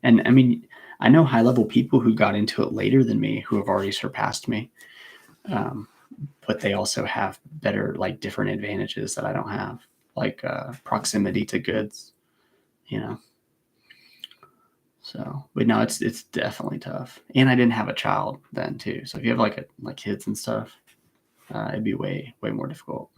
And I mean, I know high level people who got into it later than me who have already surpassed me, um, but they also have better, like different advantages that I don't have, like proximity to goods, you know. So, but no, it's definitely tough. And I didn't have a child then too. So if you have like kids and stuff, it'd be way way more difficult.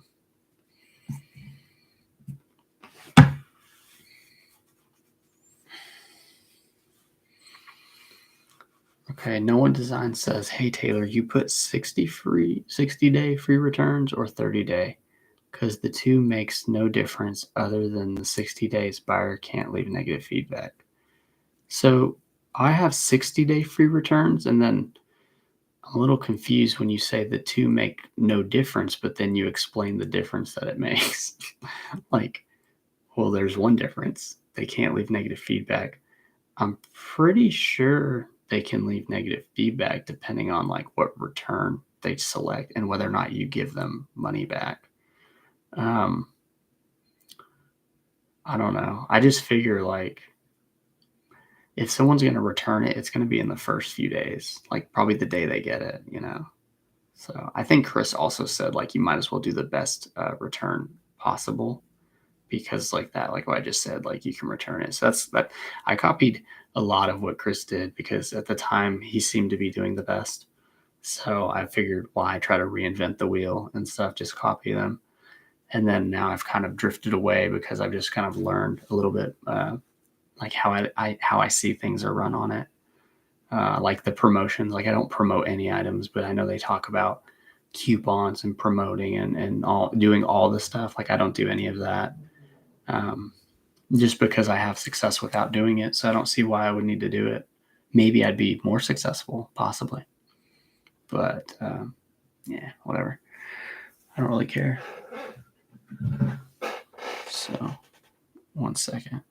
Okay, no one design says, "Hey Taylor, you put 60-day free returns or 30-day, because the two makes no difference other than the 60 days buyer can't leave negative feedback." So I have 60-day free returns, and then I'm a little confused when you say the two make no difference, but then you explain the difference that it makes. Like, well, there's one difference. They can't leave negative feedback. I'm pretty sure they can leave negative feedback depending on like what return they select and whether or not you give them money back. Um, I don't know. I just figure like if someone's going to return it, it's going to be in the first few days, like probably the day they get it. So I think Chris also said like you might as well do the best return possible, because like that, like what I just said, like you can return it. So that I copied a lot of what Chris did because at the time he seemed to be doing the best. So I figured why try to reinvent the wheel and stuff, just copy them. And then now I've kind of drifted away because I've just kind of learned a little bit like how I see things are run on it. Like the promotions, like I don't promote any items, but I know they talk about coupons and promoting and all doing all the stuff. Like I don't do any of that. Um, just because I have success without doing it. So I don't see why I would need to do it. Maybe I'd be more successful, possibly. But yeah, whatever. I don't really care. So, one second.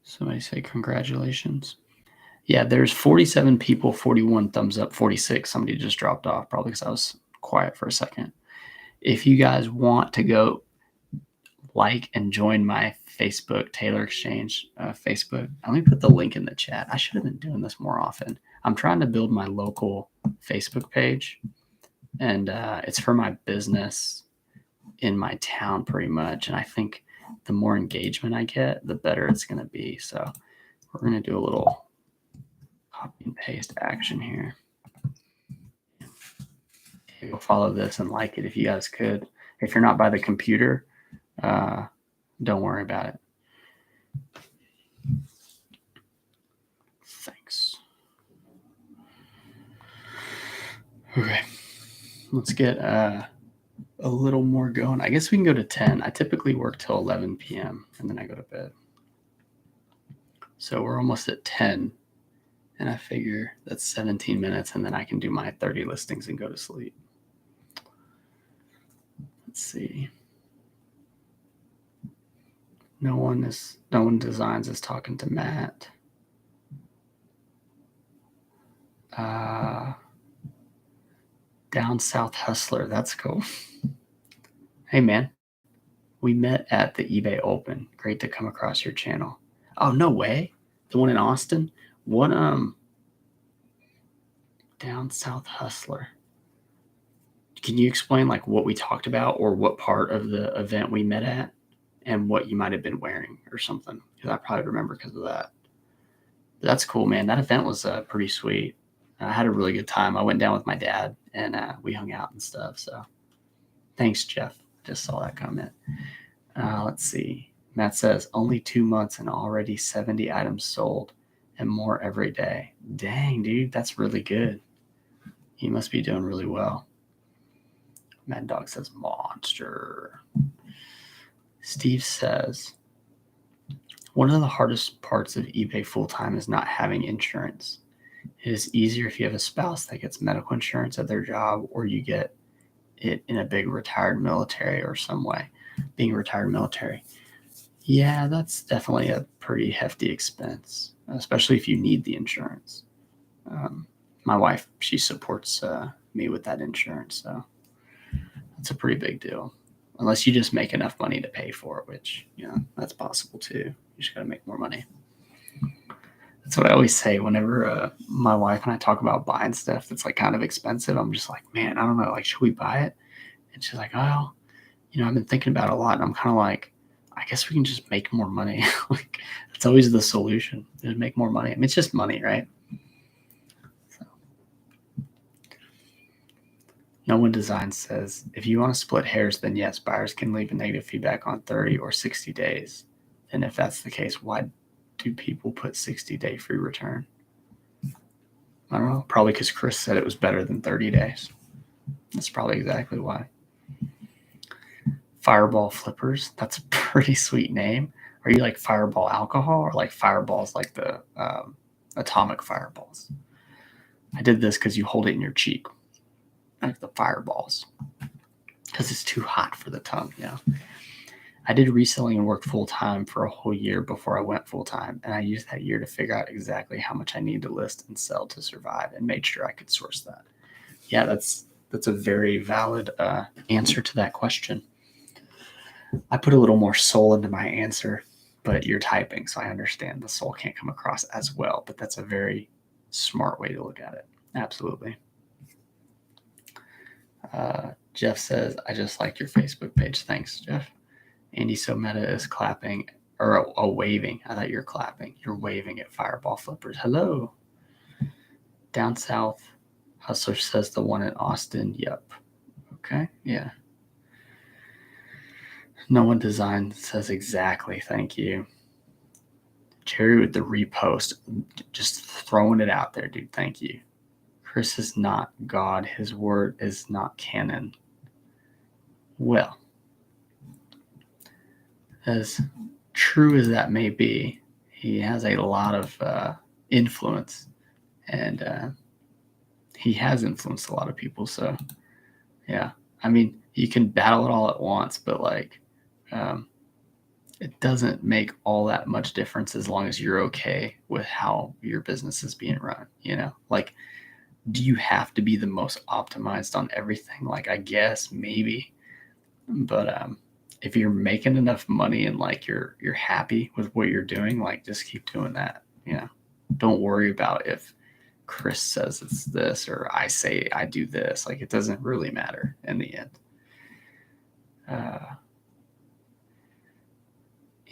Somebody say congratulations. Yeah, there's 47 people, 41 thumbs up, 46. Somebody just dropped off, probably because I was quiet for a second. If you guys want to go like and join my Facebook Taylor Exchange Facebook, let me put the link in the chat. I should have been doing this more often. I'm trying to build my local Facebook page, and it's for my business in my town pretty much. And I think the more engagement I get, the better it's going to be. So we're going to do a little copy and paste action here. Go follow this and like it if you guys could. If you're not by the computer, don't worry about it. Thanks. Okay, let's get a little more going. I guess we can go to 10. I typically work till 11 p.m. and then I go to bed. So we're almost at 10. And I figure that's 17 minutes, and then I can do my 30 listings and go to sleep. Let's see. No one designs is talking to Matt. Down South Hustler, that's cool. Hey man, we met at the eBay Open. Great to come across your channel. Oh, no way. The one in Austin? What Down South Hustler. Can you explain like what we talked about or what part of the event we met at and what you might have been wearing or something? Because I probably remember because of that. But that's cool, man. That event was pretty sweet. I had a really good time. I went down with my dad and we hung out and stuff. So thanks, Jeff. Just saw that comment. Let's see. Matt says only 2 months and already 70 items sold and more every day. Dang, dude, that's really good. You must be doing really well. Mad Dog says monster. Steve says, one of the hardest parts of eBay full-time is not having insurance. It is easier if you have a spouse that gets medical insurance at their job or you get it in a big retired military or some way. Being retired military. Yeah, that's definitely a pretty hefty expense, especially if you need the insurance. My wife, she supports me with that insurance, so that's a pretty big deal. Unless you just make enough money to pay for it, which, that's possible too. You just got to make more money. That's what I always say whenever my wife and I talk about buying stuff that's like kind of expensive. I'm just like, man, I don't know. Like, should we buy it? And she's like, oh, I've been thinking about it a lot. And I'm kind of like, I guess we can just make more money. Like, that's always the solution, is make more money. I mean, it's just money, right? So. No One Design says, if you want to split hairs, then yes, buyers can leave a negative feedback on 30 or 60 days. And if that's the case, why do people put 60-day free return? I don't know. Probably because Chris said it was better than 30 days. That's probably exactly why. Fireball Flippers. That's a pretty sweet name. Are you like Fireball alcohol or like fireballs like the atomic fireballs? I did this because you hold it in your cheek, like the fireballs, because it's too hot for the tongue. I did reselling and worked full-time for a whole year before I went full-time, and I used that year to figure out exactly how much I needed to list and sell to survive and made sure I could source that. Yeah, that's a very valid answer to that question. I put a little more soul into my answer, but you're typing, so I understand the soul can't come across as well, but that's a very smart way to look at it. Absolutely. Jeff says, I just like your Facebook page. Thanks, Jeff. Andy So Meta is clapping or waving. I thought you were clapping. You're waving at Fireball Flippers. Hello. Down South Hustler says the one in Austin. Yep. Okay. Yeah. No One Design says exactly. Thank you. Jerry with the repost. Just throwing it out there, dude. Thank you. Chris is not God. His word is not canon. Well, as true as that may be, he has a lot of influence. And he has influenced a lot of people. So yeah, I mean, you can battle it all at once, but like, it doesn't make all that much difference as long as you're okay with how your business is being run. Like, do you have to be the most optimized on everything? Like, I guess maybe, but if you're making enough money and like you're happy with what you're doing, like just keep doing that. Don't worry about if Chris says it's this or I say I do this. Like, it doesn't really matter in the end.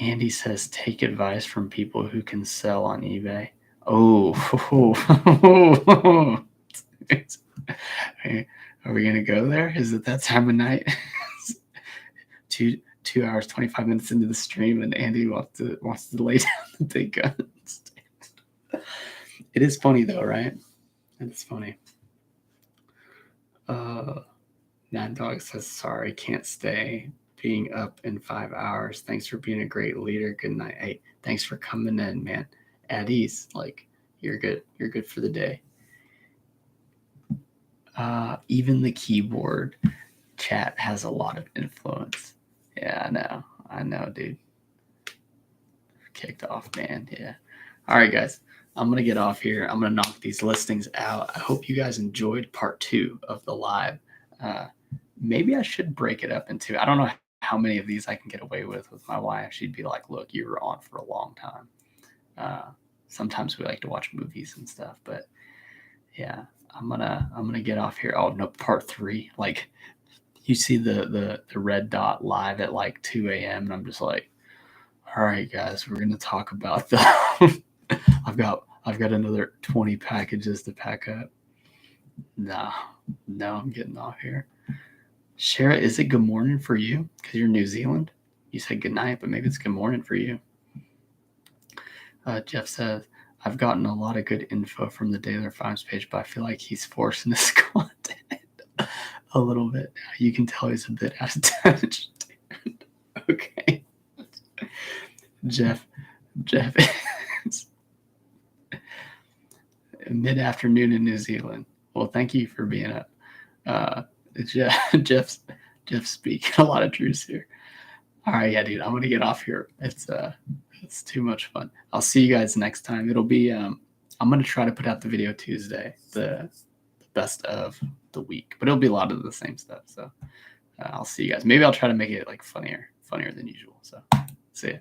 Andy says, take advice from people who can sell on eBay. Oh, are we gonna go there? Is it that time of night? 2 hours 25 minutes into the stream, and Andy wants to lay down the big guns. It is funny though, right? It's funny. Nine Dog says, sorry, can't stay. Being up in 5 hours. Thanks for being a great leader. Good night. Hey, thanks for coming in, man. At ease. Like, you're good. You're good for the day. Even the keyboard chat has a lot of influence. Yeah, I know, dude. Kicked off, man. Yeah. All right, guys. I'm going to get off here. I'm going to knock these listings out. I hope you guys enjoyed part 2 of the live. Maybe I should break it up into, I don't know how many of these I can get away with my wife. She'd be like, look, you were on for a long time. Sometimes we like to watch movies and stuff, but yeah, I'm gonna get off here. Oh no, part 3. Like, you see the red dot live at like 2 a.m. and I'm just like, all right, guys, we're gonna talk about the I've got another 20 packages to pack up. No, I'm getting off here. Shara, is it good morning for you? Because you're New Zealand. You said good night, but maybe it's good morning for you. Jeff says, I've gotten a lot of good info from the Daily Farms page, but I feel like he's forcing his content a little bit. You can tell he's a bit out of touch. Okay. Jeff is mid-afternoon in New Zealand. Well, thank you for being up. Jeff's speaking a lot of truths here. All right, yeah, dude, I'm gonna get off here. It's too much fun. I'll see you guys next time. It'll be I'm gonna try to put out the video Tuesday, the best of the week, but it'll be a lot of the same stuff. So I'll see you guys. Maybe I'll try to make it like funnier than usual. So see ya.